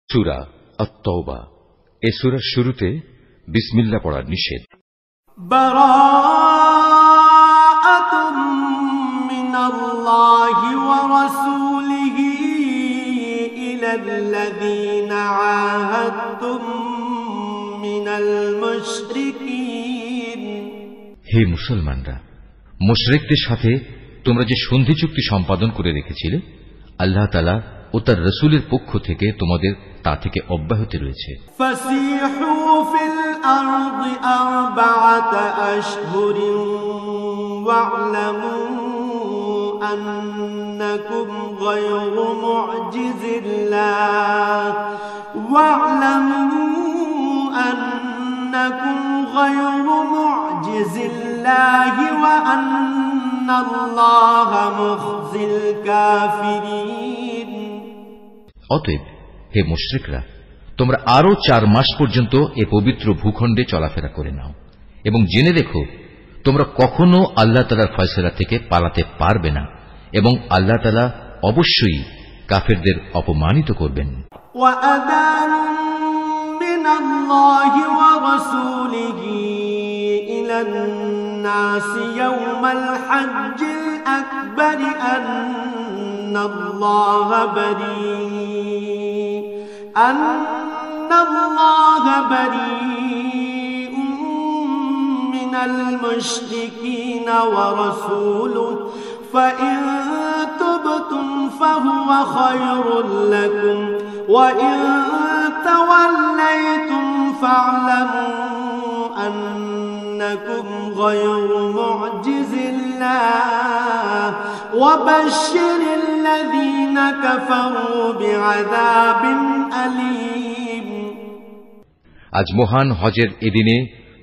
সূরা আত-তাওবা। এই সূরার শুরুতে বিসমিল্লাহ পড়া নিষেধ। বারাআতুম মিনাল্লাহি ওয়া রাসূলিহি ইলাল্লাযীনা আহাদতুম মিনাল মুশরিকিন। হে মুসলমানরা, মুশরিকদের সাথে তোমরা যে সন্ধি চুক্তি সম্পাদন করে রেখেছিলে, আল্লাহ তাআলা ও তার রাসূলের পক্ষ থেকে তোমাদের তা থেকে অব্যাহতি রয়েছে। ফাসিহু ফিল আরদি আরবাআতা আশহুরিন ওয়া'লামু আন্নাকুম গায়রু মু'জিজিল্লাহ ওয়া আন্নাল্লাহা মুখজিল কাফিরিন। অতএব হে মুশরিকরা, তোমরা আরো 4 মাস পর্যন্ত এ পবিত্র ভূখণ্ডে চলাফেরা করে নাও এবং জেনে রেখো তোমরা কখনো আল্লাহ তাআলার ফয়সালা থেকে পালাতে পারবে না এবং আল্লাহ তাআলা অবশ্যই কাফেরদের অপমানিত করবেন। ওয়াআযানুম মিনাল্লাহি ওয়া রাসূলিহি ইলান নাসি ইয়াওমাল হাজ্জিল আকবার আন্নাল্লাহা বারীউম মিনাল মুশরিকিনা ওয়া রাসূলুহু ফাইন তুবতুম ফাহুয়া খায়রুল লাকুম ওয়া ইন তাওয়াল্লাইতুম ফা'লামু আন্নাকুম গায়রু মু'জিজিল্লাহ ওয়া বাশশিরিল লাযীনা কাফারু বি'আযাবিন আলীম। আজ মহান হজের এদিনে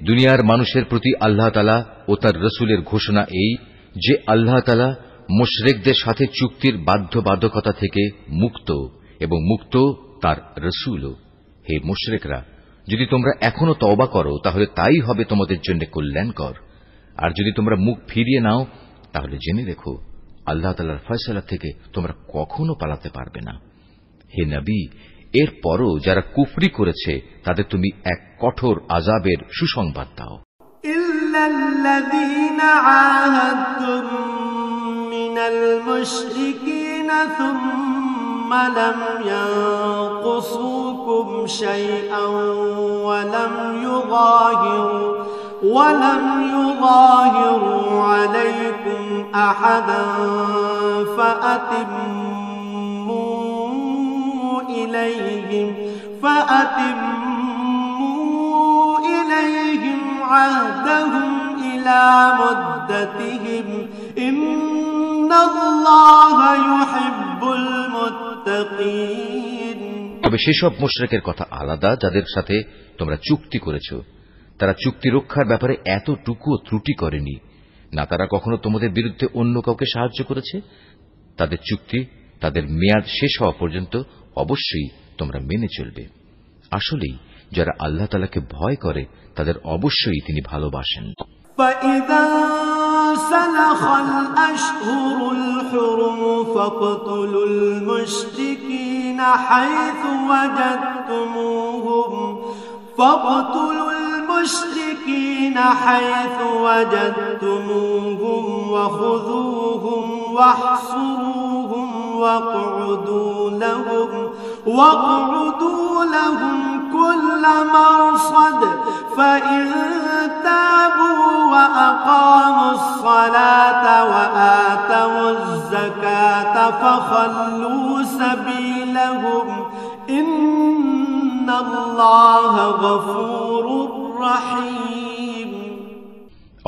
দুনিয়ার মানুষের প্রতি আল্লাহ তাআলা ও তার রাসূলের ঘোষণা এই যে আল্লাহ তাআলা মুশরিকদের সাথে চুক্তির বাধ্যবাধকতা থেকে মুক্ত এবং মুক্ত তার রাসূলও। হে মুশরিকরা, যদি তোমরা এখনো তওবা করো তাহলে তাই হবে তোমাদের জন্য কল্যাণকর, আর যদি তোমরা মুখ ফিরিয়ে নাও তাহলে জেনে রেখো আল্লাহ তাআলার ফয়সালা থেকে তোমরা কখনো পালাতে পারবে না। হে নবী, এরপরও যারা কুফরি করেছে তাদের তুমি এক কঠোর আযাবের সুসংবাদ দাও। ইল্লাল্লাযীনা আহাদতুম মিনাল মুশরিকিনা সুম্মা লাম ইয়ানকুসুকুম শাইআন ওয়া লাম ইউযাহিরু আলাইকুম আহাদান ফাআতিম্মু ইলাইহিম আহদাহুম ইলা মুদ্দাতিহিম ইন্নাল্লাহা ইউহিব্বুল মুত্তাকিন। তবে সেসব মুশরিকের কথা আলাদা যাদের সাথে তোমরা চুক্তি করেছ। তারা চুক্তি রক্ষার ব্যাপারে এতটুকুও ত্রুটি করেনি, না তারা কখনো তোমাদের বিরুদ্ধে অন্য কাউকে সাহায্য করেছে। তাদের চুক্তি তাদের মেয়াদ শেষ হওয়া পর্যন্ত অবশ্যই তোমরা মেনে চলবে। আসলেই যারা আল্লাহ তাআলাকে ভয় করে তাদের অবশ্যই তিনি ভালোবাসেন। فَإِذَا سَلَخَ الْأَشْهُرُ الْحُرُمُ فَاقْتُلُوا الْمُشْرِكِينَ حَيْثُ وَجَدتُّمُوهُمْ وَخُذُوهُمْ وَاحْصُرُوهُمْ وَاقْعُدُوا لَهُمْ كُلَّ مَرْصَدٍ فَإِن تَابُوا وَأَقَامُوا الصَّلَاةَ وَآتَوُا الزَّكَاةَ فَخَلُّوا سَبِيلَهُمْ إِنَّ اللَّهَ غَفُورٌ رَحِيمٌ।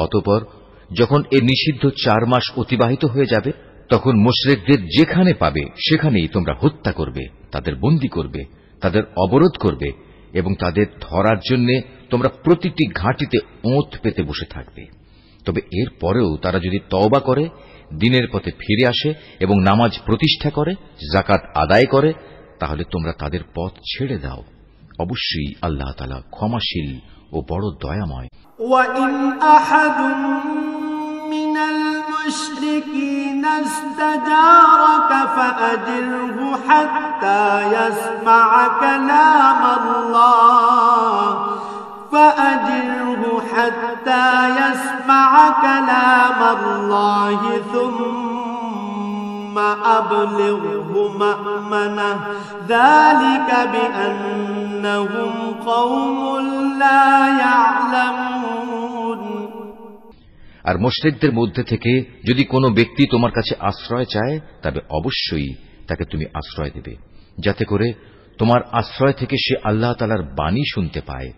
অতঃপর যখন এ নিষিদ্ধ 4 মাস অতিবাহিত হয়ে যাবে তখন মুশরিকদের যেখানে পাবে সেখানেই তোমরা হত্যা করবে, তাদের বন্দী করবে, তাদের অবরোধ করবে এবং তাদের ধরার জন্য তোমরা প্রতিটি ঘাঁটিতে ওঁত পেতে বসে থাকবে। তবে এর পরেও তারা যদি তওবা করে, দ্বীনের পথে ফিরে আসে এবং নামাজ প্রতিষ্ঠা করে, যাকাত আদায় করে, তাহলে তোমরা তাদের পথ ছেড়ে দাও। অবশ্যই আল্লাহ তাআলা ক্ষমাশীল ও বড় দয়াময়। وَإِنْ أَحَدٌ مِّنَ المشركين استجارك فأجره حتى يسمع كلام الله ثم أبلغه مأمنه ذلك بأنهم قوم لا يعلمون আর মুশরিকদের মধ্যে থেকে যদি কোনো ব্যক্তি তোমার কাছে আশ্রয় চায় তবে অবশ্যই তাকে তুমি আশ্রয় দেবে, যাতে করে তোমার আশ্রয় থেকে সে আল্লাহ তাআলার বাণী শুনতে পায়,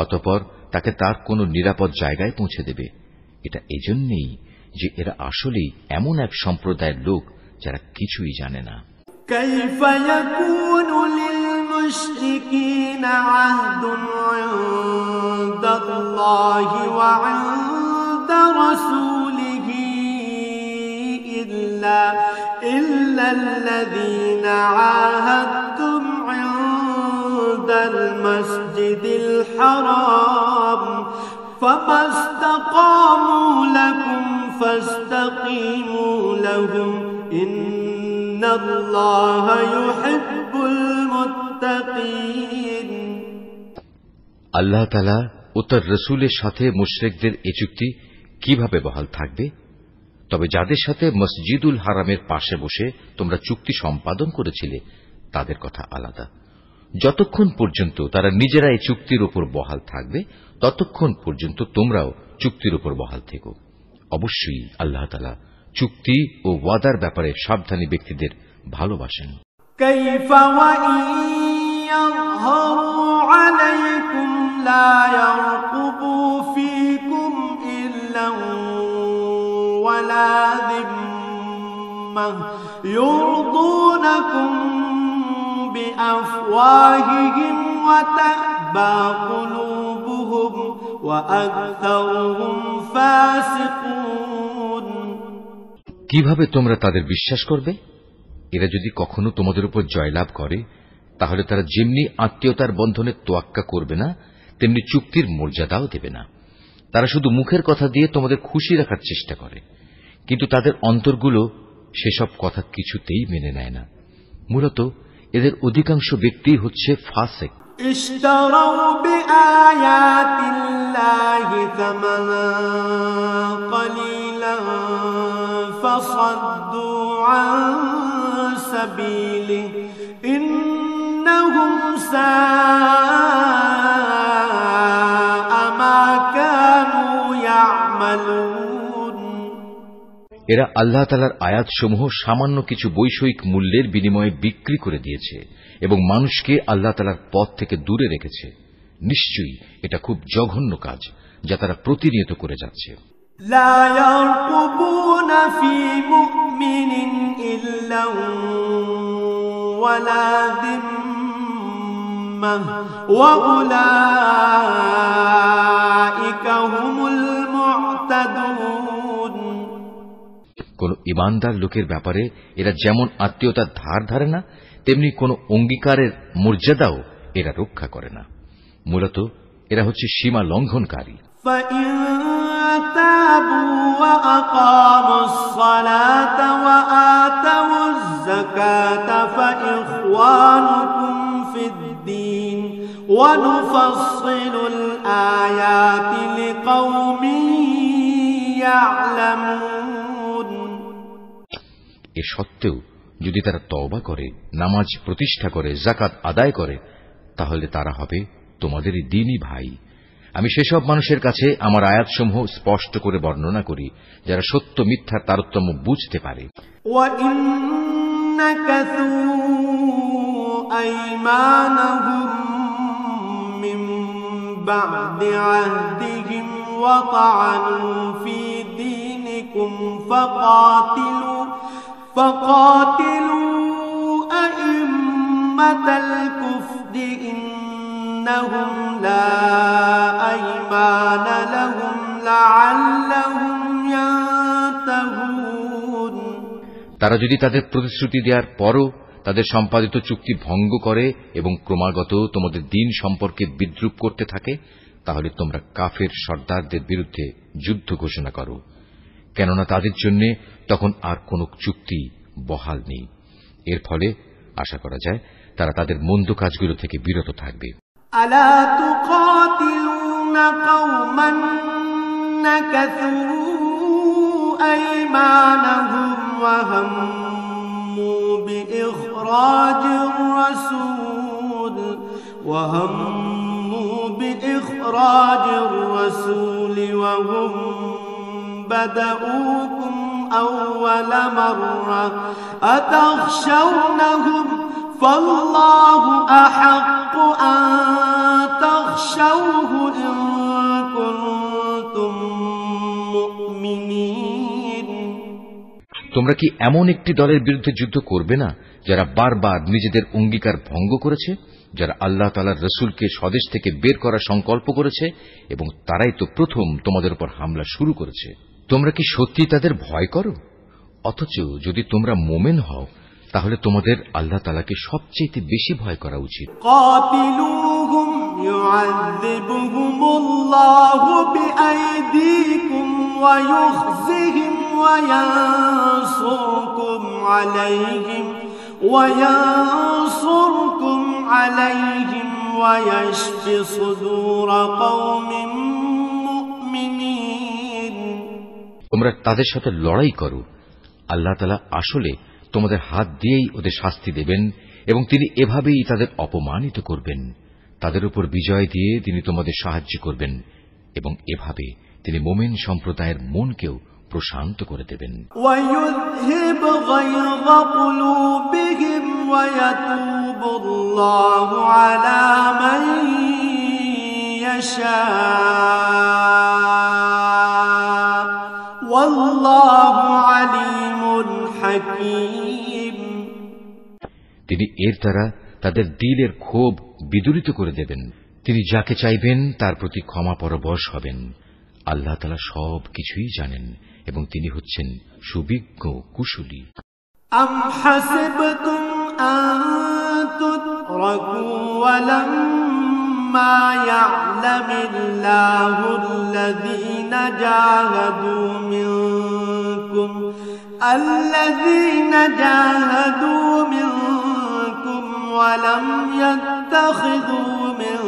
অতঃপর তাকে তার কোনো নিরাপদ জায়গায় পৌঁছে দেবে। এটা এজন্যই যে এরা আসলেই এমন এক সম্প্রদায়ের লোক যারা কিছুই জানে না। كيف يكون للمشركين عهد عند الله وعند رسوله إلا الذين عاهدتم عند المسجد الحرام فما استقاموا لكم فاستقيموا لهم إن الله يحب المتقين। আল্লাহ তাআলা ও তার রাসূলের সাথে মুশরিকদের এই চুক্তি কিভাবে বহাল থাকবে? তবে যাদের সাথে মসজিদুল হারামের পাশে বসে তোমরা চুক্তি সম্পাদন করেছিলে তাদের কথা আলাদা। যতক্ষণ পর্যন্ত তারা নিজেরা এই চুক্তির উপর বহাল থাকবে ততক্ষণ পর্যন্ত তোমরাও চুক্তির উপর বহাল থেকো। অবশ্যই আল্লাহ তাআলা চুক্তি ও ওয়াদার ব্যাপারে সাবধানী ব্যক্তিদের ভালোবাসেন। كيف وإن يظهروا عليكم لا يرقبوا فيكم إلا ولا ذمة يرضونكم بأفواههم وتأبى قلوبهم وأكثرهم فاسقون। কিভাবে তোমরা তাদের বিশ্বাস করবে? এরা যদি কখনো তোমাদের উপর জয়লাভ করে তাহলে তারা যেমনি আত্মীয়তার বন্ধনে তোয়াক্কা করবে না তেমনি চুক্তির মর্যাদাও দেবে না। তারা শুধু মুখের কথা দিয়ে তোমাদের খুশি রাখার চেষ্টা করে, কিন্তু তাদের অন্তরগুলো সেসব কথা কিছুতেই মেনে নেয় না। মূলত এদের অধিকাংশ ব্যক্তি হচ্ছে ফাসিক। اشتروا بآيات الله ثمنا قليلا فصدوا عن سبيله إنهم ساء ما كانوا يعملون। এরা আল্লাহ তাআলার আয়াতসমূহ সামান্য কিছু বৈষয়িক মূল্যের বিনিময়ে বিক্রি করে দিয়েছে এবং মানুষকে আল্লাহ তাআলার পথ থেকে দূরে রেখেছে। নিশ্চয়ই এটা খুব জঘন্য কাজ যা তারা প্রতিনিয়ত করে যাচ্ছে। لا يرقبون في مؤمن إلا ولا ذمة وأولئك هم المعتدون। কোন ইমানদার লোকের ব্যাপারে এরা যেমন আত্মীয়তার ধার ধারে না তেমনি কোন অঙ্গীকারের মর্যাদাও এরা রক্ষা করে না। মূলত এরা হচ্ছে সীমা লঙ্ঘনকারী। فإن تابوا وأقاموا الصلاة وآتوا الزكاة فإخوانكم في الدين ونفصل الآيات لقوم يعلمون। এ সত্ত্বেও যদি তারা তওবা করে, নামাজ প্রতিষ্ঠা করে, যাকাত আদায় করে, তাহলে তারা হবে তোমাদেরই দ্বীনী ভাই। আমি সেসব মানুষের কাছে আমার আয়াতসমূহ স্পষ্ট করে বর্ণনা করি যারা সত্য মিথ্যার তারতম্য বুঝতে পারে। وَإِن نَكَثُوا أَيْمَانَهُم مِّن بَعْدِ عَهْدِهِمْ وَطَعَنُوا فِي دِينِكُمْ فقاتلوا أئمة الكفر إنهم لا أيمان لهم لعلهم ينتهون। তারা যদি তাদের প্রতিশ্রুতি দেওয়ার পরও তাদের সম্পাদিত চুক্তি ভঙ্গ করে এবং ক্রমাগত তোমাদের দ্বীন সম্পর্কে বিদ্রূপ করতে থাকে তাহলে তোমরা কাফের সর্দারদের বিরুদ্ধে যুদ্ধ ঘোষণা করো। কেননা তাদের জন্য তখন আর কোন চুক্তি বহাল নেই। এর ফলে আশা করা যায় তারা তাদের মন্দ কাজগুলো থেকে বিরত থাকবে। আলা তুকাতিলুনা কওমান নাকাসু আইমানাহুম ওয়া হাম্মু বিইখরাজির রাসূল ওয়া হুম বাদাউকুম আউওয়ালা মাররা আতাখশাওনাহুম ফাল্লাহু আহাক্কু আন তাখশাওহু ইন কুনতুম মুমিনিন। তোমরা কি এমন একটি দলের বিরুদ্ধে যুদ্ধ করবে না যারা বারবার নিজেদের অঙ্গীকার ভঙ্গ করেছে, যারা আল্লাহ তাআলার রাসূলকে স্বদেশ থেকে বের করার সংকল্প করেছে এবং তারাই তো প্রথম তোমাদের উপর হামলা শুরু করেছে? তোমরা কি সত্যি তাদের ভয় করো? অথচ যদি তোমরা মুমিন হও তাহলে তোমাদের আল্লাহ তাআলাকে সবচেয়ে বেশি ভয় করা উচিত। কাতিলুহুম ইউআযিবুহুমুল্লাহু বিআইদিকুম ওয়া ইউখজিহিম ওয়া ইয়ানসুরকুম আলাইহিম ওয়া ইয়াশফি সুদুর কওমিন মুমিনিন। তোমরা তাদের সাথে লড়াই করো, আল্লাহ তাআলা আসলে তোমাদের হাত দিয়েই ওদের শাস্তি দেবেন এবং তিনি এভাবেই তাদের অপমানিত করবেন। তাদের উপর বিজয় দিয়ে তিনি তোমাদের সাহায্য করবেন এবং এভাবে তিনি মুমিন সম্প্রদায়ের মনকেও প্রশান্ত করে দেবেন। وَيُذْهِبْ غَيْظَ قُلُوبِهِمْ وَيَتُوبُ اللَّهُ عَلَى مَن يَشَاءُ وَاللَّهُ عَلِيمٌ حَكِيمٌ। তিনি এর দ্বারা তাদের দিলের ক্ষোভ বিদূরিত করে দেবেন। তিনি যাকে চাইবেন তার প্রতি ক্ষমা পরবশ হবেন। আল্লাহ তাআলা সব কিছুই জানেন এবং তিনি হচ্ছেন সুবিজ্ঞ কুশলী। আম হাসিবতুম আন তুতরাকু ওয়া লাম্মা ইয়া'লামিল্লাহুল্লাযীনা জাহাদু মিনকুম ওয়া লাম ইয়াত্তাখিযু মিন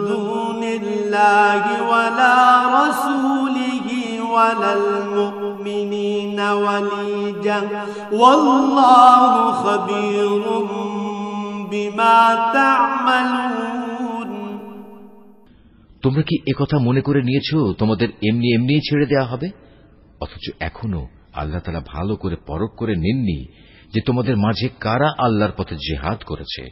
دون الله ولا رسوله ولا المؤمنين وليجا والله خبير بما تعملون। তোমরা কি একথা মনে করে নিয়েছো তোমাদের এমনি এমনি ছেড়ে দেওয়া হবে? অথচ এখনো আল্লাহ তাআলা ভালো করে পরখ করে নেননি যে তোমাদের মাঝে কারা আল্লাহর পথে জিহাদ করেছে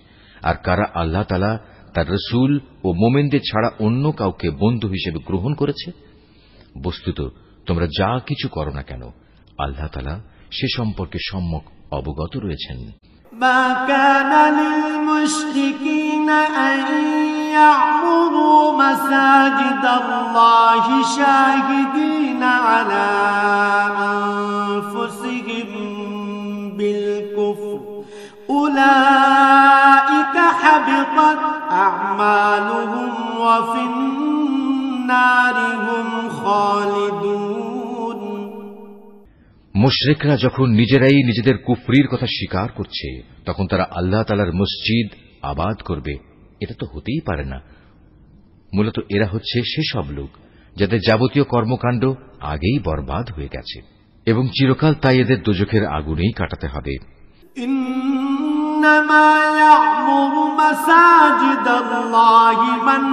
আর কারা আল্লাহ তাআলা তার রাসূল ও মুমিনদের ছাড়া অন্য কাউকে বন্ধু হিসেবে গ্রহণ করেছে। বস্তুত তোমরা যা কিছু করো না কেন আল্লাহ তাআলা সে সম্পর্কে সম্যক অবগত রয়েছেন। মা কানা লিল মুশরিকিনা আন ইয়া'মুরু মাসাজিদাল্লাহি শাহিদিনা আলা আনফুসিহিম بالكفر أولئك حبطت أعمالهم وفي النار هم خالدون। মুশরিকরা যখন নিজেরাই নিজেদের কুফরির কথা স্বীকার করছে তখন তারা আল্লাহ তাআলার মসজিদ আবাদ করবে, এটা তো হতেই পারে না। মূলত এরা হচ্ছে সেসব লোক যাদের যাবতীয় কর্মকাণ্ড আগেই বরবাদ হয়ে গেছে এবং চিরকাল তাই এদের দোজখের আগুনেই কাটাতে হবে। ইন্নামা ইয়া'মুরু মাসাজিদাল্লাহি মান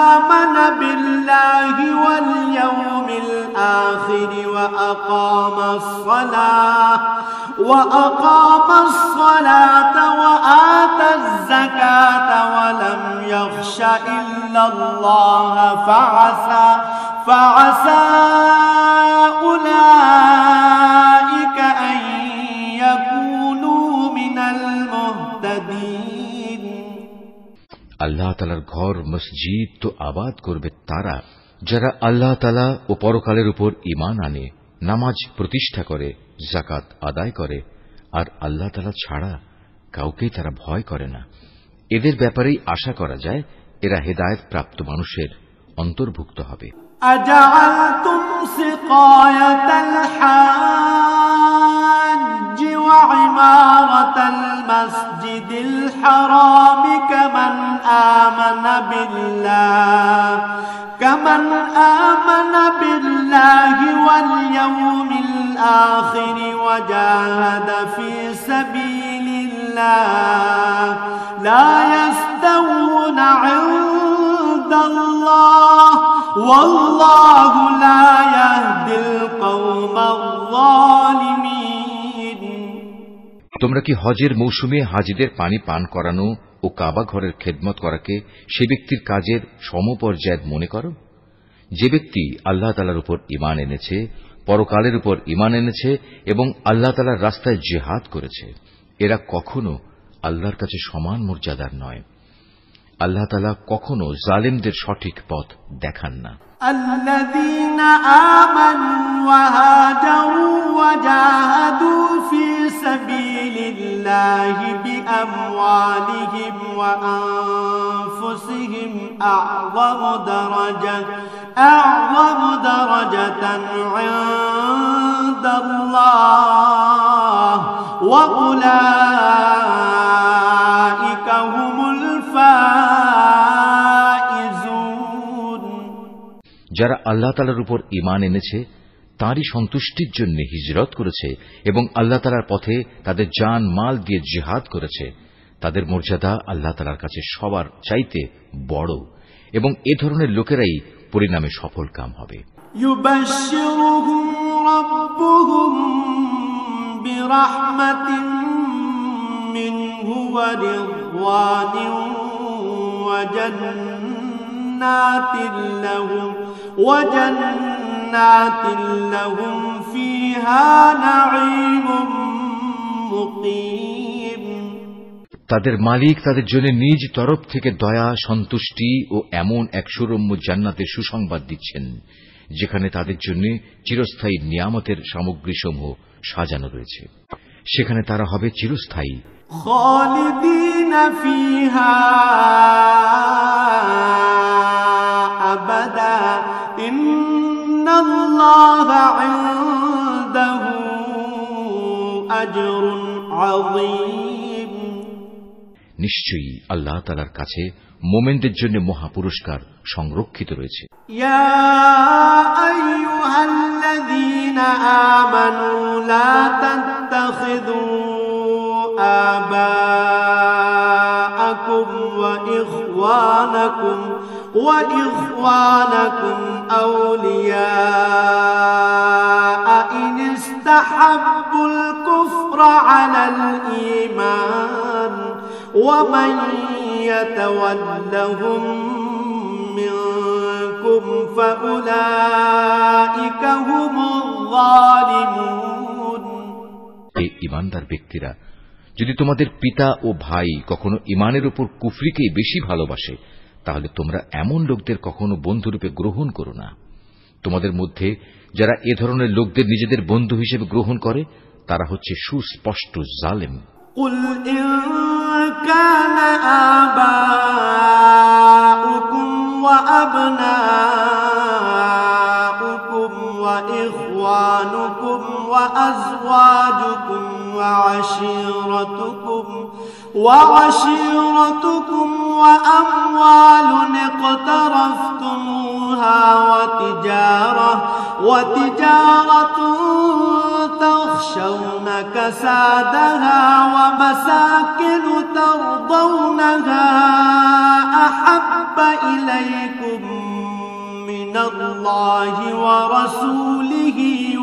আমানা বিল্লাহি ওয়াল ইয়াউমিল আখির ওয়া আকামাস সালাতা ওয়া আতাজ যাকাতা ওয়া লাম ইয়াখশা ইল্লাল্লাহ فعسى أولئك أن يكونوا من المهتدين। আল্লাহ তাআলার ঘর মসজিদ তো আবাদ করবে তারা যারা আল্লাহ তাআলা ও পরকালের উপর ঈমান আনে, নামাজ প্রতিষ্ঠা করে, যাকাত আদায় করে আর আল্লাহ তাআলা ছাড়া কাউকে তারা ভয় করে না। এদের ব্যাপারেই আশা করা যায় এরা হেদায়েত প্রাপ্ত মানুষের অন্তর্ভুক্ত হবে। أجعلتم سقاية الحاج وعمارة المسجد الحرام كمن آمن بالله واليوم الآخر وجاهد في سبيل الله لا يستوون عند الله والله لا يهدي القوم الظالمين। তোমরা কি হজের মৌসুমে হাজিদের পানি পান করানো ও কাবা ঘরের খেদমত করাকে সে ব্যক্তির কাজের সমপর্যায় মনে করো? যে ব্যক্তি আল্লাহ তাআলার উপর ঈমান এনেছে, পরকালের উপর ঈমান এনেছে এবং আল্লাহ তাআলার রাস্তায় জিহাদ করেছে, এরা কখনো আল্লাহর কাছে সমান মর্যাদার নয়। আল্লাহ তাআলা কখনো জালিমদের সঠিক পথ দেখান না। الذين آمنوا وهاجروا وجاهدوا في سبيل الله بأموالهم وأنفسهم أعظم درجة عند الله وأولئك هم الفائزون। যারা আল্লাহ তাআলার উপর ঈমান এনেছে, তাঁরই সন্তুষ্টির জন্য হিজরত করেছে এবং আল্লাহ তাআলার পথে তাদের জান মাল দিয়ে জিহাদ করেছে, তাদের মর্যাদা আল্লাহ তাআলার কাছে সবার চাইতে বড় এবং এ ধরনের লোকেরাই পরিণামে সফলকাম হবে। يبشرهم ربهم برحمة منه ورضوان وجنات لهم فيها نعيم مقيم। তাদের মালিক তাদের জন্য নিজ তরফ থেকে দয়া, সন্তুষ্টি ও এমন এক সুরম্য জান্নাতের সুসংবাদ দিচ্ছেন যেখানে তাদের জন্য চিরস্থায়ী নিয়ামতের সামগ্রীসমূহ সাজানো রয়েছে। সেখানে তারা হবে চিরস্থায়ী। খালিদিন ফিহা আবাদা ইন্নাল্লাহা ইনদাহু আজরুন আযীম। নিশ্চয়ই আল্লাহ তাআলার কাছে মুমিনদের জন্য মহা পুরস্কার সংরক্ষিত রয়েছে। ইয়া আইয়ুহাল্লাযীনা আমানু লা তাত্তাখিযু আবাআকুম ওয়া ইখওয়ানাকুম আউলিয়া ইন ইসতাহাব্বুল কুফরা আলাল ঈমান ومن يتولهم منكم فأولئك هم الظالمون। এই ঈমানদার ব্যক্তিরা, যদি তোমাদের পিতা ও ভাই কখনো ঈমানের উপর কুফরিকেই বেশি ভালোবাসে, তাহলে তোমরা এমন লোকদের কখনো বন্ধুরূপে গ্রহণ করো না। তোমাদের মধ্যে যারা এ ধরনের লোকদের নিজেদের বন্ধু হিসেবে গ্রহণ করে, তারা হচ্ছে সুস্পষ্ট জালেম। قل إن كان آباؤكم وأبناؤكم وإخوانكم وأزواجكم وعشيرتكم وأموال اقترفتموها وتجارة تخشون كسادها ومساكن ترضونها أحب إليكم من الله ورسوله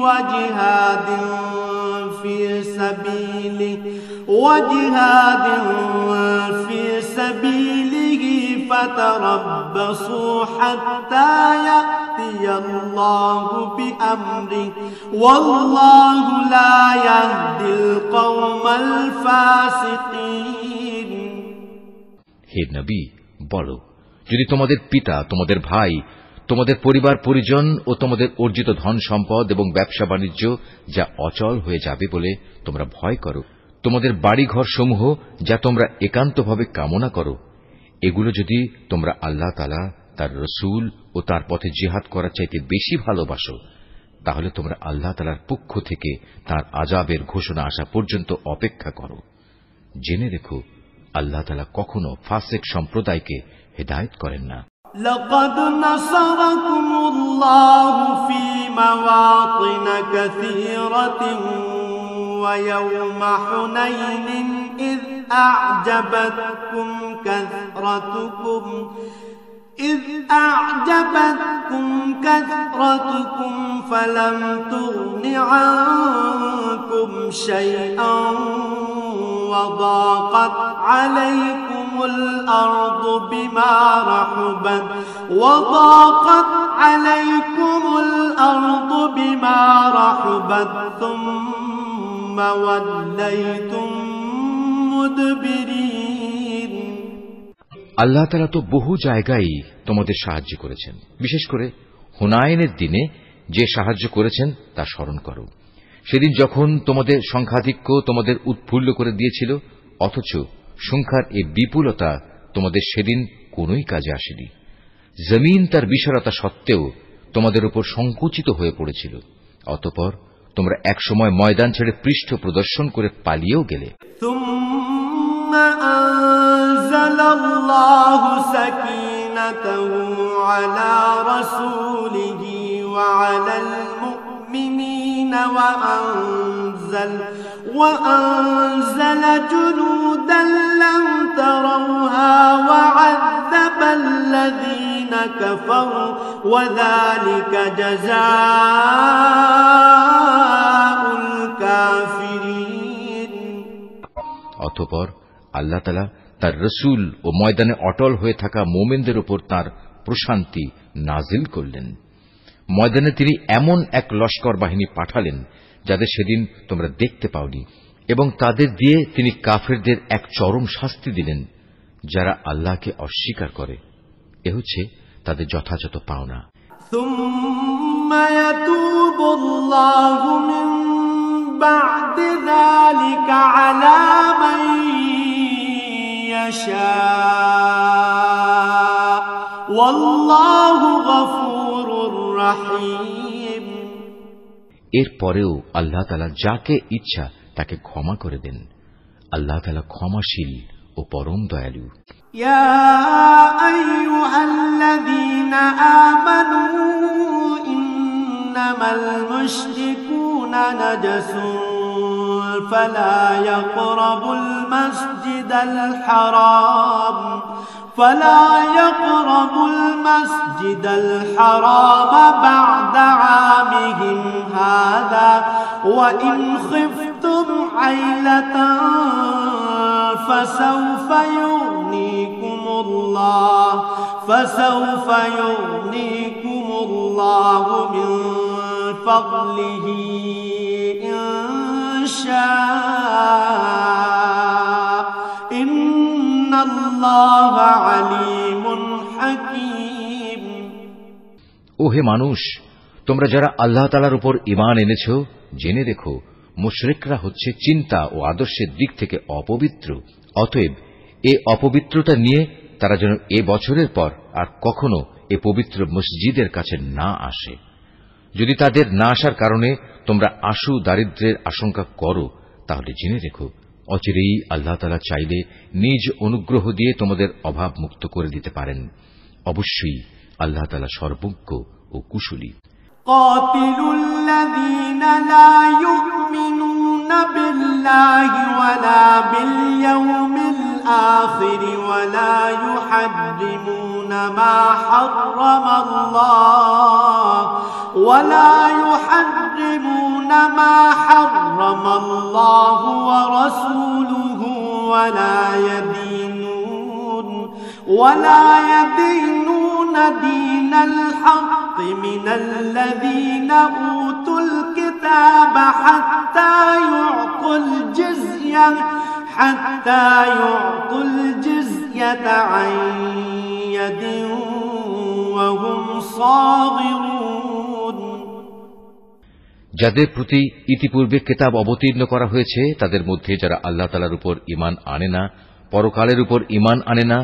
وجهاد في سبيله فتربصوا حتى يأتي الله بأمره والله لا يهدي القوم الفاسقين। হে নবী, বলো, যদি তোমাদের পিতা, তোমাদের ভাই, তোমাদের পরিবার পরিজন ও তোমাদের অর্জিত ধন সম্পদ এবং ব্যবসা বাণিজ্য যা অচল হয়ে যাবে বলে তোমরা ভয় করো, তোমাদের বাড়িঘর সমূহ যা তোমরা একান্তভাবে কামনা করো, এগুলো যদি তোমরা আল্লাহ তাআলা, তার রসূল ও তার পথে জিহাদ করার চাইতে বেশি ভালোবাসো, তাহলে তোমরা আল্লাহ তাআলার পক্ষ থেকে তার আযাবের ঘোষণা আসা পর্যন্ত অপেক্ষা করো। জেনে রেখো, আল্লাহ তাআলা কখনো ফাসিক সম্প্রদায়কে হেদায়েত করেন না। لقد نصركم الله في مواطن كثيرة ويوم حنين إذ أعجبتكم كثرتكم فلم تغن عنكم شيئا وضاقت عليكم الأرض بما رحبت ثم وليتم مدبرين। আল্লাহ তাআলা তো বহু জায়গায় তোমাদের সাহায্য করেছেন। বিশেষ করে হুনাইনের দিনে যে সাহায্য করেছেন তা স্মরণ করো। সেদিন যখন তোমাদের সংখ্যাধিক্য তোমাদের উৎফুল্ল করে দিয়েছিল, অথচ সংখ্যার এই বিপুলতা তোমাদের সেদিন কোনোই কাজে আসেনি। জমিন তার বিশালতা সত্ত্বেও তোমাদের উপর সংকুচিত হয়ে পড়েছিল। অতঃপর তোমরা একসময় ময়দান ছেড়ে পৃষ্ঠ প্রদর্শন করে পালিয়েও গেলে। أنزل الله سكينته على رسوله وعلى المؤمنين وأنزل جنودا لم تروها وعذب الذين كفروا وذلك جزاء الكافرين। অতঃপর আল্লাহ তাআলা তার রসূল ও ময়দানে অটল হয়ে থাকা মুমিনদের উপর তার প্রশান্তি নাজিল করলেন। ময়দানে তিনি এমন এক লস্কর বাহিনী পাঠালেন যাদের সেদিন তোমরা দেখতে পাওনি, এবং তাদের দিয়ে তিনি কাফেরদের এক চরম শাস্তি দিলেন, যারা আল্লাহকে অস্বীকার করে। এ হচ্ছে তাদের যথাযথ পাওনা। ثم يتوب الله من بعد ذلك على من يشاء والله غفور رحيم। এরপরেও আল্লাহ তাআলা যাকে ইচ্ছা তাকে ক্ষমা করে দেন। আল্লাহ তাআলা ক্ষমাশীল ও পরম দয়ালু। يا أيها الذين آمنوا إنما المشركون نجس فلا يقربوا المسجد الحرام بعد عامهم هذا وإن خفتم عيلة فسوف يغنيكم الله من فضله إن شاء إن الله عليم حكيم। ওহে মানুষ, তোমরা যারা আল্লাহ তাআলার উপর ঈমান এনেছ, জেনে রেখো, মুশরিকরা হচ্ছে চিন্তা ও আদর্শের দিক থেকে অপবিত্র। অতএব এ অপবিত্রতা নিয়ে তারা যেন এ বছরের পর আর কখনো এ পবিত্র মসজিদের কাছে না আসে। যদি তাদের না আসার কারণে তোমরা আশু দারিদ্র্যের আশঙ্কা করো, তাহলে জেনে রেখো, অচিরেই আল্লাহ তাআলা চাইলে নিজ অনুগ্রহ দিয়ে তোমাদের অভাব মুক্ত করে দিতে পারেন। অবশ্যই আল্লাহ তাআলা সর্বজ্ঞ ও কুশলী। قاتلوا الذين لا يؤمنون بالله ولا باليوم الآخر ولا يحرمون ما حرم الله ورسوله ولا يدينون دين الحق من الذين أوتوا الكتاب حتى يعطوا الجزية عن يد وهم صاغرون। যাদের প্রতি ইতিপূর্বে কিতাব অবতীর্ণ করা হয়েছে তাদের মধ্যে যারা আল্লাহ তাআলার উপর ঈমান আনে না, পরকালের উপর ঈমান আনে না,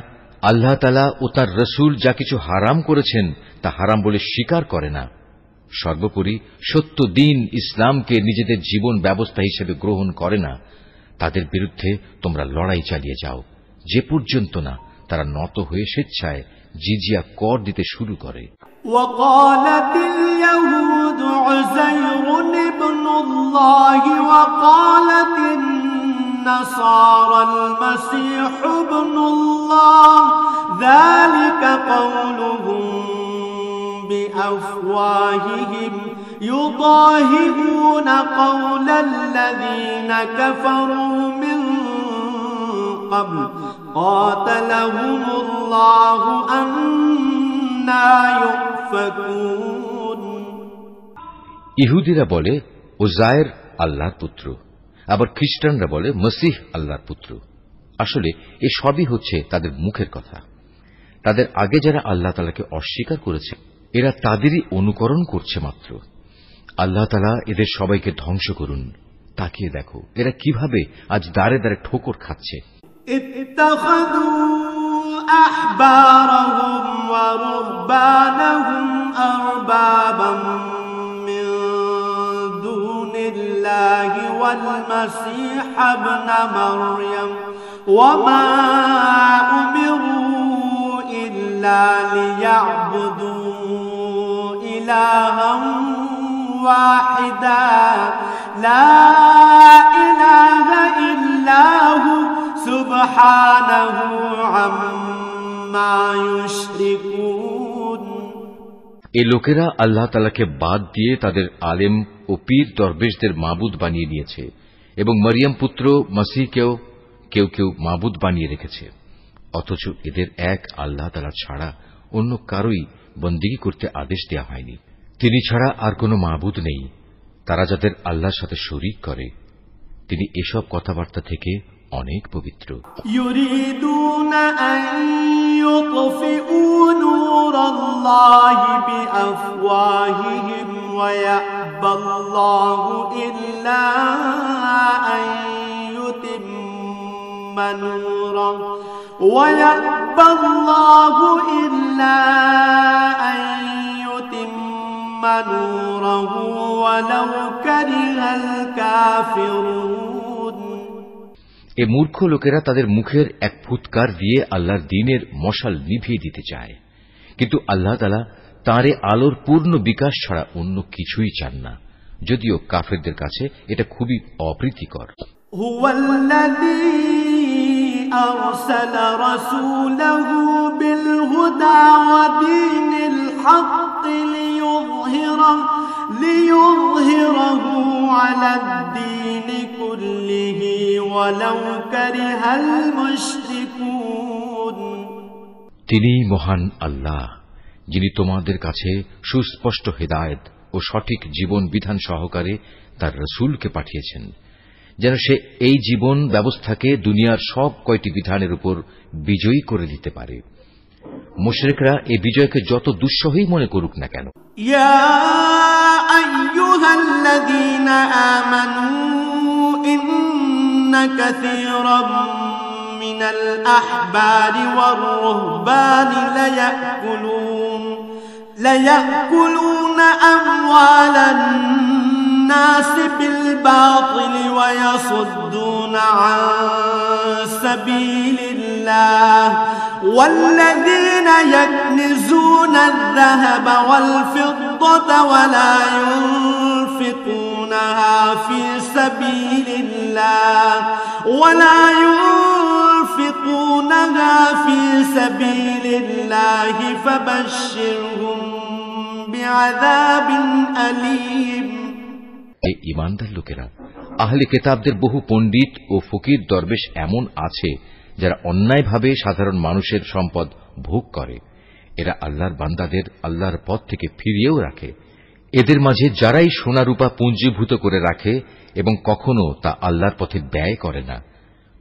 আল্লাহ তাআলা ও তাঁর রাসূল যা কিছু হারাম করেছেন তা হারাম বলে স্বীকার করে না, সর্বোপরি সত্য দ্বীন ইসলামকে নিজেদের জীবন ব্যবস্থা হিসেবে গ্রহণ করে না, তাদের বিরুদ্ধে তোমরা লড়াই চালিয়ে যাও যে পর্যন্ত না তারা নত হয়ে স্বেচ্ছায় জিজিয়া কর দিতে শুরু করে। وقالت اليهود عزير ابن الله وقالت النصارى المسيح ابن الله ذلك قولهم بأفواههم يضاهئون قول الذين كفروا من قبل قاتلهم الله أنا يؤفكون। ইহুদিরা বলে উজায়ের আল্লাহর পুত্র, আবার খ্রিস্টানরা বলে মসিহ আল্লাহর পুত্র। আসলে এ সবই হচ্ছে তাদের মুখের কথা। তাদের আগে যারা আল্লাহ তাআলাকে অস্বীকার করেছে এরা তাদেরই অনুকরণ করছে মাত্র। আল্লাহ তাআলা এদের সবাইকে ধ্বংস করুন। তাকিয়ে দেখো এরা কিভাবে আজ দাঁড়ে দাঁড়ে ঠোকর খাচ্ছে। أحبارهم ورهبانهم أربابا من دون الله والمسيح ابن مريم وما أمروا إلا ليعبدوا إلها واحدا لا إله إلا هو سبحانه عما يشركون। এই লোকেরা আল্লাহ তাআলাকে বাদ দিয়ে তাদের আলেম ও পীর দরবেশদের মাবুদ বানিয়ে নিয়েছে এবং মরিয়ম পুত্র মসিহকেও কেউ কেউ মাবুদ বানিয়ে রেখেছে, অথচ এদের এক আল্লাহ তাআলা ছাড়া অন্য কারোই বন্দেগী করতে আদেশ দেওয়া হয়নি। তিনি ছাড়া আর কোনো মাবুদ নেই। তারা যাদের আল্লাহর সাথে শরীক করে তিনি এসব কথাবার্তা থেকে অনেক পবিত্র। ইউরিদুনা আন ইউতফিউ নূরাল্লাহি বিআফওয়াহিহিম ওয়া ইয়াবাল্লাহু ইল্লা আন ইউতিম্মা নূরাহু ওয়া ইয়াবাল্লাহু ইল্লা আন ইউতিম্মা নূরাহু ওয়ালাউ কারিহাল কাফিরুন। এ মূর্খ লোকেরা তাদের মুখের এক ফুৎকার দিয়ে আল্লাহর দ্বীনের মশাল নিভিয়ে দিতে চায়, কিন্তু আল্লাহ তাআলা তাঁর আলোর পূর্ণ বিকাশ ছাড়া অন্য কিছুই চান না, যদিও কাফেরদের কাছে এটা খুবই অপ্রীতিকর। হুয়াল্লাযী আরসালা রাসূলাহু বিল হুদা ওয়া দীনিল হাক্কি লিইয়ুযহিরাহু আলাদ দীনি কুল্লিহি ওয়ালাউ কারিহাল মুশরিকুন। তিনিই মহান আল্লাহ যিনি তোমাদের কাছে সুস্পষ্ট হিদায়াত ও সঠিক জীবন বিধান সহকারে তার রাসূলকে পাঠিয়েছেন, যেন সে এই জীবন ব্যবস্থাকে দুনিয়ার সব কয়টি বিধানের উপর বিজয়ী করে দিতে পারে। মুশরিকরা এই বিজয়কে যত দুঃসহই মনে করুক না কেন। ইয়া আইয়ুহাল্লাযীনা আমানু ইন্না কাসীরাম মিনাল আহবারি ওয়ার রুহবানি লায়াকুলুনা আমওয়ালান নাস বিল বাতিল ওয়া ইয়াসুদ্দুনা আন সাবিলিল্লাহ والذين يكنزون الذهب والفضة ولا ينفقونها في سبيل الله فبشرهم بعذاب أليم। এই ঈমানদার লোকেরা, আহলে কিতাবদের বহু পণ্ডিত ও ফকির দরবেশ এমন আছে যারা অন্যায়ভাবে সাধারণ মানুষের সম্পদ ভোগ করে। এরা আল্লাহর বান্দাদের আল্লাহর পথ থেকে ফিরিয়েও রাখে। এদের মাঝে যারাই সোনা রূপা পুঞ্জীভূত করে রাখে এবং কখনো তা আল্লাহর পথে ব্যয় করে না,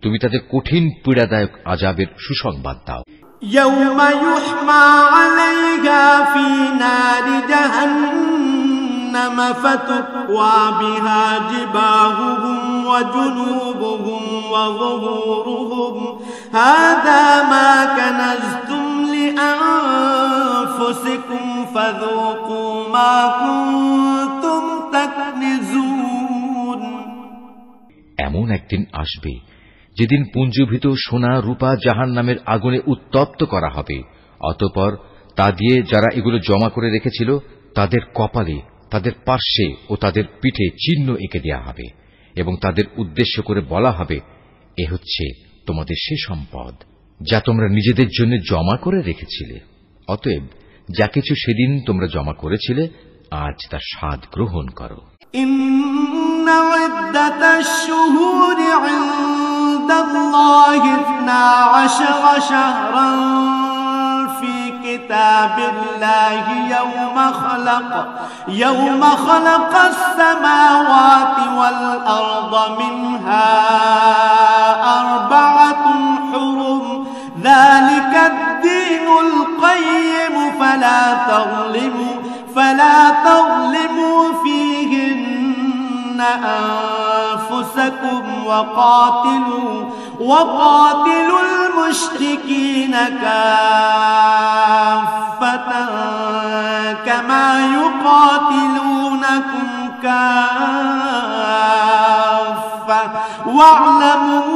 তুমি তাদের কঠিন পীড়াদায়ক আযাবের সুসংবাদ দাও। ইয়াউমা ইউহমা আলাইহা ফি নারি জাহান্নাম جهنم فتكوى بها جباههم وجنوبهم وظهورهم هذا ما كنزتم لأنفسكم فذوقوا ما كنتم تكنزون এমন একদিন আসবে যেদিন পুঞ্জীভূত সোনা রূপা জাহান্নামের আগুনে উত্তপ্ত করা হবে। অতঃপর তা দিয়ে যারা এগুলো জমা করে রেখেছিল তাদের কপালে, তাদের পার্শ্বে ও তাদের পিঠে চিহ্ন এঁকে দেয়া হবে এবং তাদের উদ্দেশ্য করে বলা হবে, এ হচ্ছে তোমাদের সে সম্পদ যা তোমরা নিজেদের জন্য জমা করে রেখেছিলে। অতএব যা কিছু সেদিন তোমরা জমা করেছিলে আজ তার স্বাদ গ্রহণ করো। إن عدة الشهور عند الله 12 شهرا في كتاب الله يوم خلق السماوات والأرض منها 4 حرم ذلك الدين القيم فلا تظلموا فيهن أنفسكم وقاتلوا المشركين كافة كما يقاتلونكم كافة واعلموا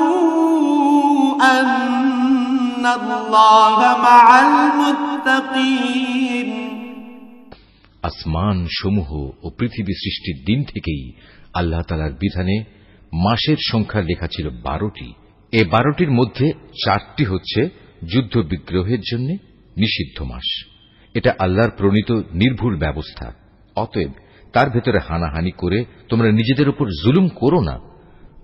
أن الله مع المتقين আসমান সমূহ ও পৃথিবী সৃষ্টির দিন থেকেই আল্লাহ তাআলার বিধানে মাসের সংখ্যা লেখা ছিল 12টি। এই 12টির মধ্যে 4টি হচ্ছে যুদ্ধ বিগ্রহের জন্য নিষিদ্ধ মাস। এটা আল্লাহর প্রণীত নির্ভুল ব্যবস্থা। অতএব তার ভেতরে হানাহানি করে তোমরা নিজেদের উপর জুলুম করো না।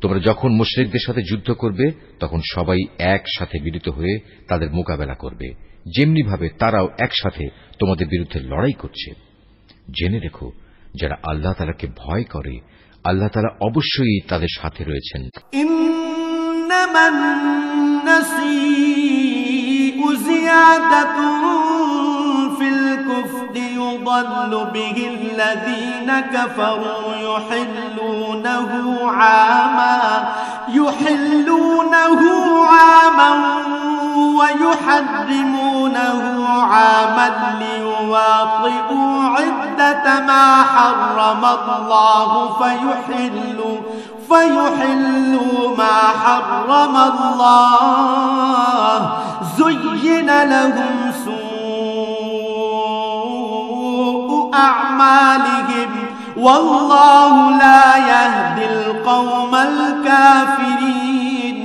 তোমরা যখন মুশরিকদের সাথে যুদ্ধ করবে তখন সবাই একসাথে মিলিত হয়ে তাদের মোকাবেলা করবে, যেমনি ভাবে তারাও একসাথে তোমাদের বিরুদ্ধে লড়াই করছে। জেনে রেখো, যারা আল্লাহ তাআলাকে ভয় করে আল্লাহ তাআলা অবশ্যই তাদের সাথে রয়েছেন। ইন্নামান নাসিউ জিয়াদাতুন ফিল কুফরি ইউদাল্লু বিহিল্লাযীনা কাফারু ইউহিল্লুনাহু আমান ويحرمونه عاما ليواطئوا عدة ما حرم الله فيحلوا ما حرم الله زين لهم سوء أعمالهم والله لا يهدي القوم الكافرين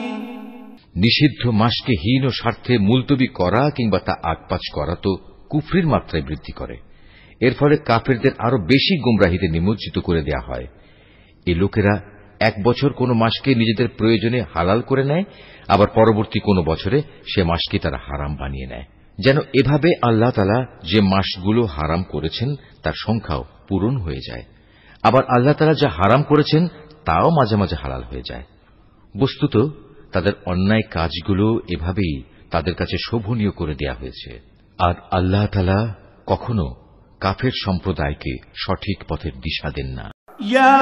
নিষিদ্ধ মাসকে হীন ও স্বার্থে মুলতবি করা কিংবা তা আগপাচ করা তো কুফরির মাত্রায় বৃদ্ধি করে। এর ফলে কাফেরদের আরো বেশি গুমরাহিতে নিমজ্জিত করে দেয়া হয়। এই লোকেরা এক বছর কোন মাসকে নিজেদের প্রয়োজনে হালাল করে নেয়, আবার পরবর্তী কোন বছরে সে মাসকে তারা হারাম বানিয়ে নেয়, যেন এভাবে আল্লাহ তাআলা যে মাসগুলো হারাম করেছেন তার সংখ্যাও পূরণ হয়ে যায়। আবার আল্লাহ তাআলা যা হারাম করেছেন তাও মাঝে মাঝে হালাল হয়ে যায়। বস্তুত তাদের অন্যায় কাজগুলো এভাবেই তাদের কাছে শোভনীয় করে দেয়া হয়েছে। আর আল্লাহ তাআলা কখনো কাফের সম্প্রদায়কে সঠিক পথের দিশা দেন না। ইয়া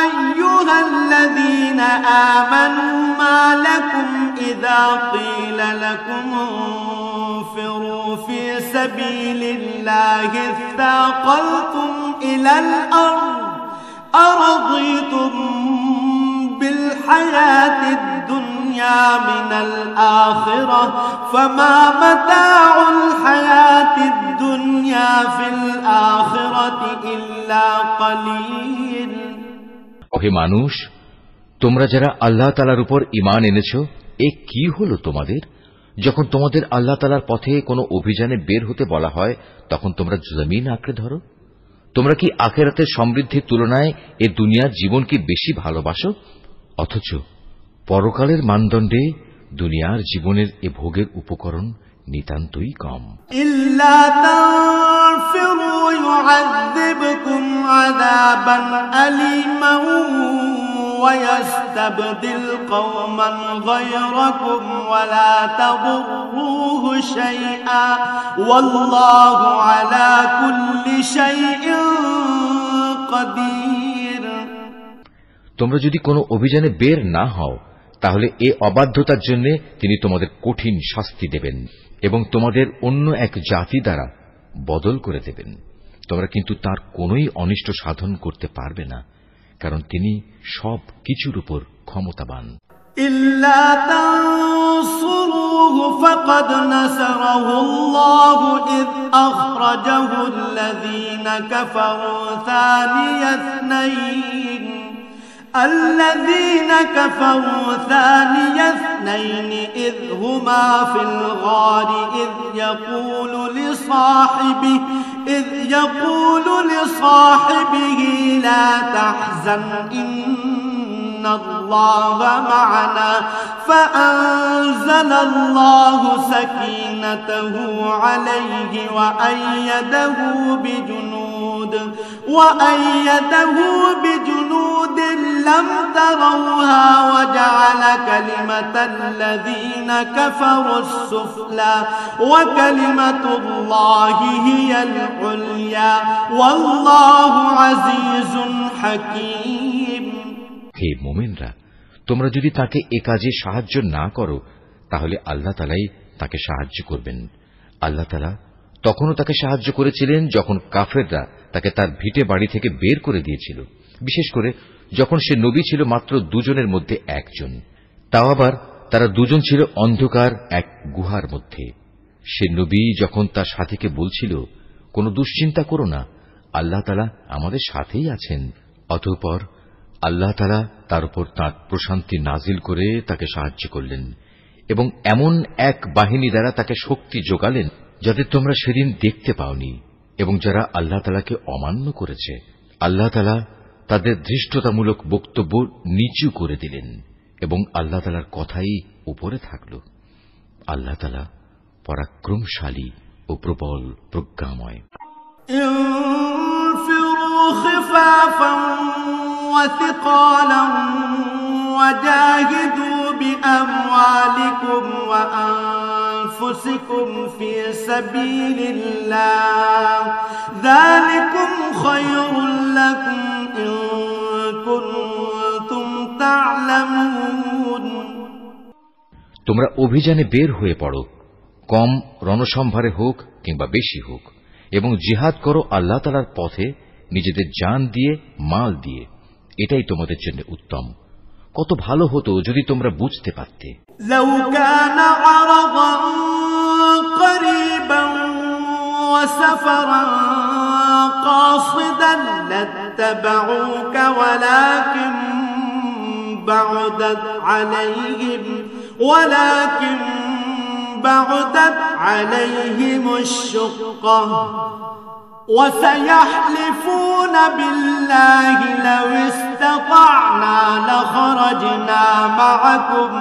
আইয়ুহাল্লাযীনা আমানু মা লাকুম ইযা ক্বিলা লাকুম ইনফিরু ফি সাবিলিল্লাহি ইসতাকালতুম ইলাল আরদ আরাদিতুম بالحياة الدنيا من الآخرة فما متاع الحياة الدنيا في الآخرة إلا قليل ওহে মানুষ, তোমরা যারা আল্লাহ তাআলার উপর ঈমান এনেছো, এ কি হলো তোমাদের? যখন তোমাদের আল্লাহ তাআলার পথে কোনো অভিযানে বের হতে বলা হয় তখন তোমরা জমিন আঁকড়ে ধরো। তোমরা কি আখিরাতের সমৃদ্ধির তুলনায় এ দুনিয়ার জীবন কি বেশি ভালোবাসো? অথচ পরকালের মানদণ্ডে দুনিয়ার জীবনের এ ভোগের উপকরণ নিতান্তই কম। ইল্লা তানফিরু ইউআযযিবকুম আযাবান আলীমান ويستبدل قوما غيركم ولا تضروه شيئا والله على كل شيء قدير। তোমরা যদি কোনো অভিযানে বের না হও তাহলে এ অবাধ্যতার জন্য তিনি তোমাদের কঠিন শাস্তি দেবেন এবং তোমাদের অন্য এক জাতি দ্বারা বদল করে দেবেন। তোমরা কিন্তু তার কোনোই অনিষ্ট সাধন করতে পারবে না, কারণ তিনি সব কিছুর উপর ক্ষমতাবান। إلا تنصروه فقد نصره الله إذ أخرجه الذين كفروا ثاني اثنين إذ هما في الغار إذ يقول لصاحبه لا تحزن إن الله معنا فأنزل الله سكينته عليه وأيده بجنود لم تروها وجعل كلمة الذين كفروا السفلى وكلمة الله هي العليا والله عزيز حكيم। হে মুমিনরা, তোমরা যদি তাকে এ কাজে সাহায্য না করো তাহলে আল্লাহ তাআলাই তাকে সাহায্য করবেন। আল্লাহ তাআলা তখনও তাকে সাহায্য করেছিলেন যখন কাফেররা তাকে তার ভিটে বাড়ি থেকে বের করে দিয়েছিল, বিশেষ করে যখন সে নবী ছিল মাত্র দুজনের মধ্যে একজন, তাও আবার তারা দুজন ছিল অন্ধকার এক গুহার মধ্যে। সে নবী যখন তার সাথীকে বলছিল, কোনো দুশ্চিন্তা করো না, আল্লাহ তাআলা আমাদের সাথেই আছেন, অতঃপর আল্লাহ তাআলা তার উপর তাঁর প্রশান্তি নাজিল করে তাকে সাহায্য করলেন এবং এমন এক বাহিনী দ্বারা তাকে শক্তি যোগালেন যাদের তোমরা সেদিন দেখতে পাওনি, এবং যারা আল্লাহ তাআলাকে অমান্য করেছে আল্লাহ তাআলা তাদের ধৃষ্টতামূলক বক্তব্য নিচু করে দিলেন এবং আল্লাহ তাআলার কথাই উপরে থাকল। আল্লাহ তাআলা পরাক্রমশালী ও প্রবল প্রজ্ঞাময়। وثقالا وجاهدوا بأموالكم وأنفسكم في سبيل الله ذلكم خير لكم إن كنتم تعلمون। তোমরা অভিযানে বের হয়ে পড়ো, কম রণসম্ভারে হোক কিংবা বেশি হোক, এবং জিহাদ করো আল্লাহ তাআলার পথে নিজেদের জান দিয়ে, মাল দিয়ে। এটাই তোমাদের জন্য উত্তম। কত ভালো হতো যদি তোমরা বুঝতে পারতে। لو كان عرضا قريبا وسفرا قاصدا لاتبعوك ولكن بعدت عليهم الشقة وسيحلفون بالله لو استطعنا لخرجنا معكم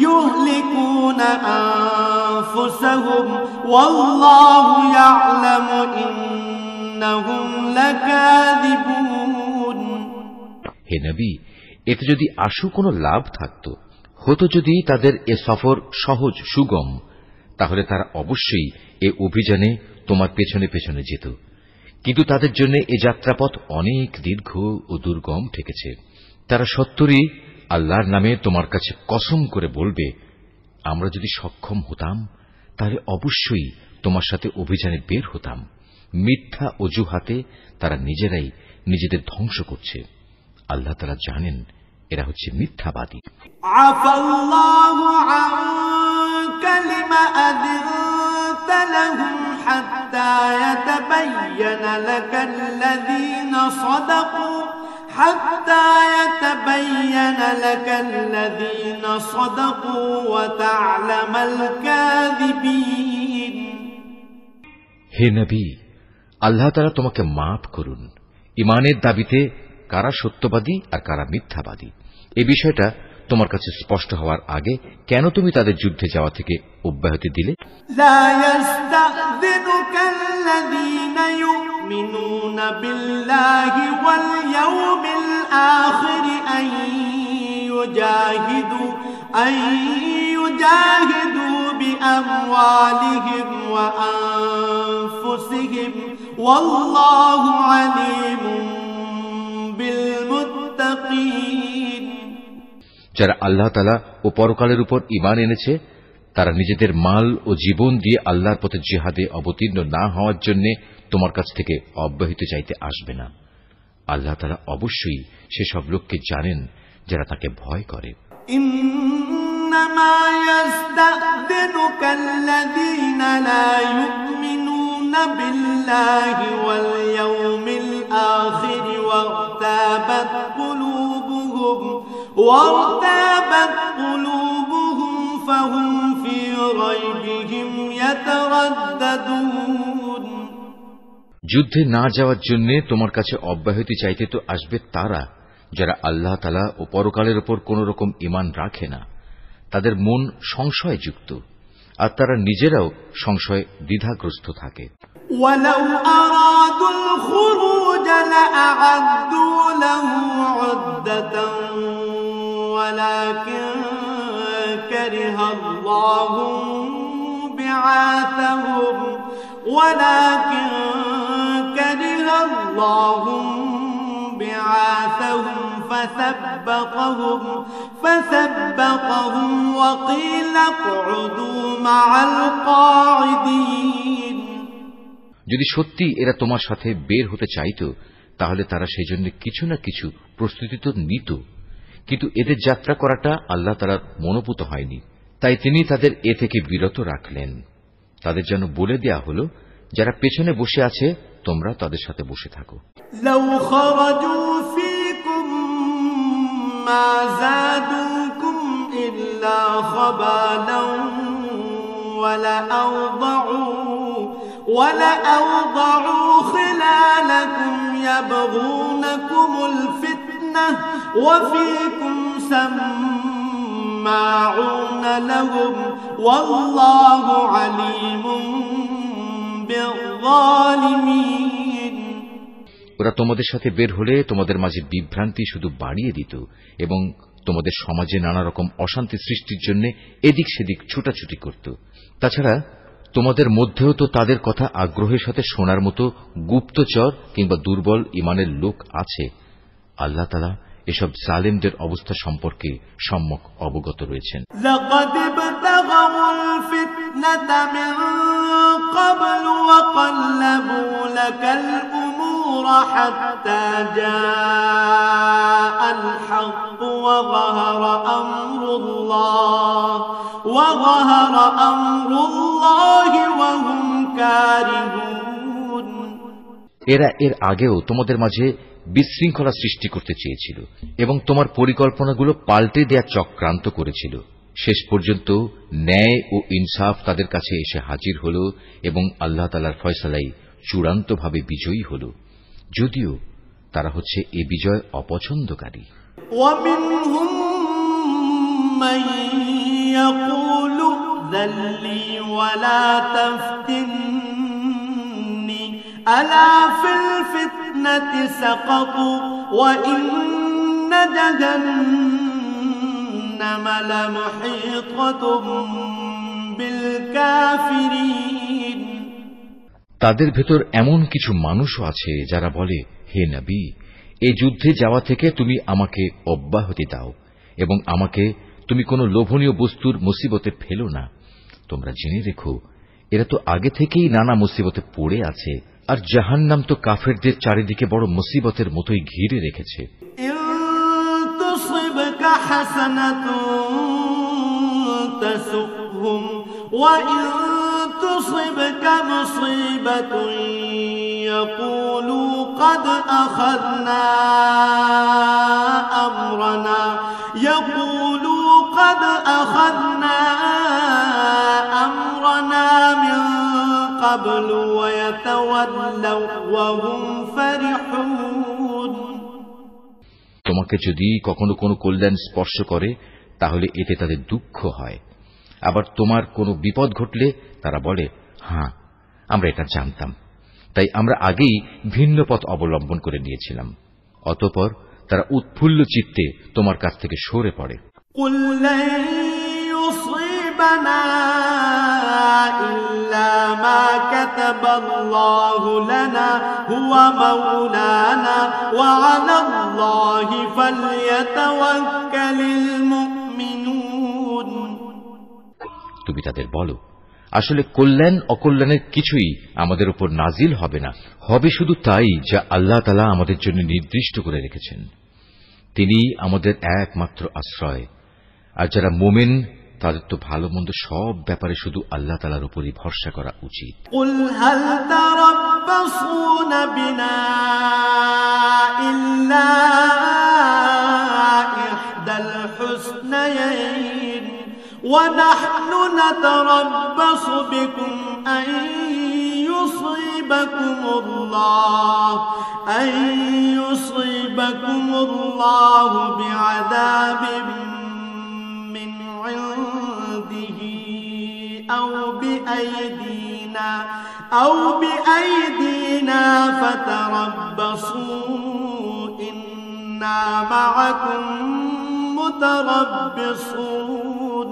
يهلكون أنفسهم والله يعلم إنهم لكاذبون। হে নবী, এতে যদি আশু কোনো লাভ থাকত, হতো যদি তাদের এ সফর সহজ সুগম, তাহলে তারা অবশ্যই এ অভিযানে তোমার পেছনে পেছনে যেত, কিন্তু তাদের জন্য এ যাত্রাপথ অনেক দীর্ঘ ও দুর্গম ঠেকেছে। তারা সত্তরই আল্লাহর নামে তোমার কাছে কসম করে বলবে, আমরা যদি সক্ষম হতাম তাহলে অবশ্যই তোমার সাথে অভিযানে বের হতাম। মিথ্যা অজুহাতে তারা নিজেরাই নিজেদের ধ্বংস করছে। আল্লাহ তাআলা জানেন এরা হচ্ছে মিথ্যাবাদী। আফাল্লাহু আনকা লিমা আযনতা লাহুম হাত্তা ইয়াতাবায়্যানা লাকাল্লাযীনা সাদাকু ওয়া তা'লামাল কাযিবিন। হে নবী, আল্লাহ তাআলা তোমাকে মাফ করুন। ঈমানের দাবিতে কারা সত্যবাদী আর কারা মিথ্যাবাদী এই বিষয়টা তোমার কাছে স্পষ্ট হওয়ার আগে কেন তুমি তাদের যুদ্ধে যাওয়া থেকে অব্যাহতি দিলে? লা ইয়াস্তাযিনুকাল্লাযীনা ইউমিনুনা বিল্লাহি ওয়াল ইয়াউমিল আখির আন يجاهدوا بأموالهم وأنفسهم والله عليم بالمتقين যারা আল্লাহ তাআলা ও পরকালের উপর ঈমান এনেছে তারা নিজেদের মাল ও জীবন দিয়ে আল্লাহর পথে জিহাদে অবতীর্ণ না হওয়ার জন্য তোমার কাছ থেকে অব্যাহতি চাইতে আসবে না। আল্লাহ তাআলা অবশ্যই সেসব লোককে জানেন যারা তাকে ভয় করে। إنما يستأذنك الذين لا يؤمنون بالله واليوم الآخر وارتابت قلوبهم فهم في ريبهم يترددون যুদ্ধে না যাওয়ার জন্য তোমার কাছে অব্যাহতি চাইতে তো আসবে তারা যারা আল্লাহ তাআলা ও পরকালের উপর কোন রকম ঈমান রাখে না, তাদের মন সংশয়যুক্ত আর তারা নিজেরাও সংশয় দ্বিধাগ্রস্ত থাকে। ولو أرادوا الخروج لأعدوا له عدة ولكن كره الله بعاثهم فثبطهم وقيل اقعدوا مع القاعدين যদি সত্যি এরা তোমার সাথে বের হতে চাইত তাহলে তারা সেই জন্য কিছু না কিছু প্রস্তুতি তো নিত, কিন্তু এদের যাত্রা করাটা আল্লাহ তাআলার মনোপুত হয়নি, তাই তিনি তাদের এ থেকে বিরত রাখলেন। তাদের যেন বলে দেয়া হলো, যারা পেছনে বসে আছে তোমরা তাদের সাথে বসে থাকো। لو خرجوا فيكم ما زادوكم إلا خبالا ولأوضعوا خلالكم يبغونكم الفتنة وفيكم سماعون لهم والله عليم بالظالمين ওরা তোমাদের সাথে বের হলে তোমাদের মাঝে বিভ্রান্তি শুধু বাড়িয়ে দিত এবং তোমাদের সমাজে নানা রকম অশান্তি সৃষ্টির জন্য এদিক সেদিক ছুটাছুটি করত। তাছাড়া তোমাদের মধ্যেও তো তাদের কথা আগ্রহের সাথে শোনার মতো গুপ্তচর কিংবা দুর্বল ঈমানের লোক আছে। আল্লাহ তাআলা এসব জালেমদের অবস্থা সম্পর্কে সম্যক অবগত রয়েছেন। لقد ابتغوا الفتنة من قبل وقلبوا لك الأمور حتى جاء الحق وظهر أمر الله وهم كارهون এরা এর আগেও তোমাদের মাঝে বিশৃঙ্খলা সৃষ্টি করতে চেয়েছিল এবং তোমার পরিকল্পনাগুলো পাল্টে দেয়া চক্রান্ত করেছিল। শেষ পর্যন্ত ন্যায় ও ইনসাফ তাদের কাছে এসে হাজির হল এবং আল্লাহ তাআলার ফয়সালাই চূড়ান্তভাবে বিজয়ী হল, যদিও তারা হচ্ছে এ বিজয় অপছন্দকারী। ومنهم من يقول ائذن لي ولا تفتني ألا في الفتنة سقطوا وإن جهنم لمحيطة بالكافرين তাদের ভেতর এমন কিছু মানুষও আছে যারা বলে, হে নবী, এই যুদ্ধে যাওয়া থেকে তুমি আমাকে অব্যাহতি দাও এবং আমাকে তুমি কোনো লোভনীয় বস্তুর মুসিবতে ফেলো না। তোমরা জেনে রেখো, এরা তো আগে থেকেই নানা মুসিবতে পড়ে আছে, আর জাহান্নাম তো কাফেরদের চারিদিকে বড় মুসিবতের মতোই ঘিরে রেখেছে। تصبك مصيبة يقولوا قد أخذنا أمرنا من قبل ويتولوا وهم فرحون তোমাকে যদি কখনো কোনো কল্যাণ স্পর্শ করে তাহলে এতে তাদের দুঃখ হয়, আবার তোমার কোনো বিপদ ঘটলে তারা বলে, হ্যাঁ আমরা এটা জানতাম, তাই আমরা আগেই ভিন্ন পথ অবলম্বন করে নিয়েছিলাম। অতঃপর তারা উৎফুল্ল চিত্তে তোমার কাছ থেকে সরে পড়ে। قل لن يصيبنا إلا ما كتب الله لنا هو مولانا وعلى الله فليتوكل المؤمنون। তুমি তাদের বলো, আসলে কল্যাণ অকল্যাণের কিছুই আমাদের উপর নাজিল হবে না, হবে শুধু তাই যা আল্লাহ তাআলা আমাদের জন্য নির্দিষ্ট করে রেখেছেন। তিনি আমাদের একমাত্র আশ্রয়। আর যারা মুমিন তাদের তো ভালো মন্দ সব ব্যাপারে শুধু আল্লাহ তাআলার উপরই ভরসা করা উচিত। قل هل تربصون بنا إلا إحدى الحسنيين ونحن نتربص بكم أن يصيبكم الله بعذاب من عنده أو بأيدينا فتربصوا إنا معكم متربصون।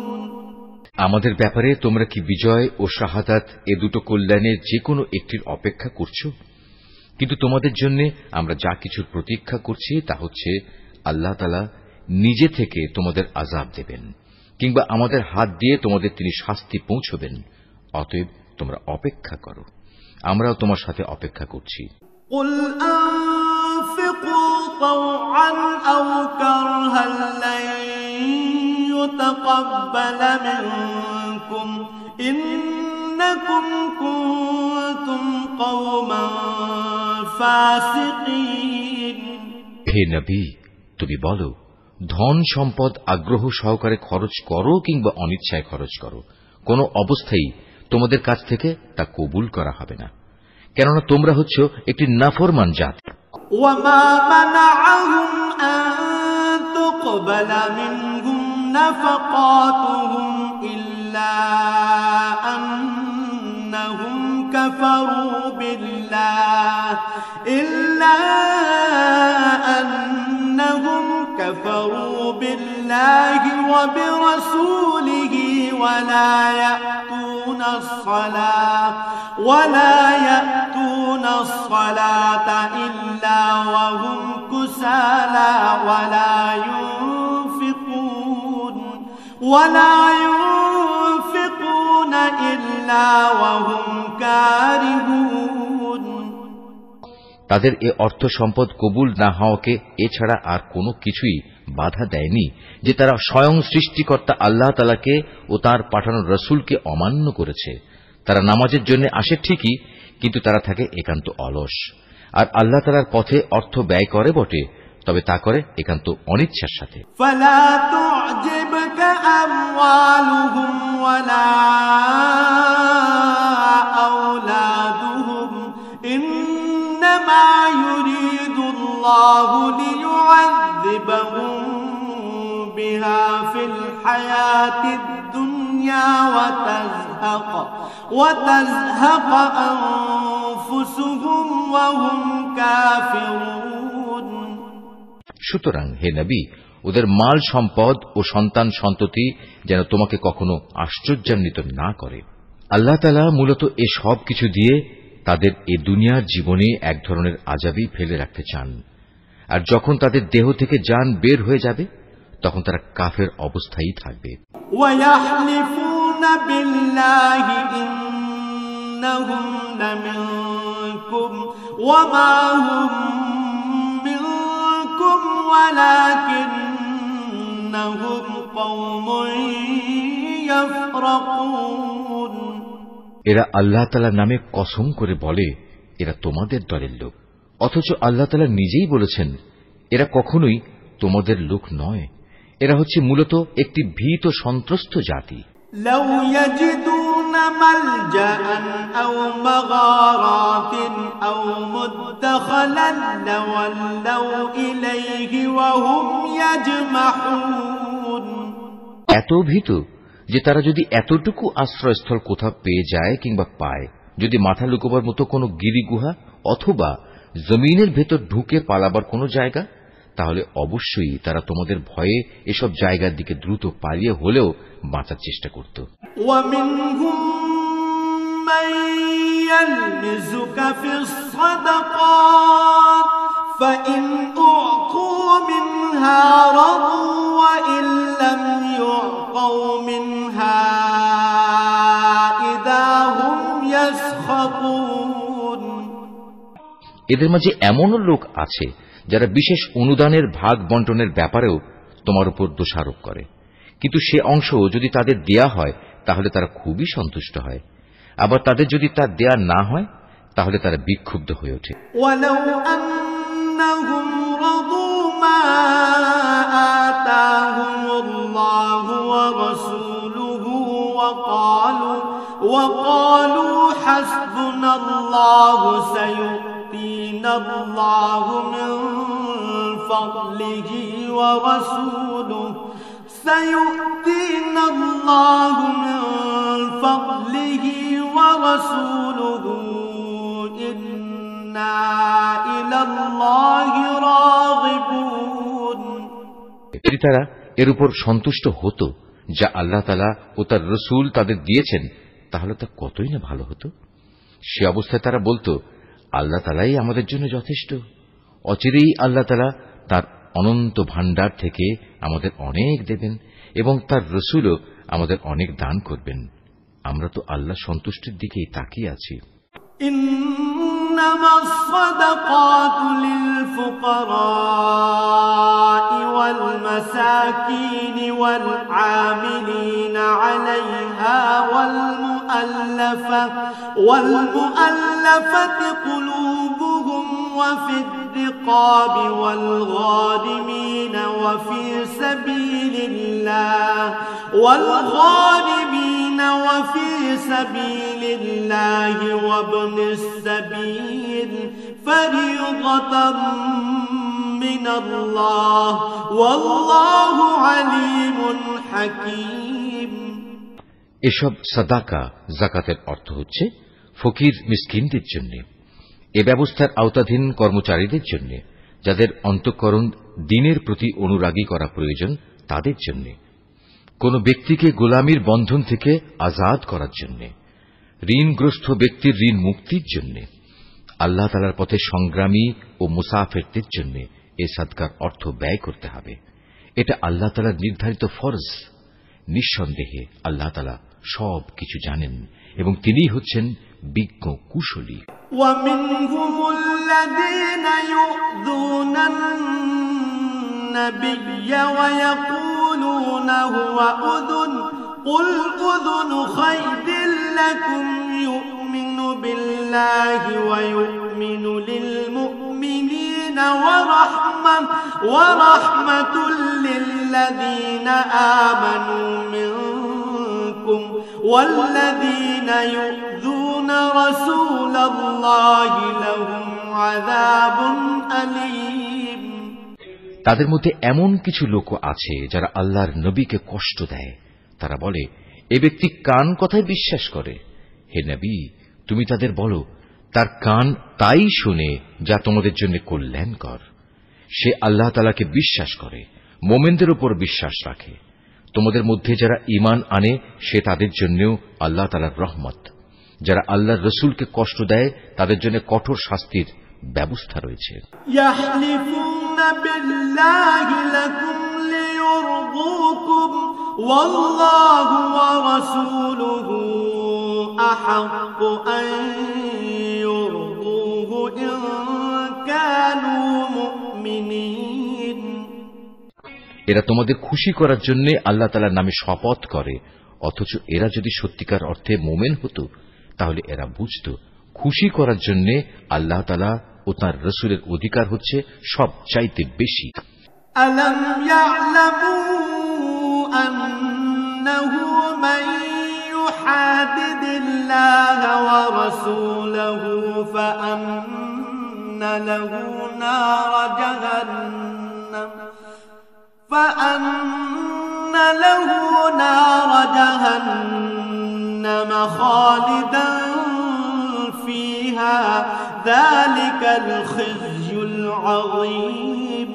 আমাদের ব্যাপারে তোমরা কি বিজয় ও শাহাদাত এ দুটো কল্যাণের যে কোনো একটির অপেক্ষা করছো? কিন্তু তোমাদের জন্য আমরা যা কিছুর প্রতীক্ষা করছি তা হচ্ছে আল্লাহ তাআলা নিজে থেকে তোমাদের আযাব দেবেন, কিংবা আমাদের হাত দিয়ে তোমাদের তিনি শাস্তি পৌঁছবেন। অতএব তোমরা অপেক্ষা করো, আমরাও তোমার সাথে অপেক্ষা করছি। قل أنفقوا طوعا أو كرها لن يتقبل منكم إنكم كنتم قوما فاسقين। হে নবী, তুমি বলো, ধন সম্পদ আগ্রহ সহকারে খরচ করো কিংবা অনিচ্ছায় খরচ করো, কোন অবস্থায় তোমাদের কাছ থেকে তা কবুল করা হবে না, কেননা তোমরা হচ্ছ একটি নাফরমান জাত। وما منعهم أن تقبل منهم نفقاتهم إلا أنهم كفروا بالله وبرسوله ولا يأتون الصلاة إلا وهم كسالى ولا ينفقون إلا وهم كارهون। তাদের এ অর্থ সম্পদ কবুল না হওয়াকে এছাড়া আর কোনো কিছুই বাধা দেয়নি যে তারা স্বয়ং সৃষ্টিকর্তা আল্লাহ তাআলাকে ও তাঁর পাঠানো রাসূলকে অমান্য করেছে। তারা নামাজের জন্য আসে ঠিকই, কিন্তু তারা থাকে একান্ত অলস, আর আল্লাহ তাআলার পথে অর্থ ব্যয় করে বটে, তবে তা করে একান্ত অনিচ্ছার সাথে। فلا تعجبك أموالهم ولا أولادهم إنما يريد الله ليعذبهم بها في الحياة الدنيا وتزهق أنفسهم وهم كافرون। সুতরাং হে নবী, ওদের মাল সম্পদ ও সন্তান সন্ততি যেন তোমাকে কখনো আশ্চর্যান্বিত না করে। আল্লাহ তাআলা মূলত এ সব কিছু দিয়ে তাদের এ দুনিয়ার জীবনে এক ধরনের আযাবই ফেলে রাখতে চান, আর যখন তাদের দেহ থেকে জান বের হয়ে যাবে তখন তারা কাফের অবস্থায় থাকবে। وَيَحْلِفُونَ بِاللَّهِ إِنَّهُمْ لَمِنكُمْ وَمَا هُمْ مِنكُمْ وَلَكِنَّهُمْ قَوْمٌ يَفْرَقُونَ। এরা আল্লাহ তাআলার নামে কসম করে বলে এরা তোমাদের দলের লোক, অথচ আল্লাহ তাআলা নিজেই বলেছেন এরা কখনোই তোমাদের লোক নয়। এরা হচ্ছে মূলত একটি ভীত সন্ত্রস্ত জাতি। لو يجدون ملجأ أو مغارات أو مدخلا لولوا إليه وهم يجمحون। এত ভীত যে তারা যদি এতটুকু আশ্রয়স্থল কোথাও পেয়ে যায় কিংবা পায়, যদি মাথা লুকোবার মতো কোনো গিরিগুহা অথবা জমিনের ভেতর ঢুকে পালাবার কোনো জায়গা, তাহলে অবশ্যই তারা তোমাদের ভয়ে এসব জায়গার দিকে দ্রুত পালিয়ে হলেও বাঁচার চেষ্টা করত। فإن أعطوا منها رضوا وإن لم يعطوا منها إذا هم يسخطون। এদের মাঝে এমনও লোক আছে যারা বিশেষ অনুদানের ভাগ বন্টনের ব্যাপারেও তোমার উপর দোষারোপ করে, কিন্তু সে অংশ যদি তাদের দেয়া হয় তাহলে তারা খুবই সন্তুষ্ট হয়, আবার তাদের যদি তা দেয়া না হয় তাহলে তারা বিক্ষুব্ধ হয়ে ওঠে। أنهم رضوا ما آتاهم الله ورسوله وقالوا حسبنا الله سيؤتينا الله من فضله ورسوله যদি তারা এর উপর সন্তুষ্ট হতো যা আল্লাহ তাআলা ও তার রাসূল তাদের দিয়েছেন তাহলে তা কতই না ভালো হতো। সে অবস্থায় তারা বলতো, আল্লাহ তাআলাই আমাদের জন্য যথেষ্ট। অচিরেই আল্লাহ তাআলা তার অনন্ত ভাণ্ডার থেকে আমাদের অনেক দেবেন এবং তার রাসূলও আমাদের অনেক দান করবেন। আমরা তো আল্লাহ সন্তুষ্টির দিকেই তাকিয়ে আছি। إنما الصدقات للفقراء والمساكين والعاملين عليها والمؤلفة قلوبهم وفي الرقاب والغارمين وفي سبيل الله وابن السبيل فريضة من الله والله عليم حكيم। এসব সাদাকা যাকাতের অর্থ হচ্ছে ফকির মিসকিনদের জন্য, এ ব্যবস্থার আওতাধীন কর্মচারীদের জন্য, যাদের অন্তঃকরণ দ্বীনের প্রতি অনুরাগী করা প্রয়োজন তাদের জন্য, কোন ব্যক্তিকে গোলামির বন্ধন থেকে আজাদ করার জন্য, ঋণগ্রস্ত ব্যক্তির ঋণ মুক্তির জন্য, আল্লাহ তাআলার পথে সংগ্রামী ও মুসাফিরদের জন্য এ সাদকার অর্থ ব্যয় করতে হবে। এটা আল্লাহ তাআলার নির্ধারিত ফরজ। নিঃসন্দেহে আল্লাহ তাআলা সব কিছু জানেন এবং তিনিই হচ্ছেন বিজ্ঞ কুশলী। ومنهم الذين يؤذون النبي ويقولون هو أذن قل أذن خير لكم يؤمن بالله ويؤمن للمؤمنين ورحمة للذين آمنوا منكم والذين يؤذون رسول الله لهم عذاب أليم। তাদের মধ্যে এমন কিছু লোক আছে যারা আল্লাহর নবীকে কষ্ট দেয়। তারা বলে, এ ব্যক্তি কান কথায় বিশ্বাস করে। হে নবী, তুমি তাদের বলো, তার কান তাই শুনে যা তোমাদের জন্য কল্যাণকর। সে আল্লাহ তাআলাকে বিশ্বাস করে, মোমেনদের উপর বিশ্বাস রাখে। তোমাদের মধ্যে যারা ঈমান আনে সে তাদের জন্যও আল্লাহ তাআলার রহমত। যারা আল্লাহর রাসূলকে কষ্ট দেয় তাদের জন্য কঠোর শাস্তির ব্যবস্থা রয়েছে। ইয়াহলিফুনা বিল্লাহি লাকুম লিয়ুরদুকুম ওয়াল্লাহু ওয়া রাসূলুহু আহাক্কু আন ইউরদুহু ইন কানু মুমিনিন। এরা তোমাদের খুশি করার জন্য আল্লাহ তাআলার নামে শপথ করে, অথচ এরা যদি সত্যিকার অর্থে মুমিন হতো তাহলে এরা বুঝত খুশি করার জন্য আল্লাহ তাআলা ও তাঁর রাসূলের অধিকার হচ্ছে সবচাইতে বেশি। আলাম ইয়ালামু আন্নাহু মান ইউহাদিদিল্লাহ ওয়া রাসূলাহু ফাআন্না লাহু নার জাহান্নাম খালিদান ফিহা যালিকাল খিজয়ুল আযীম।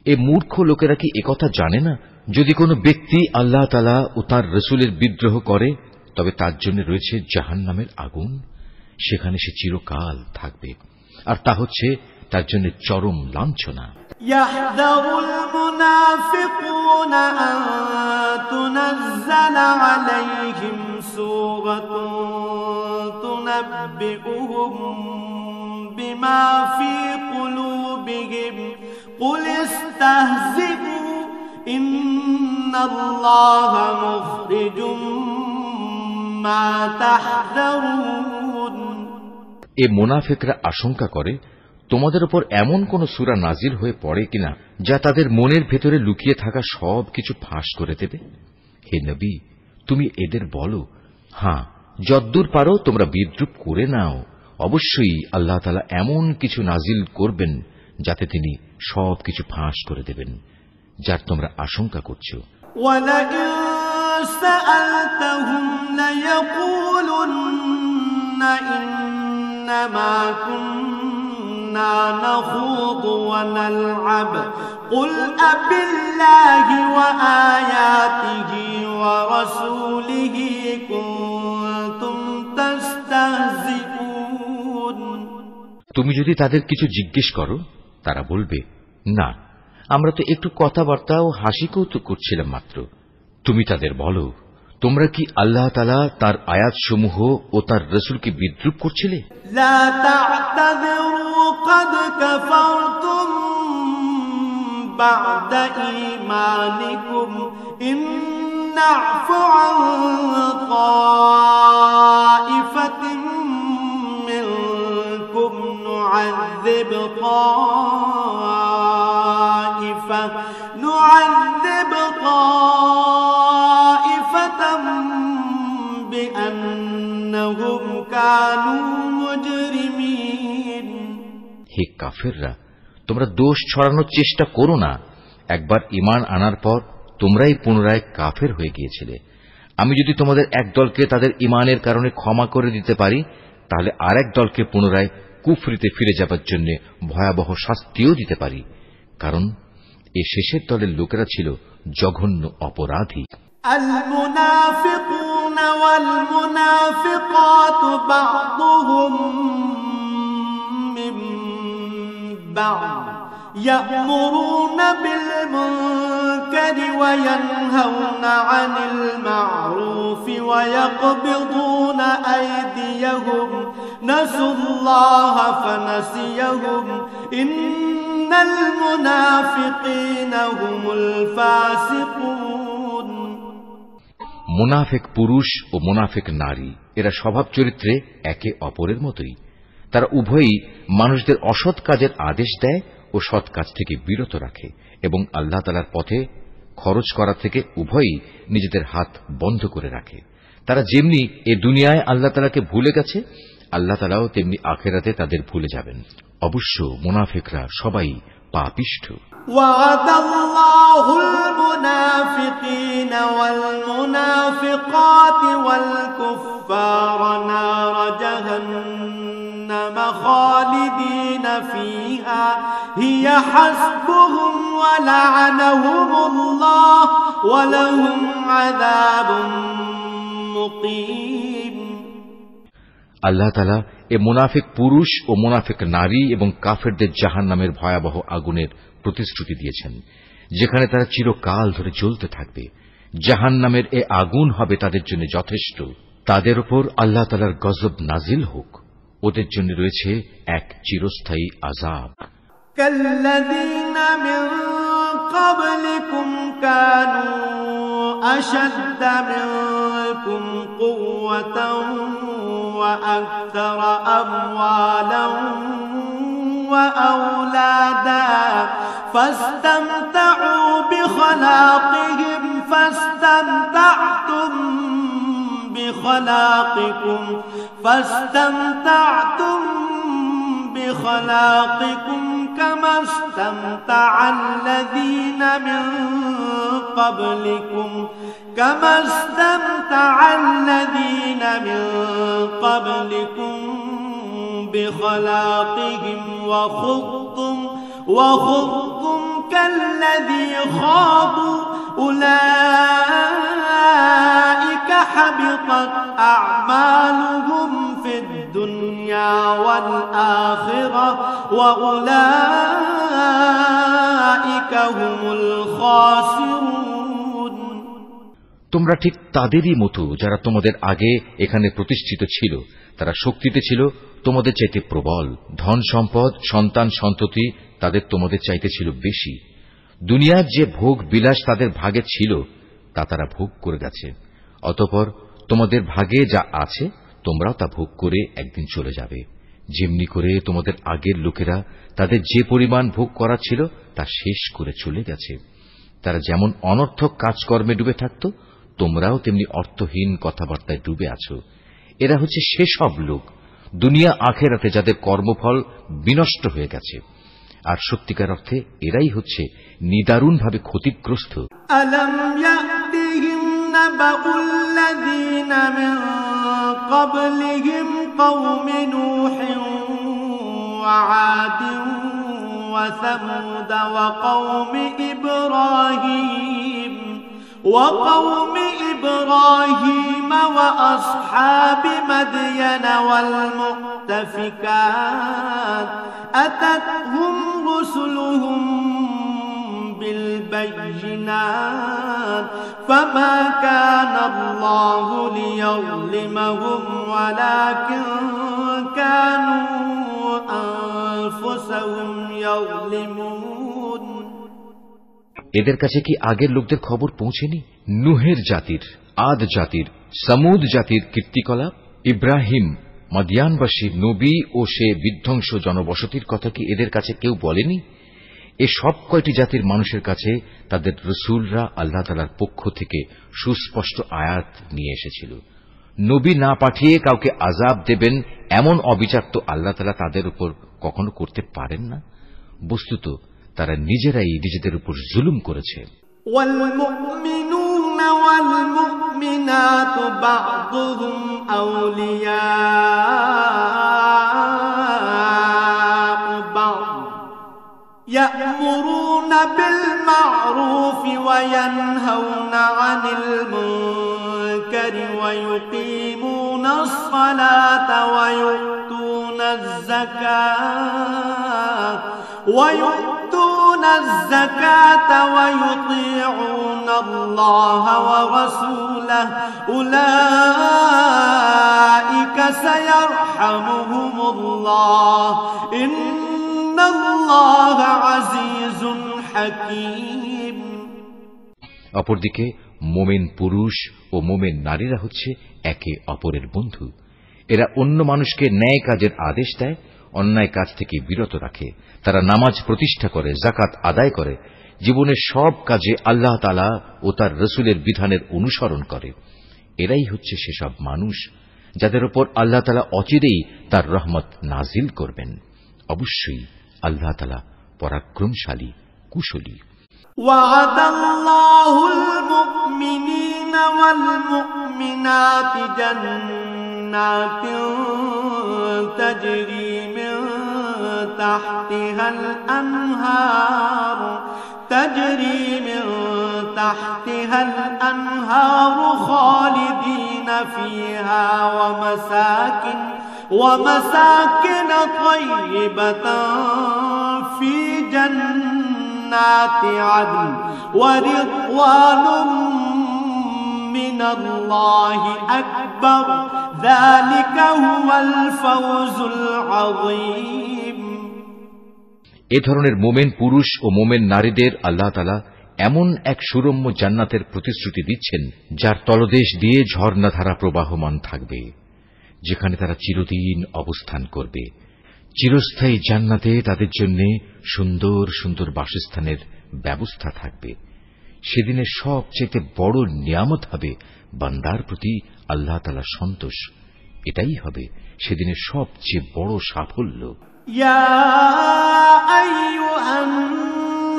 এ মূর্খ লোকেরা কি একথা জানে না? যদি কোনো ব্যক্তি আল্লাহ তাআলা ও তাঁর রাসূলের বিদ্রোহ করে তবে তার জন্য রয়েছে জাহান্নামের আগুন, সেখানে সে চিরকাল থাকবে, আর তা হচ্ছে তার জন্য চরম লাঞ্ছনা। يحذر المنافقون أن تنزل عليهم سورة تنبئهم بما في قلوبهم قل استهزئوا إن الله مخرج ما تحذرون। এ মুনাফিকরা আশঙ্কা করে তোমাদের উপর এমন কোন সূরা নাজিল হয়ে পড়ে কিনা যা তাদের মনের ভেতরে লুকিয়ে থাকা সবকিছু ফাঁস করে দেবে। হে নবী, তুমি এদের বলো, হ্যাঁ, যদ্দূর পারো তোমরা বিদ্রূপ করে নাও, অবশ্যই আল্লাহ তাআলা এমন কিছু নাজিল করবেন যাতে তিনি সবকিছু ফাঁস করে দেবেন যার তোমরা আশঙ্কা করছো। وَلَئِن سَأَلْتَهُمْ لَيَقُولُنَّ إِنَّمَا كُنَّا نَخُوضُ وَنَلْعَبُ قُلْ أَبِاللَّهِ وَآيَاتِهِ وَرَسُولِهِ كُنتُمْ تَسْتَهْزِئُونَ। তুমি যদি তাদের কিছু জিজ্ঞেস করো, তারা বলবে, না, আমরা তো একটু কথাবার্তা ও হাসি কৌতুক করছিলাম মাত্র। তুমি তাদের বলো, তোমরা কি আল্লাহ তাআলা তার আয়াতসমূহ ও তার রাসূলকে বিদ্রূপ করছিলে? لا تعتذروا قد كفرتم بعد إيمانكم إن نعف عن طائفة منكم نعذب طائفة بأنهم كانوا مجرمين। হে কাফেররা, তোমরা দোষ ছড়ানোর চেষ্টা করো না। একবার ঈমান আনার পর তোমরাই পুনরায় কাফের হয়ে গিয়েছিলে। আমি যদি তোমাদের এক দলকে তাদের ঈমানের কারণে ক্ষমা করে দিতে পারি, তাহলে আরেক দলকে পুনরায় কুফরিতে ফিরে যাবার জন্য ভয়াবহ শাস্তিও দিতে পারি, কারণ এ শেষের দলের লোকেরা ছিল জঘন্য অপরাধী। المنافقون والمنافقات بعضهم من بعض يأمرون بالمنكر وينهون عن المعروف ويقبضون أيديهم نسوا الله فنسيهم إن المنافقين هم الفاسقون। মুনাফিক পুরুষ ও মুনাফিক নারী এরা স্বভাব চরিত্রে একে অপরের মতোই। তারা উভয়ই মানুষদের অসৎ কাজের আদেশ দেয় ও সৎ কাজ থেকে বিরত রাখে এবং আল্লাহ তাআলার পথে খরচ করা থেকে উভয়ই নিজেদের হাত বন্ধ করে রাখে। তারা যেমনি এ দুনিয়ায় আল্লাহ তাআলাকে ভুলে গেছে, আল্লাহ তাআলাও তেমনি আখিরাতে তাদের ভুলে যাবেন। অবশ্য মুনাফিকরা সবাই পাপিষ্ঠ। وعد الله المنافقين والمنافقات والكفار نار جهنم خالدين فيها هي حسبهم ولعنهم الله ولهم عذاب مقيم। আল্লাহ তাআলা এ মুনাফিক পুরুষ ও মুনাফিক নারী এবং কাফেরদের জাহান্নামের ভয়াবহ আগুনের প্রতিশ্রুতি দিয়েছেন, যেখানে তারা চিরকাল ধরে জ্বলতে থাকবে। জাহান্নামের এ আগুন হবে তাদের জন্য যথেষ্ট। তাদের উপর আল্লাহ তাআলার গজব নাজিল হোক। ওদের জন্য রয়েছে এক চিরস্থায়ী আযাব। كالذين من قبلكم كانوا أشد منكم قوة وأكثر أموالا وأولادا فاستمتعوا بخلاقهم فاستمتعتم بخلاقكم كما استمتع الذين من قبلكم بخلاقهم وخضتم كالذي خاضوا أولئك حبطت أعمالهم في الدنيا والآخرة وأولئك هم الخاسرون তোমরা ঠিক তাদেরই মতো যারা তোমাদের আগে এখানে প্রতিষ্ঠিত ছিল। তারা শক্তিতে ছিল তোমাদের চাইতে প্রবল, ধন সম্পদ, সন্তান সন্ততি তাদের তোমাদের চাইতে ছিল বেশি। দুনিয়ার যে ভোগ বিলাস তাদের ভাগে ছিল তা তারা ভোগ করে গেছে। অতঃপর তোমাদের ভাগে যা আছে তোমরাও তা ভোগ করে একদিন চলে যাবে। যেমনি করে তোমাদের আগের লোকেরা তাদের যে পরিমাণ ভোগ করা ছিল তা শেষ করে চলে গেছে। তারা যেমন অনর্থক কাজকর্মে ডুবে থাকত, তোমরাও তেমনি অর্থহীন কথাবার্তায় ডুবে আছো। এরা হচ্ছে সেসব লোক দুনিয়া আখেরাতে যাদের কর্মফল বিনষ্ট হয়ে গেছে, আর সত্যিকার অর্থে এরাই হচ্ছে নিদারুণভাবে ক্ষতিগ্রস্ত। ألم يأتهم نبأ الذين من قبلهم قوم نوح وعاد وثمود وقوم إبراهيم وأصحاب مدين والمؤتفكات أتتهم رسلهم بالبينات فما كان الله ليظلمهم ولكن كانوا أنفسهم يظلمون এদের কাছে কি আগের লোকদের খবর পৌঁছেনি? নুহের জাতির, আদ জাতির, সামুদ জাতির কীর্তিকলাপ, ইব্রাহিম, মাদিয়ানবাসী নবী ও সে বিধ্বংস জনবসতির কথা কি এদের কাছে কেউ বলেনি? এ সব কয়টি জাতির মানুষের কাছে তাদের রসুলরা আল্লাহ তাআলার পক্ষ থেকে সুস্পষ্ট আয়াত নিয়ে এসেছিল। নবী না পাঠিয়ে কাউকে আযাব দেবেন এমন অবিচার তো আল্লাহ তাআলা তাদের উপর কখনো করতে পারেন না। বস্তুত তারা নিজেরাই নিজেদের উপর জুলুম করেছে। والمؤمنون والمؤمنات بعضهم أولياء بعض يأمرون بالمعروف وينهون عن المنكر ويقيمون الصلاة ويؤتون الزكاة ويطيعون الله ورسوله أولئك سيرحمهم الله إن الله عزيز حكيم অপরদিকে মোমেন পুরুষ ও মোমেন নারীরা হচ্ছে একে অপরের বন্ধু। এরা অন্য মানুষকে ন্যায় কাজের আদেশ দেয়, অন্যায় কাজ থেকে বিরত রাখে। তারা নামাজ প্রতিষ্ঠা করে, যাকাত আদায় করে, জীবনের সব কাজে আল্লাহ তাআলা ও তার রসুলের বিধানের অনুসরণ করে। এরাই হচ্ছে সেসব মানুষ যাদের উপর আল্লাহ তাআলা অচিরেই তার রহমত নাজিল করবেন। অবশ্যই আল্লাহ তাআলা পরাক্রমশালী, কুশলী। وعد الله المؤمنين والمؤمنات جنات تجري من تحتها الأنهار خالدين فيها ومساكن طيبة في جنات عدن ورضوان من الله أكبر ذلك هو الفوز العظيم। এ ধরনের মোমেন পুরুষ ও মোমেন নারীদের আল্লাহ তাআলা এমন এক সুরম্য জান্নাতের প্রতিশ্রুতি দিচ্ছেন যার তলদেশ দিয়ে ঝর্ণাধারা প্রবাহমান থাকবে, যেখানে তারা চিরদিন অবস্থান করবে। চিরস্থায়ী জান্নাতে তাদের জন্য সুন্দর সুন্দর বাসস্থানের ব্যবস্থা থাকবে। সেদিনের সবচেয়ে বড় নিয়ামত হবে বান্দার প্রতি আল্লাহ তাআলার সন্তোষ। এটাই হবে সেদিনের সবচেয়ে বড় সাফল্য। ইয়া আইয়ুহান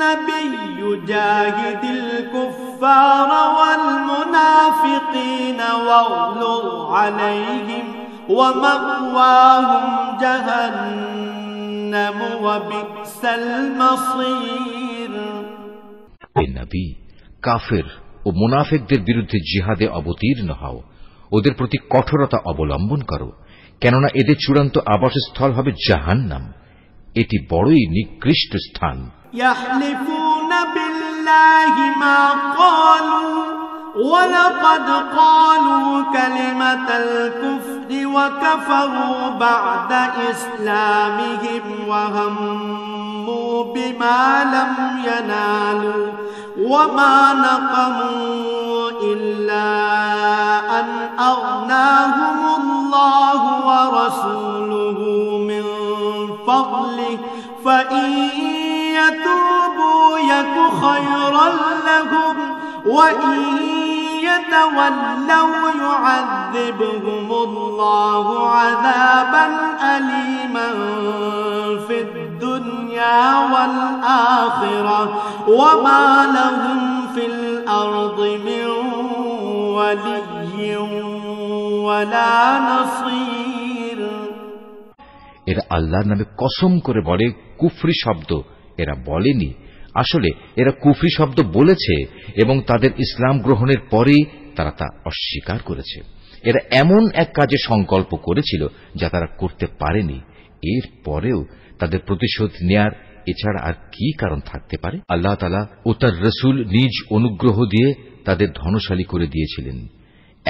নাবিয়্যু জাহিদিল কুফফারা ওয়াল মুনাফিকিনা ওয়াগলুয আলাইহিম ওয়া মাওয়াহুম জাহান্নাম ওয়া বি'সাল মাসীর। হে নবী, কাফের ও মুনাফিকদের বিরুদ্ধে জিহাদে অবতীর্ণ হও, ওদের প্রতি কঠোরতা অবলম্বন করো, কেননা এদের চূড়ান্ত আবাসস্থল হবে জাহান্নাম। এটি বড়ই নিকৃষ্ট স্থান। ইয়াহলিফুনা বিল্লাহি মা ক্বালু ওয়া লাকাদ ক্বালু কালিমাতাল কুফরি ওয়া কাফারু বা'দা ইসলামিহিম ওয়া হাম্মু বিমা লাম ইয়ানালু ওয়া মা নাকামু ইল্লা আন আগনাহুমুল্লাহু ওয়া রাসূলুহু মিন فضله فإن يتوبوا يك خيرا لهم وإن يتولوا يعذبهم الله عذابا أليما في الدنيا والآخرة وما لهم في الأرض من ولي ولا نصير। এরা আল্লাহর নামে কসম করে বলে কুফরি শব্দ এরা বলেনি, আসলে এরা কুফরি শব্দ বলেছে এবং তাদের ইসলাম গ্রহণের পরেই তারা তা অস্বীকার করেছে। এরা এমন এক কাজে সংকল্প করেছিল যা তারা করতে পারেনি, এর পরেও তাদের প্রতিশোধ নেয়ার এছাড়া আর কি কারণ থাকতে পারে? আল্লাহ তাআলা ও তার রাসূল নিজ অনুগ্রহ দিয়ে তাদের ধনশালী করে দিয়েছিলেন।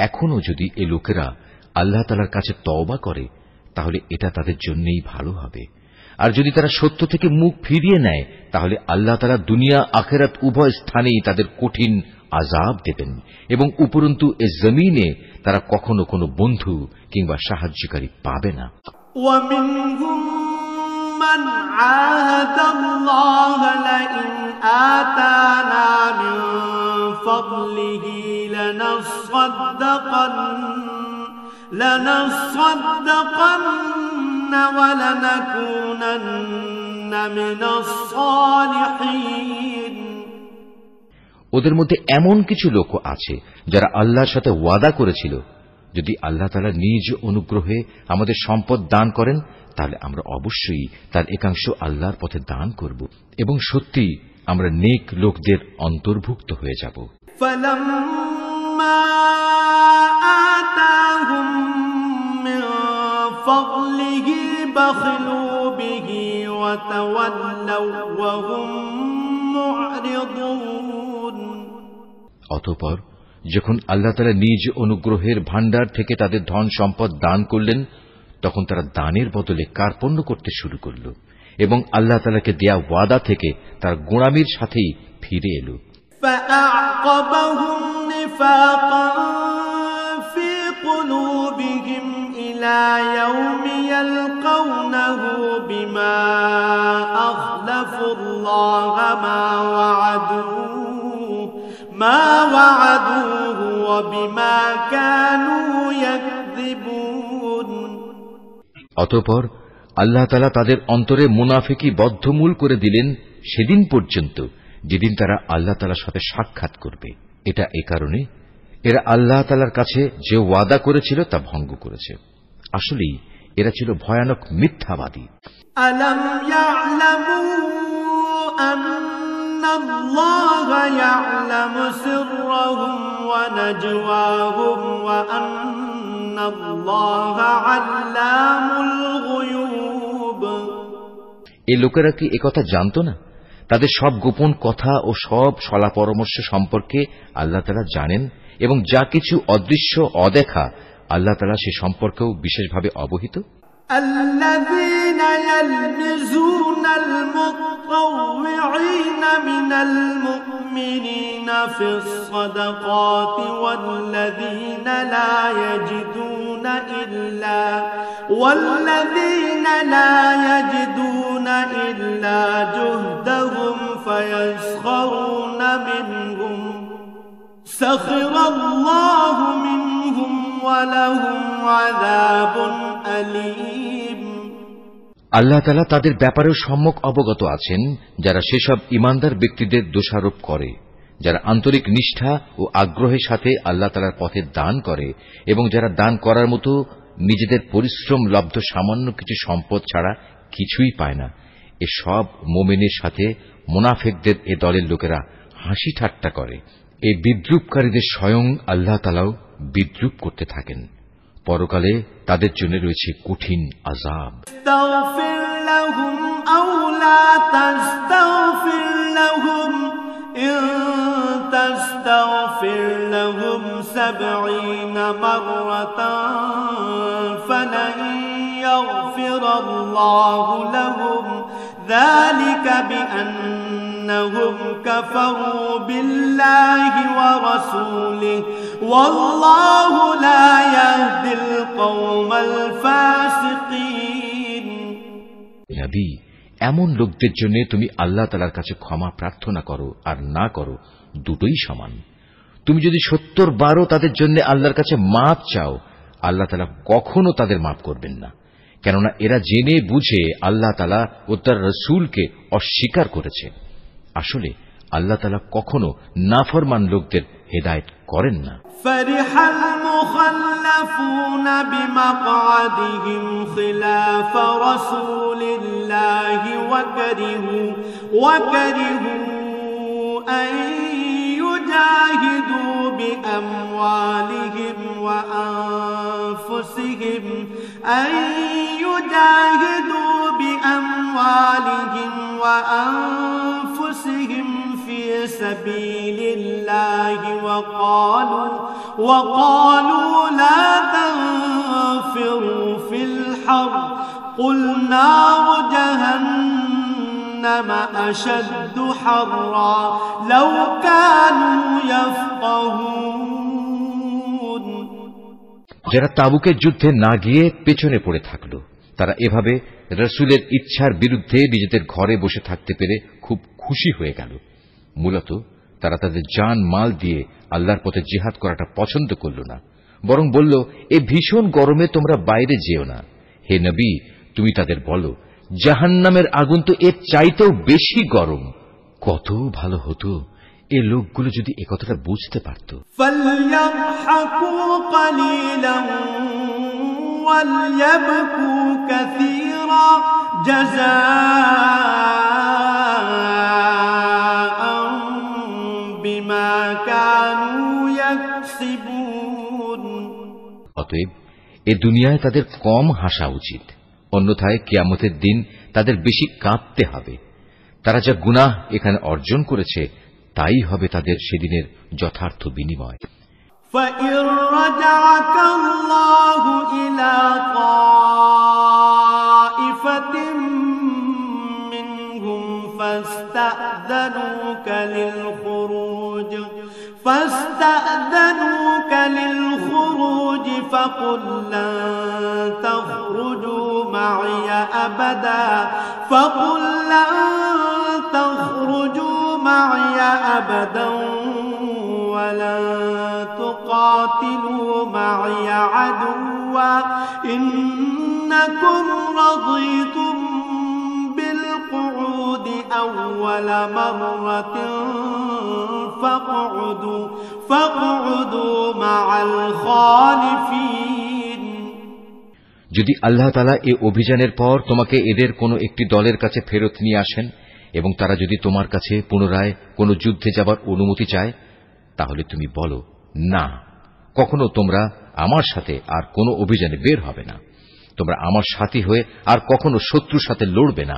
এখনো যদি এই লোকেরা আল্লাহ তাআলার কাছে তওবা করে তাহলে এটা তাদের জন্যই ভালো হবে। আর যদি তারা সত্য থেকে মুখ ফিরিয়ে নেয় তাহলে আল্লাহ তাআলা দুনিয়া আখিরাত উভয় স্থানেই তাদের কঠিন আযাব দেবেন এবং উপরন্তু এ জমিনে তারা কখনো কোনো বন্ধু কিংবা সাহায্যকারী পাবে না। ومنهم من عاهد الله لئن آتانا من فضله لنصدقن ولنكونن من الصالحين। ওদের মধ্যে এমন কিছু লোক আছে যারা আল্লাহর সাথে ওয়াদা করেছিল, যদি আল্লাহ তাআলা নিজ অনুগ্রহে আমাদের সম্পদ দান করেন তাহলে আমরা অবশ্যই তার একাংশ আল্লাহর পথে দান করব এবং সত্যি আমরা নেক লোকদের অন্তর্ভুক্ত হয়ে যাব। فلما آتاهم من فضله بخلوا به وتولوا وهم معرضون। অতঃপর যখন আল্লাহ তাআলা নিজ অনুগ্রহের ভাণ্ডার থেকে তাদের ধন সম্পদ দান করলেন তখন তারা দানের বদলে কার্পণ্য করতে শুরু করল এবং আল্লাহ তাআলাকে দেয়া ওয়াদা থেকে তার গোঁড়ামির সাথেই ফিরে এলো। فأعقبهم نفاقا في قلوبهم إلى يوم يلقونه بما أخلفوا الله ما وعدوه وبما كانوا يكذبون। অতঃপর আল্লাহ তাআলা তাদের অন্তরে মুনাফিকি বদ্ধমূল করে দিলেন সেদিন পর্যন্ত যেদিন তারা আল্লাহ তাআলার সাথে সাক্ষাৎ করবে। এটা এই কারণে এরা আল্লাহ তাআলার কাছে যে ওয়াদা করেছিল তা ভঙ্গ করেছে। আসলেই এরা ছিল ভয়ানক মিথ্যাবাদী। আলাম ইয়ালামু আন্নাল্লাহা ইয়ালামু সিররাহুম ওয়া নাজওয়াহুম ওয়া আন্নাল্লাহা আল্লামুল গুয়ুব। এই লোকেরা কি একথা জানতো না? তাদের সব গোপন কথা ও সব সলা পরামর্শ সম্পর্কে আল্লাহ তাআলা জানেন এবং যা কিছু অদৃশ্য অদেখা আল্লাহ তাআলা সে সম্পর্কেও বিশেষভাবে অবহিত। الذين يلمزون المطوعين من المؤمنين في الصدقات والذين لا يجدون إلا جهدهم فيسخرون منهم سخر الله منهم ولهم عذاب أليم। আল্লাহ তাআলা তাদের ব্যাপারেও সম্যক অবগত আছেন যারা সেসব ঈমানদার ব্যক্তিদের দোষারোপ করে, যারা আন্তরিক নিষ্ঠা ও আগ্রহের সাথে আল্লাহ তাআলার পথে দান করে এবং যারা দান করার মতো নিজেদের পরিশ্রম লব্ধ সামান্য কিছু সম্পদ ছাড়া কিছুই পায় না। এ সব মুমিনের সাথে মুনাফিকদের এ দলের লোকেরা হাসি ঠাট্টা করে। এই বিদ্রূপকারীদের স্বয়ং আল্লাহ তাআলাও বিদ্রূপ করতে থাকেন। পরকালে তাদের জন্য রয়েছে কঠিন আযাব। তাগফির লাহুম আও লা তাস্তাগফির লাহুম ইন তাস্তাগফির লাহুম 70 মাররাতান ফালান ইয়াগফিরাল্লাহু লাহুম যালিকা বিআন্নাহুম কাফারু বিল্লাহি ওয়া রাসূলিহি ওয়াল্লাহু লা ইয়াহদিল কওমাল ফাসিকিন। নবী, এমন লোকদের জন্য তুমি আল্লাহ তাআলার কাছে ক্ষমা প্রার্থনা করো আর না করো, দুটোই সমান। তুমি যদি 70 বারও তাদের জন্য আল্লাহর কাছে মাপ চাও, আল্লাহ তাআলা কখনো তাদের মাপ করবেন না, কেননা এরা জেনে বুঝে আল্লাহ তাআলা ও তার রাসূলকে অস্বীকার করেছে। আসলে আল্লাহ তাআলা কখনো নাফরমান লোকদের হেদায়েত করেন না। ফারিহাল মুখাল্লাফুনা বিমাকআদিহিম খিলাফ রাসূলিল্লাহি ওয়া কারিহু আন ইউজাহিদু বিআমওয়ালিহিম ওয়া আনফুসিহিম في سبيل الله وقالوا لا تنفروا في الحر قل نار جهنم أشد حرا لو كانوا يفقهون। যারা তাবুকের যুদ্ধে না গিয়ে পেছনে পড়ে থাকলো, তারা এভাবে রাসূলের ইচ্ছার বিরুদ্ধে নিজেদের ঘরে বসে থাকতে পেরে খুব খুশি হয়ে গেল। মূলত তারা তাদের জান মাল দিয়ে আল্লাহর পথে জিহাদ করাটা পছন্দ করল না, বরং বলল, এ ভীষণ গরমে তোমরা বাইরে যেও না। হে নবী, তুমি তাদের বলো, জাহান্নামের আগুন তো এর চাইতেও বেশি গরম। কত ভালো হতো এ লোকগুলো যদি একথাটা বুঝতে পারত। ফালইয়াদহাকু কালিলান ওয়ালইয়াবকু কাসীরা জাযাআন বিমা কানু ইয়াকসিবুন। অতএব এ দুনিয়ায় তাদের কম হাসা উচিত, অন্যথায় কিয়ামতের দিন তাদের বেশি কাঁদতে হবে। তারা যা গুনাহ এখানে অর্জন করেছে তাই হবে তাদের সেদিনের যথার্থ বিনিময়। فَإِن رَّجَعَكَ اللَّهُ إِلَىٰ طَائِفَةٍ مِّنْهُمْ فَاسْتَأْذَنُوكَ لِلْخُرُوجِ فَقُل لَّن تَخْرُجُوا مَّعِيَ أَبَدًا وَلَن تُقَاتِلُوا مَعِيَ عَدُوًّا إِنَّكُمْ رَضِيتُم بِالْقُعُودِ أَوَّلَ مَرَّةٍ فَاقْعُدُوا مَعَ الْخَالِفِينَ। যদি আল্লাহ তাআলা এই অভিযানের পর তোমাকে এদের কোনো একটি দলের কাছে ফেরত নিয়ে আসেন এবং তারা যদি তোমার কাছে পুনরায় কোনো যুদ্ধে যাবার অনুমতি চায়, তাহলে তুমি বলো, না, কখনো তোমরা আমার সাথে আর কোনো অভিযানে বের হবে না। তোমরা আমার সাথী হয়ে আর কখনো শত্রুর সাথে লড়বে না,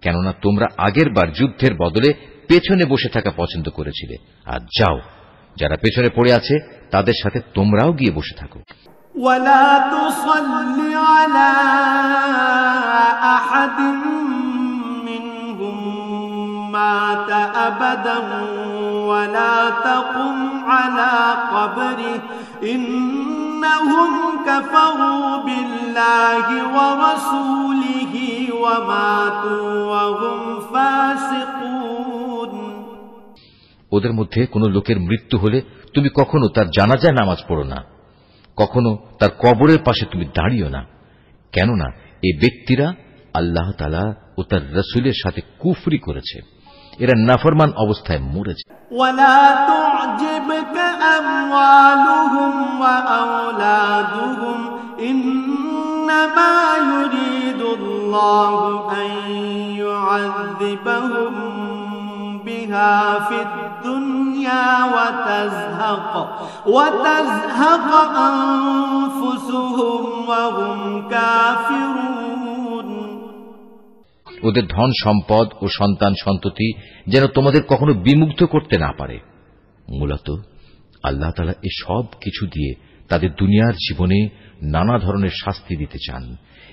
কেননা তোমরা আগের বার যুদ্ধের বদলে পেছনে বসে থাকা পছন্দ করেছিলে। আর যাও, যারা পেছনে পড়ে আছে তাদের সাথে তোমরাও গিয়ে বসে থাকো। ولا تصل على أحد منهم مات أبدا ولا تقم على قبره إنهم كفروا بالله ورسوله وماتوا وهم فاسقون। ওদের মধ্যে কোন লোকের মৃত্যু হলে তুমি কখনো তার জানাজায় নামাজ পড়ো না, কখনো তার কবরের পাশে তুমি দাঁড়িও না, কেননা এই ব্যক্তিরা আল্লাহ তাআলা ও তার রাসূলের সাথে কুফরি করেছে, এরা নাফরমান অবস্থায় মরেছে। ওয়ালা তু'জিবকা আমওয়ালুহুম ওয়া আওলাদুহুম ইন্নামা ইউরিদুল্লাহু আন ইউ'আযিবাহুম فيها في الدنيا وتزهق أنفسهم وهم كافرون ওদের ধন সম্পদ ও সন্তান সন্ততি যেন তোমাদের কখনো বিমুগ্ধ করতে না পারে। মূলত আল্লাহ তাআলা এই সব কিছু দিয়ে তাদের দুনিয়ার জীবনে নানা ধরনের শাস্তি দিতে চান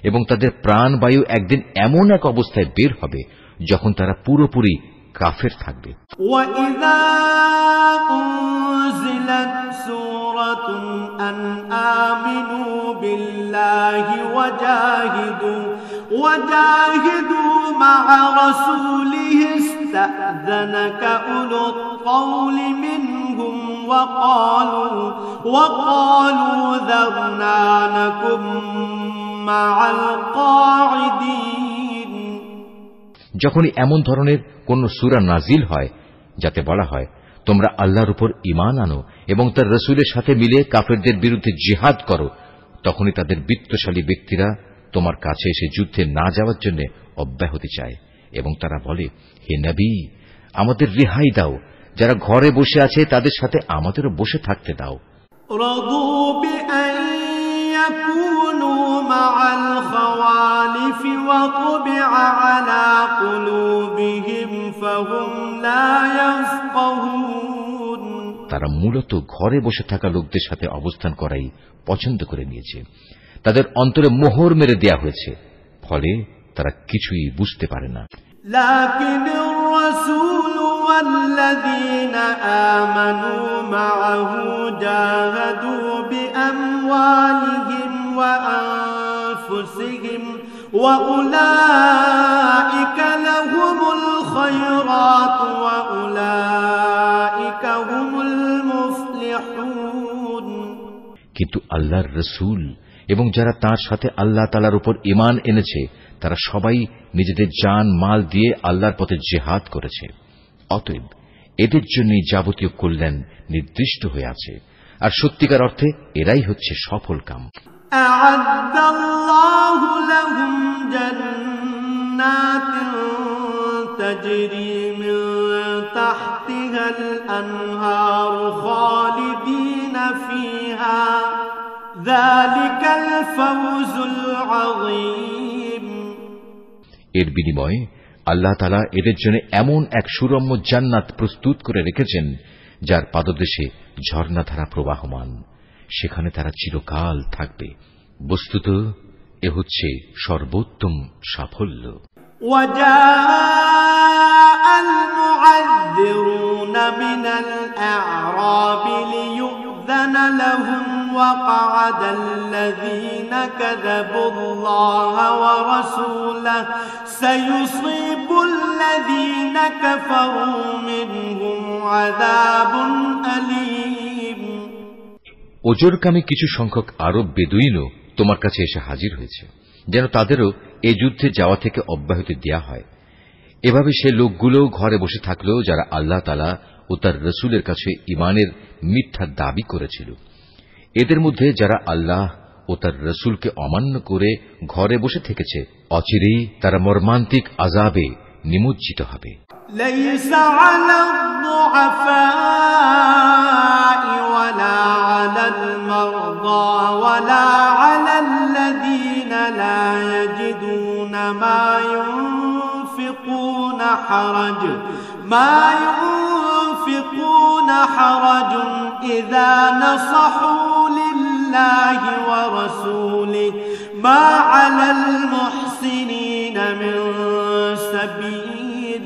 এবং তাদের প্রাণবায়ু একদিন এমন এক অবস্থায় বের হবে যখন তারা পুরোপুরি কাফের থাকবে। وَإِذَا أُنزِلَتْ سُورَةٌ أَنْ آمِنُوا بِاللَّهِ وَجَاهِدُوا مَعَ رَسُولِهِ اسْتَأْذَنَكَ أُولُو الطَّوْلِ مِنْهُمْ وَقَالُوا ذَرْنَا نَكُن مَّعَ الْقَاعِدِينَ যখনই এমন ধরনের কোন সূরা নাজিল হয় যাতে বলা হয় তোমরা আল্লাহর উপর ঈমান আনো এবং তার রাসূলের সাথে মিলে কাফেরদের বিরুদ্ধে জিহাদ করো, তখনই তাদের বিত্তশালী ব্যক্তিরা তোমার কাছে এসে যুদ্ধে না যাওয়ার জন্য অব্যাহতি চায় এবং তারা বলে, হে নবী, আমাদের রেহাই দাও, যারা ঘরে বসে আছে তাদের সাথে আমাদেরও বসে থাকতে দাও। وطبع على قلوبهم فهم لا يفقهون তারা মূলত ঘরে বসে থাকা লোকদের সাথে অবস্থান করাই পছন্দ করে নিয়েছে। তাদের অন্তরে মোহর মেরে দেয়া হয়েছে, ফলে তারা কিছুই বুঝতে পারে না। لكن الرسول والذين آمنوا معه جاهدوا بأموالهم وأنفسهم وأولئك لهم الخيرات وأولئك هم المفلحون কিন্তু আল্লাহর রাসূল এবং যারা তার সাথে আল্লাহ তাআলার উপর ঈমান এনেছে তারা সবাই নিজেদের জান মাল দিয়ে আল্লাহর পথে জিহাদ করেছে। অতএব এদের জন্যই যাবতীয় কল্যাণ নির্দিষ্ট হয়ে আছে, আর সত্যিকার অর্থে এরাই হচ্ছে সফল কাম। أعد الله لهم جنات تجري من تحتها الأنهار خالدين فيها ذلك الفوز العظيم এর বিনিময়ে আল্লাহ তাআলা এদের জন্য এমন এক সুরম্য জান্নাত প্রস্তুত করে রেখেছেন যার পাদদেশে ঝর্ণাধারা প্রবাহমান, সেখানে তারা চিরকাল থাকবে। বস্তুত এ হচ্ছে সর্বোত্তম সাফল্য। وجاء المعذرون من الأعراب ليؤذن لهم وقعد الذين كذبوا الله ورسوله سيصيب الذين كفروا منهم عذاب أليم ওজরকামী কিছু সংখ্যক আরব বেদুইনও তোমার কাছে এসে হাজির হয়েছে, যেন তাদেরও এ যুদ্ধে যাওয়া থেকে অব্যাহতি দেয়া হয়। এভাবে সে লোকগুলো ঘরে বসে থাকলো যারা আল্লাহ তাআলা ও তার রাসূলের কাছে ঈমানের মিথ্যা দাবি করেছিল। এদের মধ্যে যারা আল্লাহ ও তার রাসূলকে অমান্য করে ঘরে বসে থেকেছে, অচিরেই তারা মর্মান্তিক আযাবে নিমজ্জিত হবে। ليس على الضعفاء ولا على المرضى ولا على الذين لا يجدون ما ينفقون حرج إذا نصحوا لله ورسوله ما على المحسنين من سبيل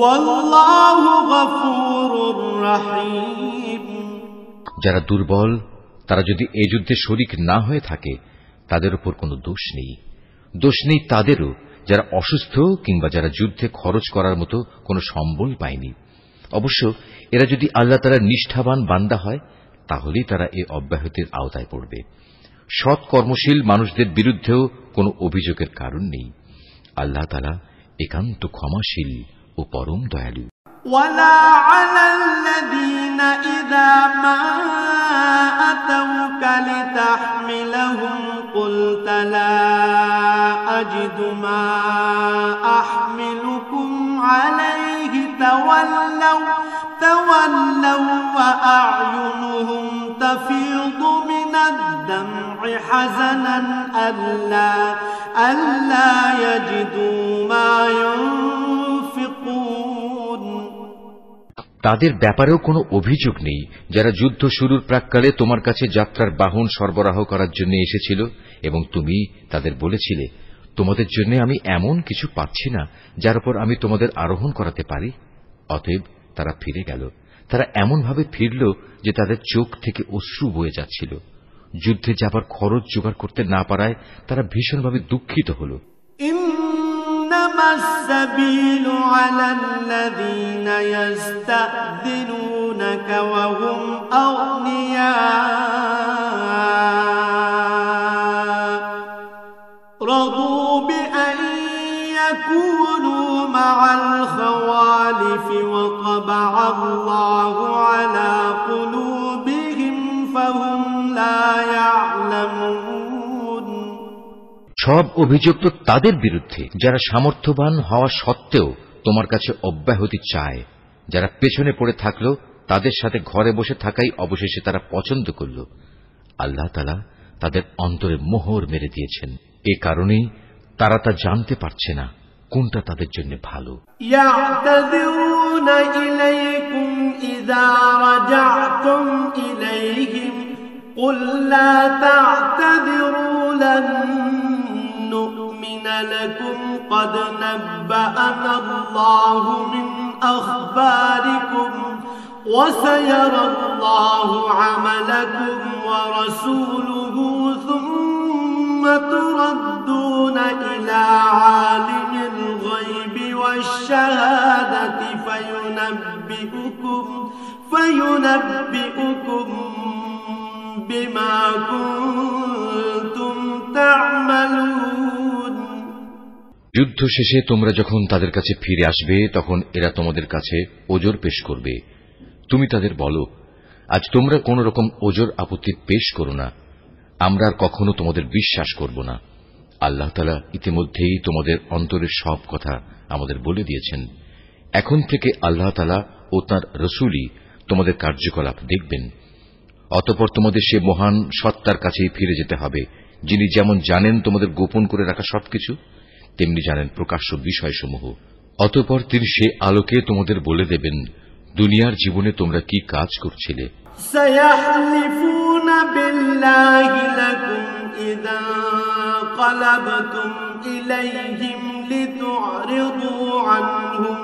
والله غفور رحيم যারা দুর্বল তারা যদি এই যুদ্ধে শরীক না হয়ে থাকে তাদের উপর কোনো দোষ নেই তাদেরও যারা অসুস্থ কিংবা যারা যুদ্ধে খরচ করার মতো কোনো সম্বল পায়নি। অবশ্য এরা যদি আল্লাহ তাআলার নিষ্ঠাবান বান্দা হয় তাহলেই তারা এই অব্যাহতির আওতায় পড়বে। সৎ কর্মশীল মানুষদের বিরুদ্ধেও কোনো অভিযোগের কারণ নেই। আল্লাহ তাআলা একান্ত ক্ষমাশীল ও পরম দয়ালু। ولا على الذين إذا ما أتوك لتحملهم قلت لا أجد ما أحملكم عليه تولوا فأعينهم تفيض من الدمع حزنا ألا يجدوا ما ينفقون তাদের ব্যাপারেও কোনো অভিযোগ নেই যারা যুদ্ধ শুরুর প্রাক্কালে তোমার কাছে যাত্রার বাহন সরবরাহ করার জন্য এসেছিল এবং তুমি তাদের বলেছিলে, তোমাদের জন্য আমি এমন কিছু পাচ্ছি না যার উপর আমি তোমাদের আরোহণ করাতে পারি। অতএব তারা ফিরে গেল। তারা এমনভাবে ফিরল যে তাদের চোখ থেকে অশ্রু বয়ে যাচ্ছিল। যুদ্ধে যাবার খরচ জোগাড় করতে না পারায় তারা ভীষণভাবে দুঃখিত হল। إنما السبيل على الذين يستأذنونك وهم أغنياء رضوا بأن يكونوا مع الخوالف وطبع الله على قلوبهم فهم لا يعلمون সব অভিযোগ তো তাদের বিরুদ্ধে যারা সামর্থ্যবান হওয়া সত্ত্বেও তোমার কাছে অব্যাহতি চায়, যারা পেছনে পড়ে থাকল তাদের সাথে ঘরে বসে থাকাই অবশেষে তারা পছন্দ করল। আল্লাহ তাআলা তাদের অন্তরে মোহর মেরে দিয়েছেন। এ কারণেই তারা তা জানতে পারছে না কোনটা তাদের জন্য ভালো। يعتذرون إليكم إذا رجعتم إليهم قل لا تعتذروا لن نؤمن لكم قد نبأنا الله من أخباركم وسيرى الله عملكم ورسوله ثم تردون إلى عالم الغيب والشهادة فينبئكم بما كنتم تعملون যুদ্ধ শেষে তোমরা যখন তাদের কাছে ফিরে আসবে তখন এরা তোমাদের কাছে ওজর পেশ করবে। তুমি তাদের বলো, আজ তোমরা কোন রকম ওজর আপত্তি পেশ করো না, আমরা আর কখনো তোমাদের বিশ্বাস করব না। আল্লাহ তাআলা ইতিমধ্যেই তোমাদের অন্তরের সব কথা আমাদের বলে দিয়েছেন। এখন থেকে আল্লাহ তাআলা ও তাঁর রাসূলই তোমাদের কার্যকলাপ দেখবেন। অতঃপর তোমাদের সে মহান সত্তার কাছেই ফিরে যেতে হবে, যিনি যেমন জানেন তোমাদের গোপন করে রাখা সবকিছু, তেমনি জানেন প্রকাশ্য বিষয়সমূহ। অতঃপর তিনি সে আলোকে তোমাদের বলে দেবেন দুনিয়ার জীবনে তোমরা কি কাজ করছিলে। سيحلفون بالله لكم إذا انقلبتم إليهم لتعرضوا عنهم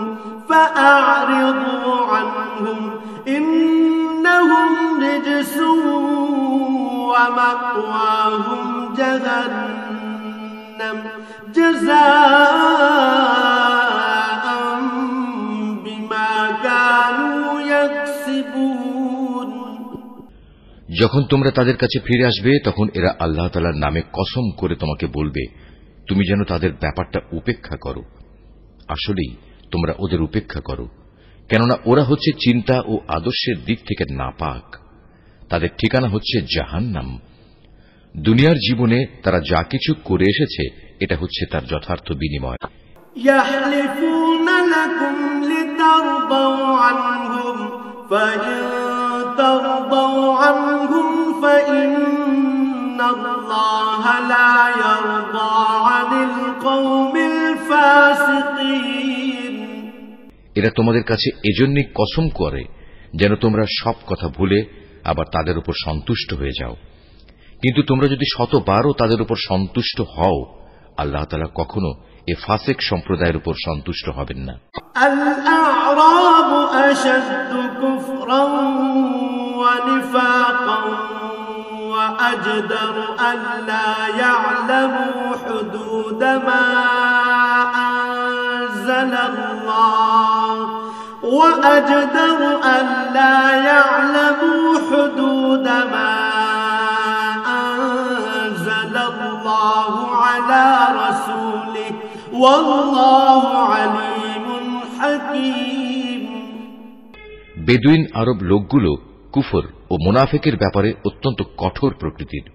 فأعرضوا عنهم إنهم رجس ومأواهم جهنم جزاء بما كانوا يكسبون যখন তোমরা তাদের কাছে ফিরে আসবে তখন এরা আল্লাহ তাআলার নামে কসম করে তোমাকে বলবে তুমি যেন তাদের ব্যাপারটা উপেক্ষা করো। আসলেই তোমরা ওদের উপেক্ষা করো, কেননা ওরা হচ্ছে চিন্তা ও আদর্শের দিক থেকে নাপাক। তাদের ঠিকানা হচ্ছে জাহান্নাম। দুনিয়ার জীবনে তারা যা কিছু করে এসেছে এটা হচ্ছে তার যথার্থ বিনিময়। يحلفون لكم لترضوا عنهم فإن ترضوا عنهم فإن الله لا يرضى عن القوم الفاسقين এরা তোমাদের কাছে এজন্যই কসম করে যেন তোমরা সব কথা ভুলে আবার তাদের উপর সন্তুষ্ট হয়ে যাও। কিন্তু তোমরা যদি শতবারও তাদের উপর সন্তুষ্ট হও, আল্লাহ তাআলা কখনো এ ফাসিক সম্প্রদায়ের উপর সন্তুষ্ট হবেন না। الأعراب أشد كفرا ونفاقا وأجدر ألا يعلموا حدود ما أنزل الله وأجدر ألا يعلموا حدود ما أنزل الله على رسوله والله عليم حكيم বেদুইন আরব লোকগুলো কুফর ও মুনাফিকের ব্যাপারে অত্যন্ত কঠোর প্রকৃতির।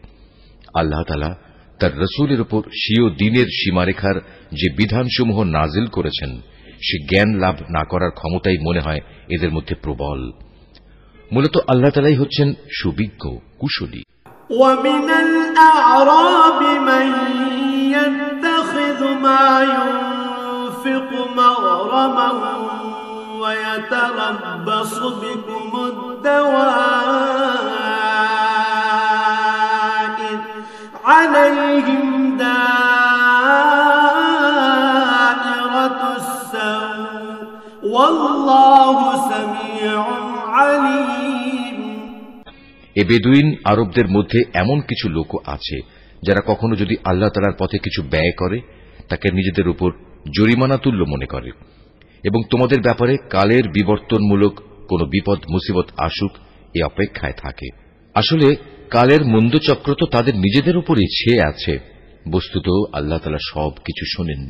আল্লাহ তাআলা তার রাসূলের উপর স্বীয় দ্বীনের সীমারেখার যে বিধানসমূহ নাজিল করেছেন সে জ্ঞান লাভ না করার ক্ষমতাই মনে হয় এদের মধ্যে প্রবল। মূলত আল্লাহ তাআলাই হচ্ছেন সুবিজ্ঞ কুশলী। ومن الأعراب من يتخذ ما ينفق مغرما ويتربص بكم الدوائر عليهم دائرة السوء والله سميع عليم। এ বেদুইন আরবদের মধ্যে এমন কিছু লোক আছে যারা কখনো যদি আল্লাহ তাআলার পথে কিছু ব্যয় করে তাকে নিজেদের উপর জরিমানা তুল্য মনে করে এবং তোমাদের ব্যাপারে কালের বিবর্তনমূলক কোন বিপদ মুসিবত আসুক এ অপেক্ষায় থাকে। আসলে কালের মন্দচক্র তো তাদের নিজেদের উপরই ছেয়ে আছে। বস্তুত আল্লাহ তাআলা সবকিছু শোনেন,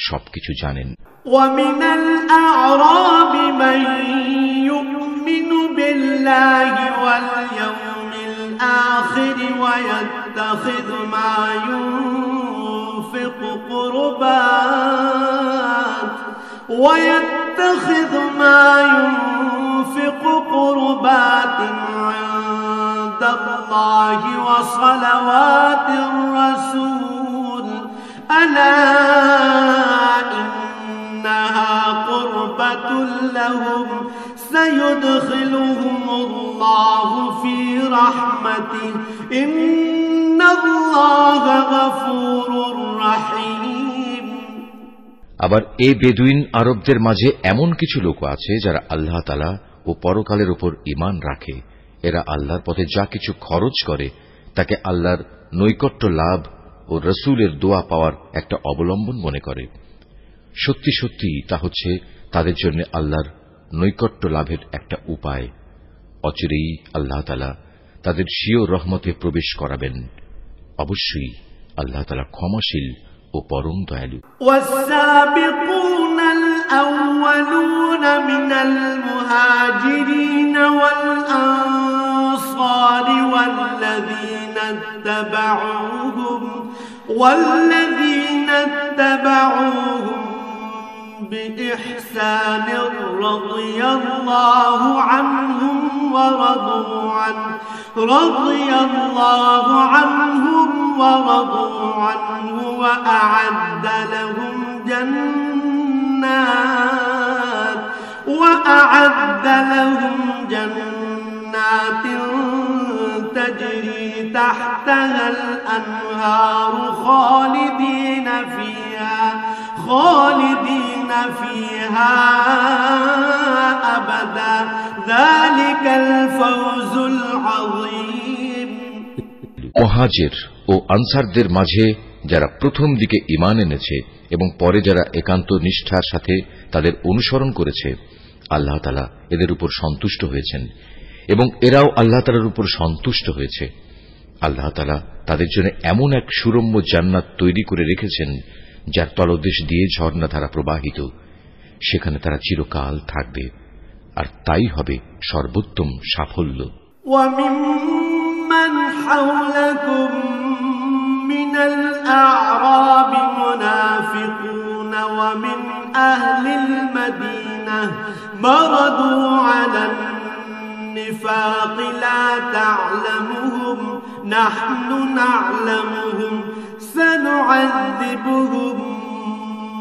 সবকিছু জানেন। ومن الأعراب من يؤمن بالله واليوم الآخر ويتخذ ما ينفق قربات عند الله وصلوات الرسول ألا إنها قربة لهم سيدخلهم الله في رحمته إن الله غفور رحيم। আবার এই বেদুইন আরবদের মাঝে এমন কিছু লোক আছে যারা আল্লাহ তাআলা ও পরকালের উপর ঈমান রাখে। এরা আল্লাহর পথে যা কিছু খরচ করে তাকে আল্লাহর নৈকট্য লাভ ও রাসূলের দোয়া পাওয়ার একটা অবলম্বন মনে করে। সত্যি সত্যি তা হচ্ছে তাদের জন্য আল্লাহর নৈকট্য লাভের একটা উপায়। অচিরেই আল্লাহ তাআলা তাদের স্বীয় রহমতে প্রবেশ করাবেন। অবশ্যই আল্লাহ তাআলা ক্ষমাশীল ও পরম দয়ালু। والسابقون الأولون من المهاجرين والأنصار والذين اتبعوهم بإحسان رضي الله عنهم ورضوا عنه وأعد لهم جنات تجري تحتها الأنهار خالدين فيها أبدا ذلك الفوز العظيم। মুহাজির ও আনসারদের মাঝে যারা প্রথম দিকে ঈমান এনেছে এবং পরে যারা একান্ত নিষ্ঠার সাথে তাদের অনুসরণ করেছে, আল্লাহ তাআলা এদের উপর সন্তুষ্ট হয়েছেন এবং এরাও আল্লাহ তাআলার উপর সন্তুষ্ট হয়েছে। আল্লাহ তাআলা তাদের জন্য এমন এক সুরম্য জান্নাত তৈরি করে রেখেছেন যার তলদেশ দিয়ে ঝর্ণাধারা প্রবাহিত। সেখানে তারা চিরকাল থাকবে, আর তাই হবে সর্বোত্তম সাফল্য। وممن حولكم من الأعراب منافقون ومن أهل المدينة مردوا على النفاق لا تعلمهم نحن نعلمهم سنعذبهم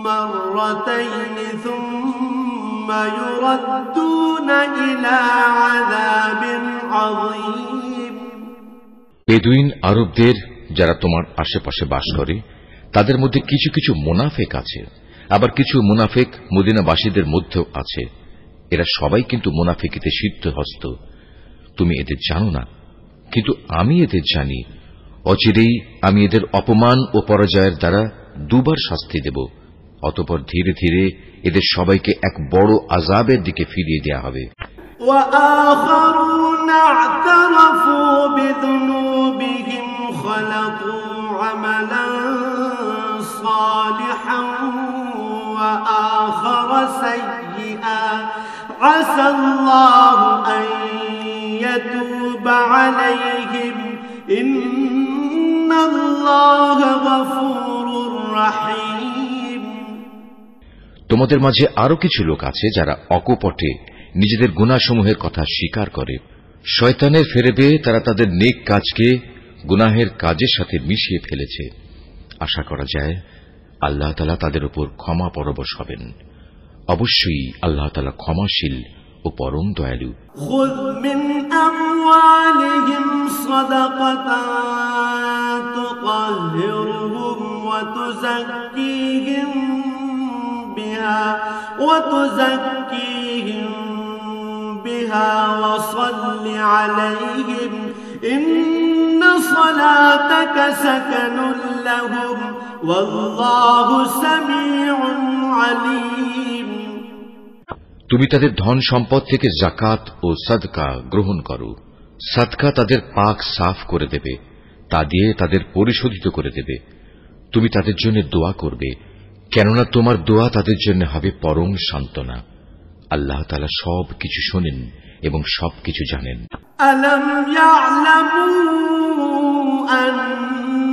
مرتين ثم يردون إلى عذاب عظيم। বেদুইন আরবদের যারা তোমার আশেপাশে বাস করে তাদের মধ্যে কিছু কিছু মুনাফিক আছে, আবার কিছু মুনাফিক মদিনাবাসীদের মধ্যেও আছে। এরা সবাই কিন্তু মুনাফিকিতে সিদ্ধহস্ত। তুমি এদের জানো না, কিন্তু আমি এদের জানি। অচিরেই আমি এদের অপমান ও পরাজয়ের দ্বারা দুবার শাস্তি দেব। অতঃপর ধীরে ধীরে এদের সবাইকে এক বড় আযাবের দিকে ফিরিয়ে দেয়া হবে। وآخرون اعترفوا بذنوبهم خلقوا عملا صالحا وآخر سيئا عسى الله أن يتوب عليهم إن الله غفور رحيم। তোমাদের মাঝে আরো কিছু লোক আছে যারা অকপটে নিজেদের গুনাহসমূহের কথা স্বীকার করে শয়তানের ফেরেবে তারা তাদের নেক কাজকে গুনাহের কাজের সাথে মিশিয়ে ফেলেছে। আশা করা যায় আল্লাহ তাআলা তাদের উপর ক্ষমা পরবশ হবেন। অবশ্যই আল্লাহ তাআলা ক্ষমাশীল ও পরম দয়ালু। খুয মিন আমওয়ালিহিম সাদাকাতান তুতাহহিরুহুম ওয়া তুযাক্কিহিম বিহা ওয়া সাল্লি আলাইহিম ইন্না সালাতাকা সাকানুন লাহুম ওয়াল্লাহু সামিউন আলীম। তুমি তাদের ধন সম্পদ থেকে যাকাত ও সাদকা গ্রহণ করো। সাদকা তাদের পাক সাফ করে দেবে, তা দিয়ে তাদের পরিশোধিত করে দেবে। তুমি তাদের জন্য দোয়া করবে, কেননা তোমার দোয়া তাদের জন্য হবে পরম সান্ত্বনা। আল্লাহ তাআলা সব কিছু শোনেন এবং সবকিছু জানেন। আলাম ইয়ালামু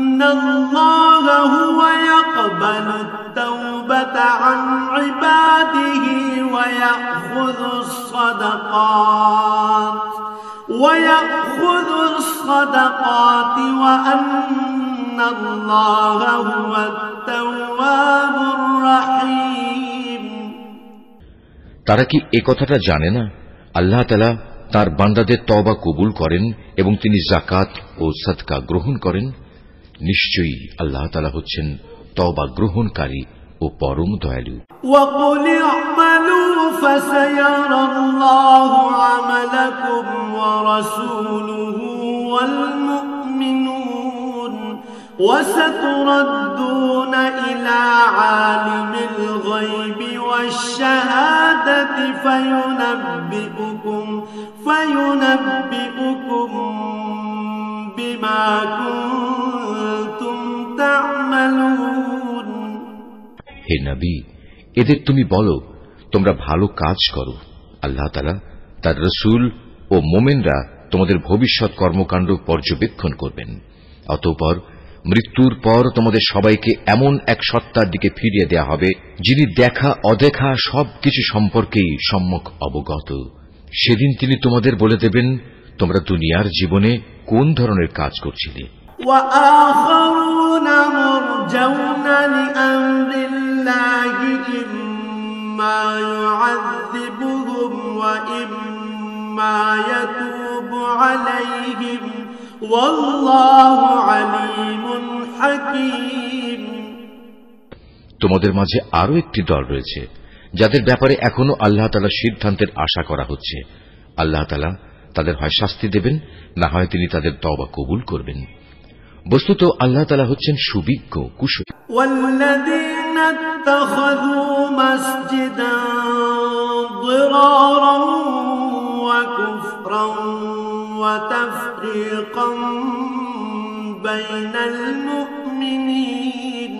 আন্নাল্লাহা হুয়া ইয়াকবালুত তাওবাতা আন ইবাদিহি ওয়া ইয়াখুযুস সাদাকাত ওয়া আন্নাল্লাহা হুয়াত তাওয়াবুর রাহিম। তারা কি এ কথাটা জানে না আল্লাহ তাআলা তার বান্দাদের তওবা কবুল করেন এবং তিনি যাকাত ও সাদকা গ্রহণ করেন? নিশ্চয়ই আল্লাহ তাআলা হচ্ছেন তওবা গ্রহণকারী ও পরম দয়ালু। وَقُلِ اعْمَلُوا فَسَيَرَى اللَّهُ عَمَلَكُمْ وَرَسُولُهُ وَالْمُؤْمِنُونَ وَسَتُرَدُّونَ إِلَى عَالِمِ الْغَيْبِ وَالشَّهَادَةِ فَيُنَبِّئُكُم بِمَا كُنتُمْ تَعْمَلُونَ। হে নবী, এদের তুমি বলো তোমরা ভালো কাজ করো। আল্লাহ তাআলা, তার রাসূল ও মুমিনরা তোমাদের ভবিষ্যৎ কর্মকাণ্ড পর্যবেক্ষণ করবেন। অতঃপর মৃত্যুর পর তোমাদের সবাইকে এমন এক সত্তার দিকে ফিরিয়ে দেয়া হবে যিনি দেখা অদেখা সবকিছু সম্পর্কেই সম্যক অবগত। সেদিন তিনি তোমাদের বলে দেবেন তোমরা দুনিয়ার জীবনে কোন ধরনের কাজ করছিলে। وآخرون مرجون لأمر الله إما يعذبهم وإما يتوب عليهم والله عليم حكيم। তোমাদের মাঝে আরো একটি দল রয়েছে যাদের ব্যাপারে এখনো আল্লাহ তাআলার সিদ্ধান্তের আশা করা হচ্ছে। আল্লাহ তাআলা তাদের হয় শাস্তি দেবেন, না হয় তিনি তাদের তওবা কবুল করবেন। বস্তুত আল্লাহ তাআলা হচ্ছেন সুবিজ্ঞ কুশলী। والذين اتخذوا مسجدا ضرارا وكفرا وتفريقا بين المؤمنين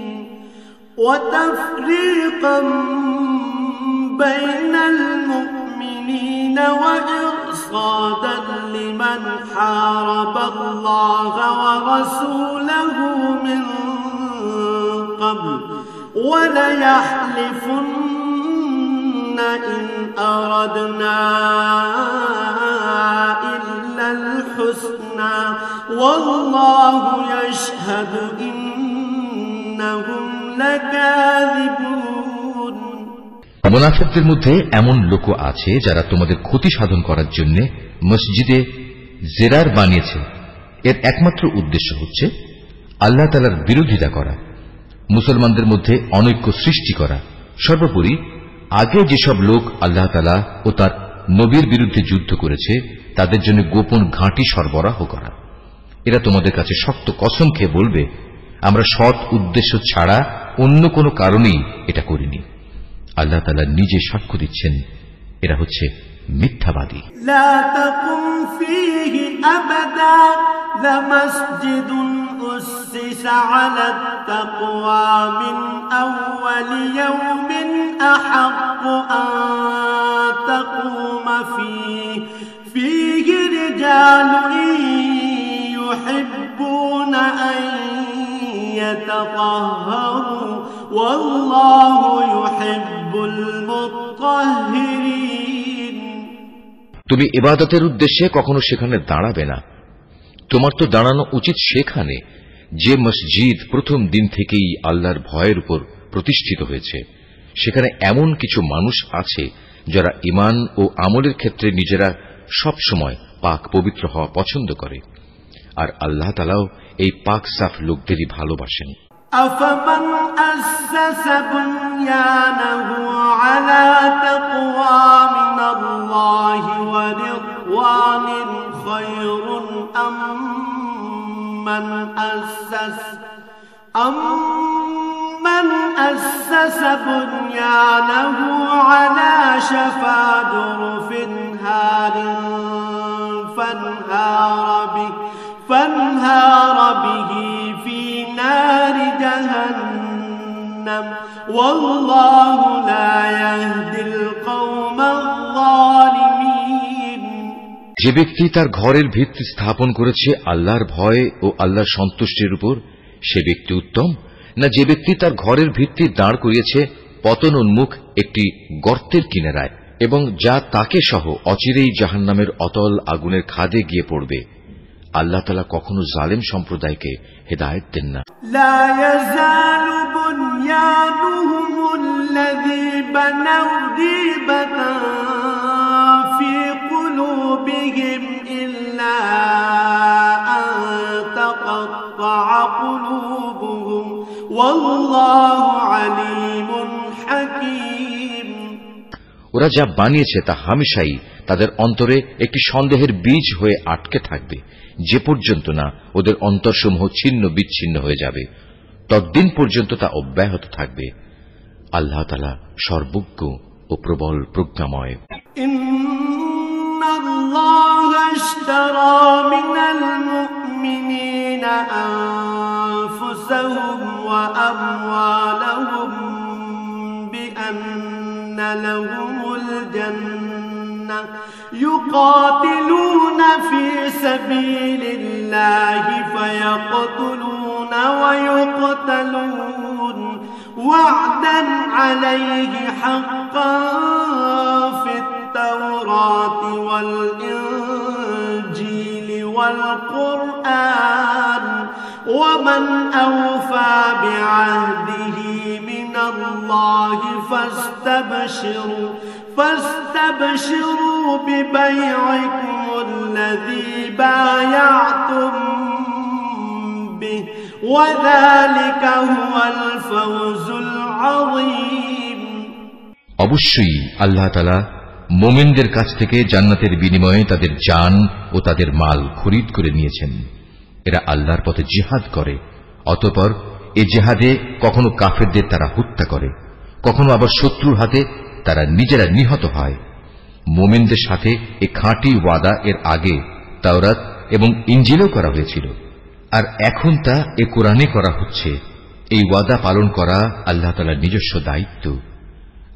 وإرصادا لمن حارب الله ورسوله من قبل وليحلفن إن أردنا إلا الحسنى والله يشهد إنهم لكاذبون। মুনাফিকদের মধ্যে এমন লোক আছে যারা তোমাদের ক্ষতি সাধন করার জন্য মসজিদে জেরার বানিয়েছে। এর একমাত্র উদ্দেশ্য হচ্ছে আল্লাহ তাআলার বিরোধিতা করা, মুসলমানদের মধ্যে অনৈক্য সৃষ্টি করা। সর্বোপরি আগে যেসব লোক আল্লাহ তাআলা ও তার নবীর বিরুদ্ধে যুদ্ধ করেছে তাদের জন্য গোপন ঘাঁটি সরবরাহ করা। এরা তোমাদের কাছে শক্ত কসম খেয়ে বলবে আমরা সৎ উদ্দেশ্য ছাড়া অন্য কোনো কারণেই এটা করিনি। আল্লাহ তাআলা নিজে সাক্ষ্য দিচ্ছেন এরা হচ্ছে মিথ্যাবাদী। লা তাকুম ফীহি আবাদা লামাসজিদুন উসসিসা আলাত তাকওয়া মিন আউওয়ালি ইয়াওমিন আহাক্কু আন তাকুমা ফীহি রিজালুন ইউহিব্বুনা আন ইয়াতাতাহহারু ওয়াল্লাহু ইউহিব্বুল মুত্তাহহিরিন। তুমি ইবাদতের উদ্দেশ্যে কখনো সেখানে দাঁড়াবে না। তোমার তো দাঁড়ানো উচিত সেখানে যে মসজিদ প্রথম দিন থেকেই আল্লাহর ভয়ের উপর প্রতিষ্ঠিত হয়েছে। সেখানে এমন কিছু মানুষ আছে যারা ঈমান ও আমলের ক্ষেত্রে নিজেরা সব সময় পাক পবিত্র হওয়া পছন্দ করে, আর আল্লাহ তাআলাও এই পাক সাফ লোকদেরই ভালোবাসেন। أفمن أسس بنيانه على تقوى من الله ورضوان خير أم من أسس بنيانه على شفا جرف هار فانهار به في نار جهنم والله لا يهدي القوم الظالمين। যে ব্যক্তি তার ঘরের ভিত্তি স্থাপন করেছে আল্লাহর ভয় ও আল্লাহর সন্তুষ্টির উপর, সে ব্যক্তি উত্তম না যে ব্যক্তি তার ঘরের ভিত্তি দাঁড় করিয়েছে পতন উন্মুখ একটি গর্তের কিনারায় এবং যা তাকে সহ অচিরেই জাহান্নামের অতল আগুনের খাদে গিয়ে পড়বে। আল্লাহ তাআলা কখনো জালেম সম্প্রদায়কে হেদায়েত দেন না। লা ইয়াজালু বুনয়ানুহুম আল্লাযী বানাউ রিবাতান ফি কুলুবিহিম ইল্লা আন তাকাত্তাআ কুলুবুহুম ওয়াল্লাহু আলীমুন হাকীম। ওরা যা বানিয়েছে তা হামেশাই তাদের অন্তরে একটি সন্দেহের বীজ হয়ে আটকে থাকবে, যে পর্যন্ত না ওদের অন্তরসমূহ ছিন্ন বিচ্ছিন্ন হয়ে যাবে, ততদিন পর্যন্ত তা অব্যাহত থাকবে। আল্লাহ তাআলা সর্বজ্ঞ ও প্রবল প্রজ্ঞাময়। ইন্নাল্লাহা ইশতারা মিনাল মুমিনিনা আনফুসাহুম ওয়া আমওয়ালাহুম বিআন্না লাহুমুল জান্নাহ يقاتلون في سبيل الله فيقتلون ويقتلون وعدا عليه حقا في التوراة والإنجيل والقرآن ومن أوفى بعهده من الله فاستبشروا ببيعكم الذي بايعتم به وذلك هو الفوز العظيم। অবশ্যই আল্লাহ তাআলা মুমিনদের কাছ থেকে জান্নাতের বিনিময়ে তাদের জান ও তাদের মাল খরিদ করে নিয়েছেন। এরা আল্লাহর পথে জিহাদ করে, অতঃপর এ জিহাদে কখনো কাফেরদের তারা হত্যা করে, কখনো আবার শত্রুর হাতে তারা নিজেরা নিহত হয়। মুমিনদের সাথে এ খাঁটি ওয়াদা এর আগে তাওরাত এবং ইনজিলেও করা হয়েছিল, আর এখন তা এ কোরআনে করা হচ্ছে। এই ওয়াদা পালন করা আল্লাহ তাআলার নিজস্ব দায়িত্ব,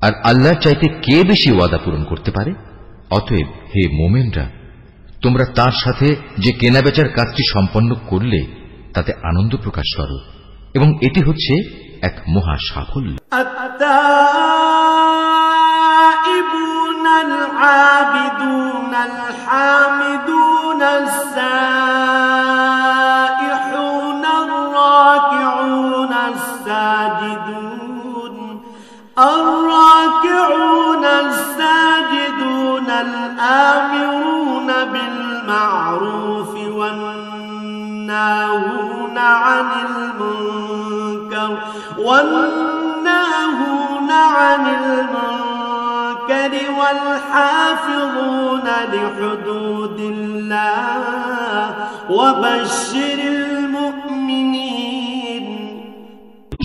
আর আল্লাহর চাইতে কে বেশি ওয়াদা পূরণ করতে পারে? অতএব হে মুমিনরা, তোমরা তার সাথে যে কেনাবেচার কাজটি সম্পন্ন করলে তাতে আনন্দ প্রকাশ করো, এবং এটি হচ্ছে এক মহা সাফল্য। التائبون العابدون الحامدون السائحون الراكعون الساجدون الآمرون بالمعروف والناهون عن المنكر والحافظون لحدود الله وبشر المؤمنين।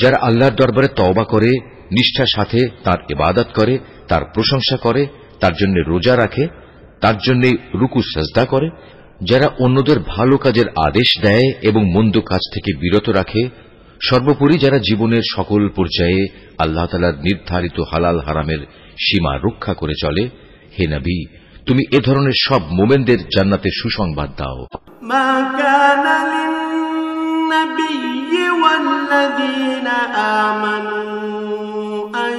যারা আল্লাহর দরবারে তওবা করে, নিষ্ঠার সাথে তার ইবাদত করে, তার প্রশংসা করে, তার জন্য রোজা রাখে, তার জন্য রুকু সাজদা করে, যারা অন্যদের ভালো কাজের আদেশ দেয় এবং মন্দ কাজ থেকে বিরত রাখে, সর্বোপরি যারা জীবনের সকল পর্যায়ে আল্লাহ তাআলার নির্ধারিত হালাল হারামের সীমা রক্ষা করে চলে, হে নবী, তুমি এ ধরনের সব মুমিনদের জান্নাতের সুসংবাদ দাও। মা কানা লিন-নাবিয়্যি ওয়াল-লাযীনা আমানু আন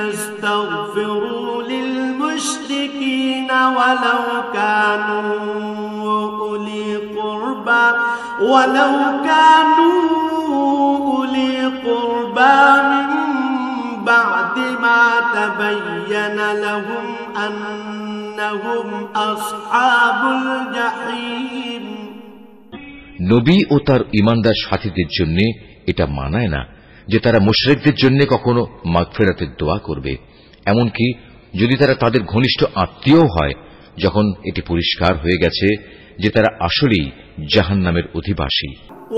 ইস্তাগফিরু লিল-মুশরিকিনা ولو كانوا أولي قربى من بعد ما تبين لهم أنهم أصحاب الجحيم নবী ও তার ঈমানদার সাথীদের জন্য এটা মানায় না যে তারা মুশরিকদের জন্য কখনো মাগফিরাতের দোয়া করবে, এমনকি যদি তারা তাদের ঘনিষ্ঠ আত্মীয় হয়, যখন এটি পরিষ্কার হয়ে গেছে যে তারা আসলেই জাহান্নামের অধিবাসী।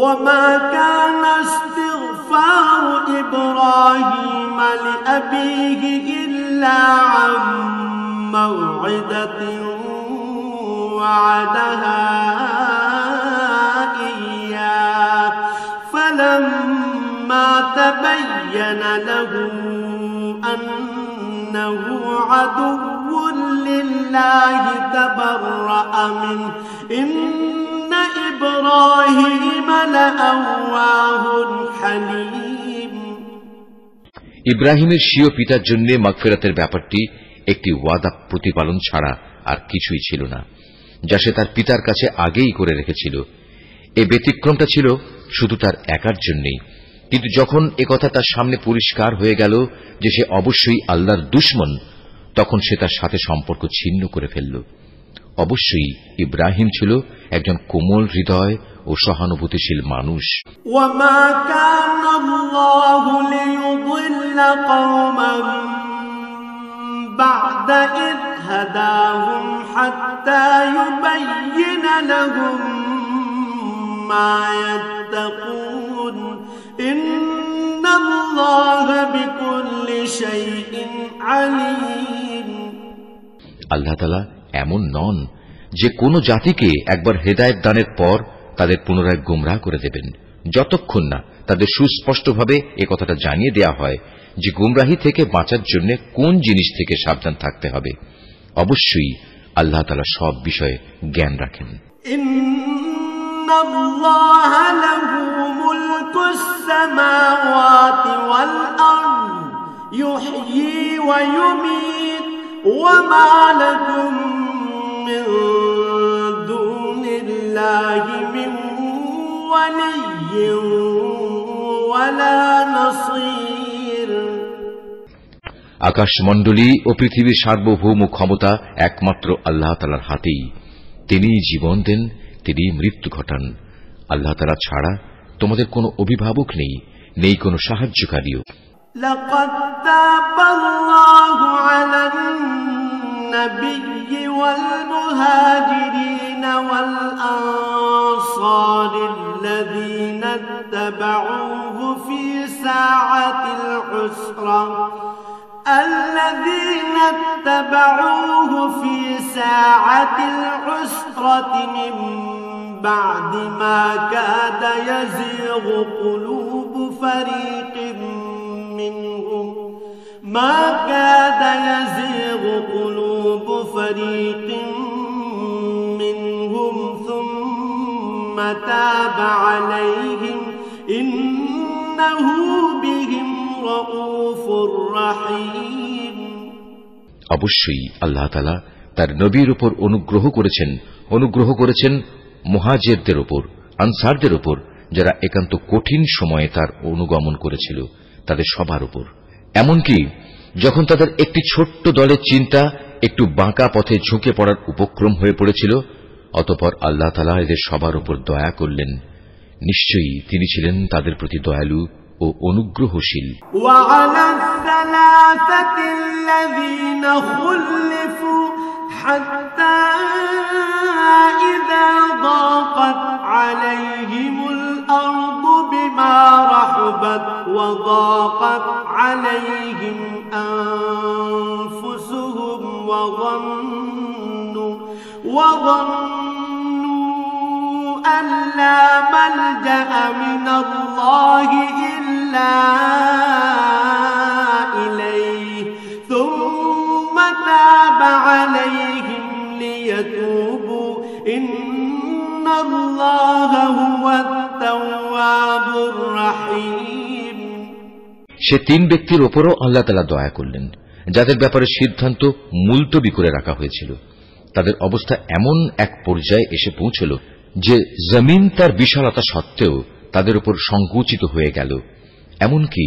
وما كان استغفار إبراهيم لأبيه إلا عن موعدة وعدها إياه فلما تبين له أنه عدو لله تبرأ منه إن إبراهيم لأواه حليم ইব্রাহিমের স্বীয় পিতার জন্য মাগফিরাতের ব্যাপারটি একটি ওয়াদা প্রতিপালন ছাড়া আর কিছুই ছিল না, যা সে তার পিতার কাছে আগেই করে রেখেছিল। এই ব্যতিক্রমটা ছিল শুধু তার একার জন্যই, কিন্তু যখন একথা তার সামনে পরিষ্কার হয়ে গেল যে সে অবশ্যই আল্লাহর দুশমন, তখন সে তার সাথে সম্পর্ক ছিন্ন করে ফেলল। অবশ্যই ইব্রাহিম ছিল একজন কোমল হৃদয় ও সহানুভূতিশীল মানুষ। وما كان الله ليضل قوما بعد إذ هداهم حتى يبين لهم ما يتقون إن الله بكل شيء عليم আল্লাহ তাআলা এমন নন যে কোন জাতিকে একবার হেদায়েত দানের পর তাদের পুনরায় গোমরাহ করে দেবেন, যতক্ষণ না তাদের সুস্পষ্টভাবে একথাটা জানিয়ে দেয়া হয় যে গোমরাহি থেকে বাঁচার জন্য কোন জিনিস থেকে সাবধান থাকতে হবে। অবশ্যই আল্লাহ তাআলা সব বিষয়ে জ্ঞান রাখেন। ইন্নাল্লাহ লাহু মুলকুস সামাওয়াতি ওয়াল আরদ ইউহয়ী ওয়া ইউমীত ওয়া মা লাকুম মিন দুনিল্লাহি মিন ওয়ালিয়্যিন ওয়ালা নাসীর। আকাশমণ্ডলী ও পৃথিবীর সার্বভৌম ক্ষমতা একমাত্র আল্লাহ তাআলার হাতেই। তিনিই জীবন দেন, তিনিই মৃত্যু ঘটান। আল্লাহ তাআলা ছাড়া তোমাদের কোনো অভিভাবক নেই, নেই কোনো সাহায্যকারীও। لقد تاب الله على النبي والمهاجرين والأنصار الذين اتبعوه في ساعة العسرة من بعد ما كاد يزيغ قلوب فريق منهم ثم تاب عليهم إنه بهم رؤوف رحيم। অবশ্যই আল্লাহ তাআলা তার নবীর উপর অনুগ্রহ করেছেন মুহাজিরদের উপর, আনসারদের উপর, যারা একান্ত কঠিন সময়ে তার অনুগমন করেছিল, তাদের সবার উপর। এমনকি যখন তাদের একটি ছোট্ট দলের চিন্তা একটু বাঁকা পথে ঝুঁকে পড়ার উপক্রম হয়ে পড়েছিল, অতঃপর আল্লাহ তাআলা এদের সবার উপর দয়া করলেন। নিশ্চয়ই তিনি ছিলেন তাদের প্রতি দয়ালু ও অনুগ্রহশীল। وعلى الثلاثة الذين خلفوا حتى إذا ضاقت عليهم الأرض بما رحبت وضاقت عليهم أنفسهم وظنوا أن لا ملجأ من الله إلا إليه ثم تاب عليهم ليتوبوا إن الله هو التواب الرحيم। সে তিন ব্যক্তির ওপরও আল্লাহ তাআলা দয়া করলেন, যাদের ব্যাপারে সিদ্ধান্ত মুলতবি করে রাখা হয়েছিল। তাদের অবস্থা এমন এক পর্যায়ে এসে পৌঁছল যে জমিন তার বিশালতা সত্ত্বেও তাদের উপর সংকুচিত হয়ে গেল, এমনকি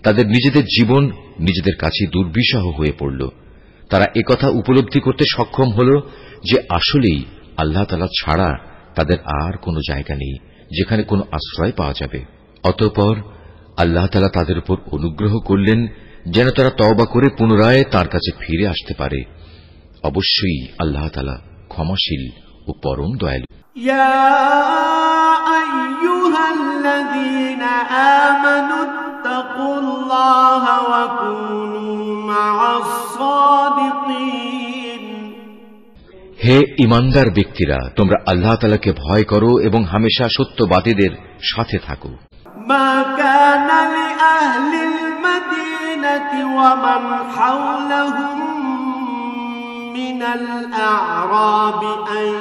তাদের নিজেদের জীবন নিজেদের কাছে দুর্বিষহ হয়ে পড়ল। তারা একথা উপলব্ধি করতে সক্ষম হল যে আসলেই আল্লাহ তাআলা ছাড়া তাদের আর কোনো জায়গা নেই যেখানে কোনো আশ্রয় পাওয়া যাবে। অতঃপর আল্লাহ তাআলা তাদের উপর অনুগ্রহ করলেন যেন তারা তওবা করে পুনরায় তার কাছে ফিরে আসতে পারে। অবশ্যই আল্লাহ তাআলা ক্ষমাশীল ও পরম দয়ালু। ইয়া আইয়ুহাল্লাযীনা আমানু তাকুল্লাহা ওয়া কুনু মা'আস সাদিকিন। হে ঈমানদার ব্যক্তিরা, তোমরা আল্লাহ তাআলাকে ভয় করো এবং হামেশা সত্যবাদীদের সাথে থাকো। মা কানা লিআহলিল মাদিনাতি ওয়া মান হাওলাহুম মিনাল আ'রাবি আন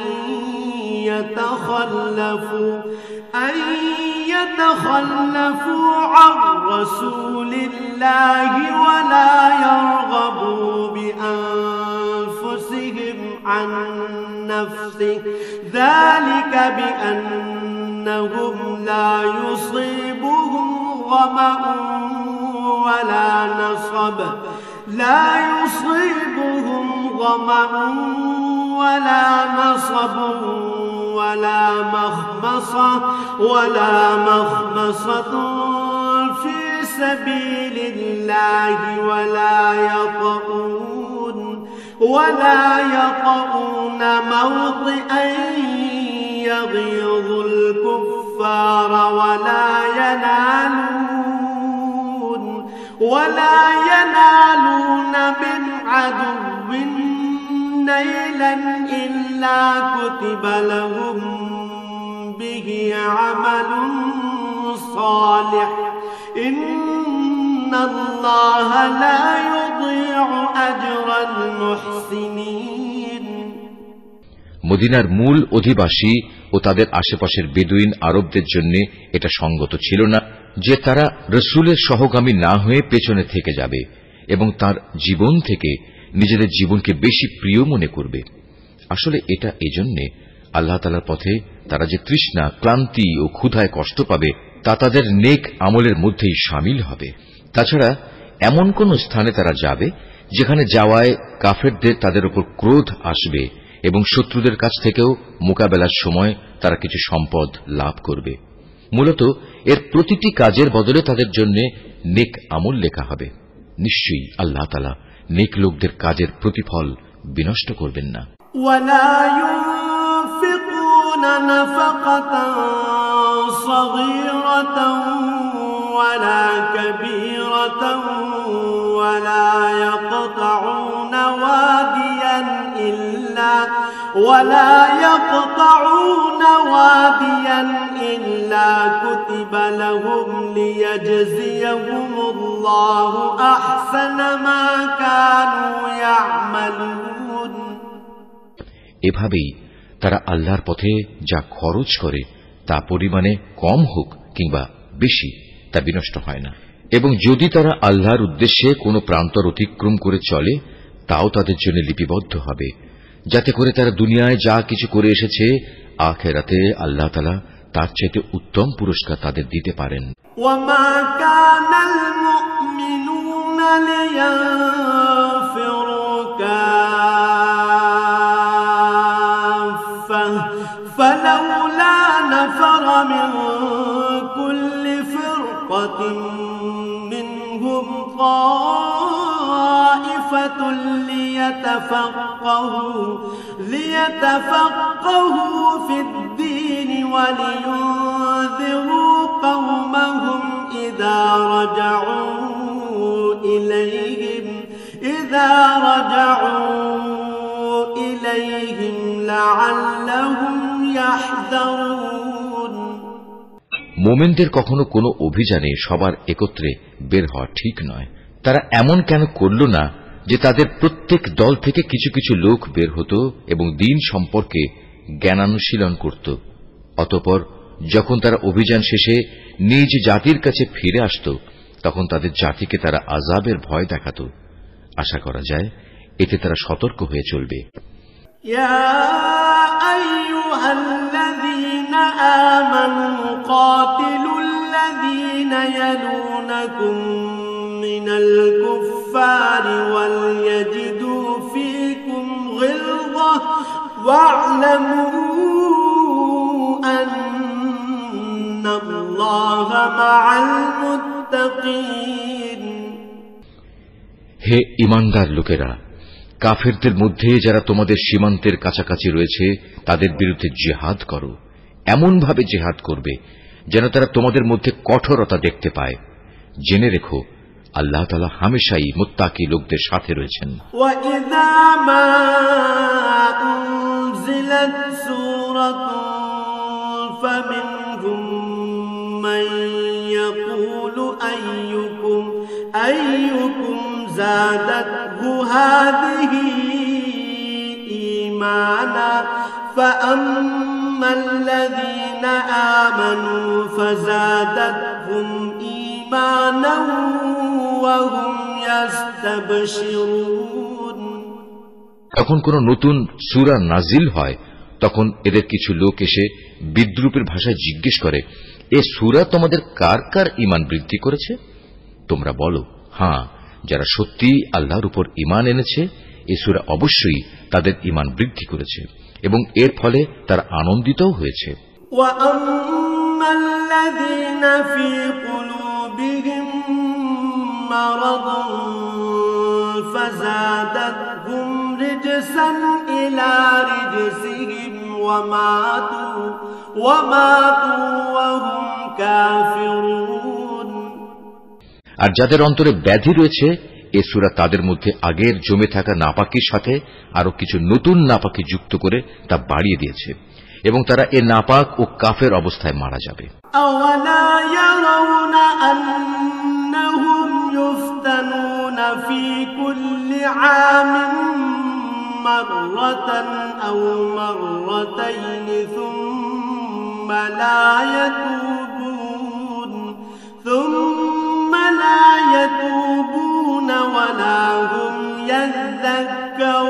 ইয়াতাখাল্লাফু আন রাসূলিল্লাহি ওয়া লা ইয়ারগাবু বিআনফুসিহিম আন নাফসিহি যালিকা বিআন্নাহুম লা يصيبهم ظمأ ولا نصب ولا مخمصة في سبيل الله ولا يطؤون موطئا يغيظ الكفار ولا ينالون من عدو نيلا إلا كتب لهم به عمل صالح إن الله لا يضيع أجر المحسنين। মদিনার মূল অধিবাসী ও তাদের আশেপাশের বেদুইন আরবদের জন্য এটা সঙ্গত ছিল না যে তারা রসুলের সহগামী না হয়ে পেছনে থেকে যাবে এবং তার জীবন থেকে নিজেদের জীবনকে বেশি প্রিয় মনে করবে। আসলে এটা এজন্যে আল্লাহ তাআলার পথে তারা যে তৃষ্ণা, ক্লান্তি ও ক্ষুধায় কষ্ট পাবে তা তাদের নেক আমলের মধ্যেই শামিল হবে। তাছাড়া এমন কোন স্থানে তারা যাবে যেখানে যাওয়ায় কাফেরদের তাদের উপর ক্রোধ আসবে এবং শত্রুদের কাছ থেকেও মোকাবেলার সময় তারা কিছু সম্পদ লাভ করবে। মূলত এর প্রতিটি কাজের বদলে তাদের জন্য নেক আমল লেখা হবে। নিশ্চয়ই আল্লাহ তাআলা নেক লোকদের কাজের প্রতিফল বিনষ্ট করবেন না। ولا ينفقون نفقة صغيرة ولا كبيرة ولا يقطعون واديا إلا كتب لهم ليجزيهم الله أحسن ما كانوا يعملون। এভাবেই তারা আল্লাহর পথে যা খরচ করে তা পরিমাণে কম হোক কিংবা বেশি তা বিনষ্ট হয় না, এবং যদি তারা আল্লাহর উদ্দেশ্যে কোনো প্রান্তর অতিক্রম করে চলে তাও তাদের জন্য লিপিবদ্ধ হবে, যাতে করে তারা দুনিয়ায় যা কিছু করে এসেছে আখিরাতে আল্লাহ তাআলা তার চেয়ে উত্তম পুরস্কার তাদের দিতে পারেন। وما كان المؤمنون لينفروا كافة فلولا نفر من كل فرقة منهم طائفة ليتفقهوا في الدين ولينذروا قومهم إذا رجعوا إليهم لعلهم يحذرون। মোমেনদের কখনো কোনো অভিযানে সবার একত্রে বের হওয়া ঠিক নয়। তারা এমন কেন করল না যে তাদের প্রত্যেক দল থেকে কিছু কিছু লোক বের হতো এবং দ্বীন সম্পর্কে জ্ঞানানুশীলন করত। অতঃপর যখন তারা অভিযান শেষে নিজ জাতির কাছে ফিরে আসত তখন তাদের জাতিকে তারা আযাবের ভয় দেখাত। আশা করা যায় এতে তারা সতর্ক হয়ে চলবে। يا أيها الذين آمنوا قاتلوا الذين يلونكم من الكفار وليجدوا فيكم غلظة واعلموا أن الله مع المتقين হে ঈমানদার লোকেরা, কাফেরদের মধ্যে যারা তোমাদের সীমান্তের কাছাকাছি রয়েছে তাদের বিরুদ্ধে জিহাদ করো। এমন ভাবে জিহাদ করবে যেন তারা তোমাদের মধ্যে কঠোরতা দেখতে পায়। জেনে রেখো, আল্লাহ তাআলা হামেশাই মুত্তাকি লোকদের সাথে রয়েছেন। وَإِذَا مَا أُنزِلَتْ سُورَةٌ فَمِنْهُم مَّن يَقُولُ أَيُّكُمْ زَادَتْهُ هَٰذِهِ إِيمَانًا فَأَمَّا الَّذِينَ آمَنُوا فَزَادَتْهُمْ إِيمَانًا وَهُمْ يَسْتَبْشِرُونَ। যখন কোন নতুন সূরা নাজিল হয় তখন এদের কিছু লোক এসে বিদ্রূপের ভাষায় জিজ্ঞেস করে, এ সূরা তোমাদের কার কার ঈমান বৃদ্ধি করেছে? তোমরা বলো, হ্যাঁ, যারা সত্যি আল্লাহর উপর ঈমান এনেছে এ সূরা অবশ্যই তাদের ঈমান বৃদ্ধি করেছে এবং এর ফলে তারা আনন্দিতও হয়েছে। وَأَمَّا الَّذِينَ فِي قُلُوبِهِم مَّرَضٌ فَزَادَتْهُمْ رِجْسًا إِلَىٰ رِجْسِهِمْ وَمَاتُوا وَهُمْ كَافِرُونَ। আর যাদের অন্তরে ব্যাধি রয়েছে এ সূরা তাদের মধ্যে আগের জমে থাকা নাপাকির সাথে আরো কিছু নতুন নাপাকি যুক্ত করে তা বাড়িয়ে দিয়েছে এবং তারা এ নাপাক ও কাফের অবস্থায় মারা যাবে। أَوَلَا يَرَوْنَ أَنَّهُمْ يُفْتَنُونَ فِي كُلِّ عَامٍ مَّرَّةً أَوْ مَرَّتَيْنِ ثُمَّ لَا يَتُوبُونَ وَلَا هُمْ يَذَّكَّرُونَ।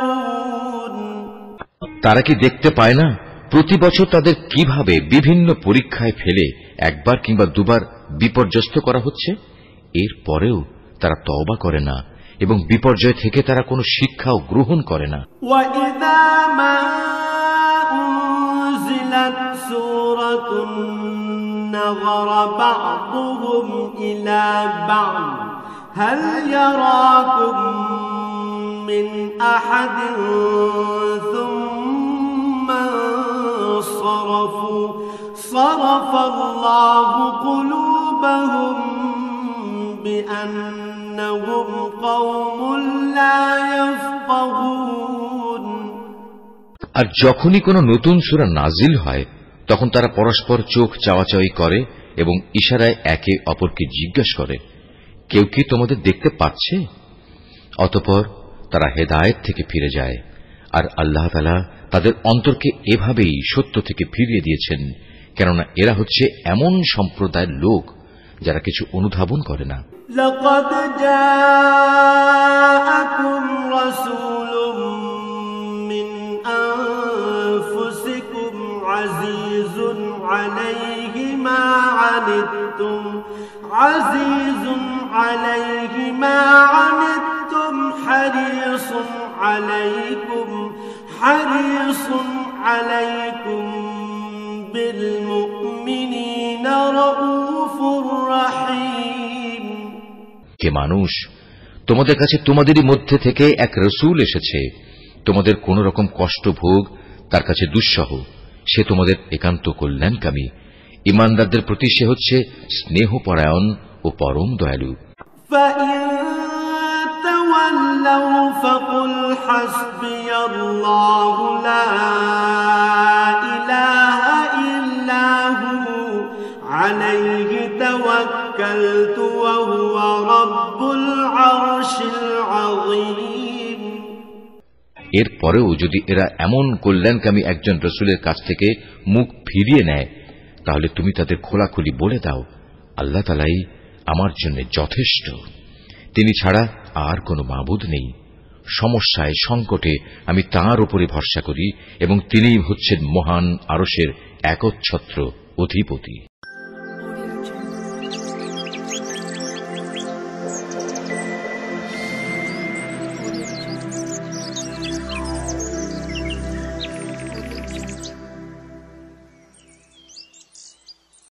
তারা কি দেখতে পায় না প্রতি বছর তাদের কিভাবে বিভিন্ন পরীক্ষায় ফেলে একবার কিংবা দুবার বিপর্যস্ত করা হচ্ছে? এর পরেও তারা তওবা করে না এবং বিপর্যয় থেকে তারা কোনো শিক্ষাও গ্রহণ করে না। وَإِذَا مَا أُنزِلَتْ سُورَةٌ نَظَرَ بَعْضُهُمْ إِلَىٰ بَعْضٍ هَلْ يَرَاكُم مِّنْ أَحَدٍ ثُمَّ انصَرَفُوا صَرَفَ اللَّهُ قُلُوبَهُم بِأَنَّهُمْ قَوْمٌ لَّا يَفْقَهُونَ। আর যখনই কোনো নতুন সূরা নাজিল হয় তখন তারা পরস্পর চোখ চাওয়াচাওয়ি করে এবং ইশারায় একে অপরকে জিজ্ঞাসা করে, কেউ কি তোমাদের দেখতে পাচ্ছে? অতঃপর তারা হেদায়েত থেকে ফিরে যায়। আর আল্লাহ তাআলা তাদের অন্তরকে এভাবেই সত্য থেকে ফিরিয়ে দিয়েছেন, কেননা এরা হচ্ছে এমন সম্প্রদায়ের লোক যারা কিছু অনুধাবন করে না। لقد جاءكم رسول من أنفسكم عزيز عليه ما عنتم حريص عليكم بالمؤمنين رؤوف رحيم। হে মানুষ, তোমাদের কাছে তোমাদেরই মধ্যে থেকে এক রসূল এসেছে, তোমাদের কোন রকম কষ্ট ভোগ তার কাছে দুঃসহ, সে তোমাদের একান্ত কল্যাণকামী। ঈমানদারদের প্রতি সে হচ্ছে স্নেহপরায়ণ ও পরম দয়ালু। فإن تولوا فقل حسبي الله لا إله إلا هو عليه توكلت وهو رب العرش العظيم। এরপরেও যদি এরা এমন কল্যাণকামী একজন রসূলের কাছ থেকে মুখ ফিরিয়ে নেয় তাহলে তুমি তাদের খোলাখুলি বলে দাও, আল্লাহ তাআলাই আমার জন্য যথেষ্ট, তিনি ছাড়া আর কোনো মাবুদ নেই, সমস্যায় সংকটে আমি তাঁর উপরে ভরসা করি এবং তিনিই হচ্ছেন মহান আরশের একচ্ছত্র অধিপতি।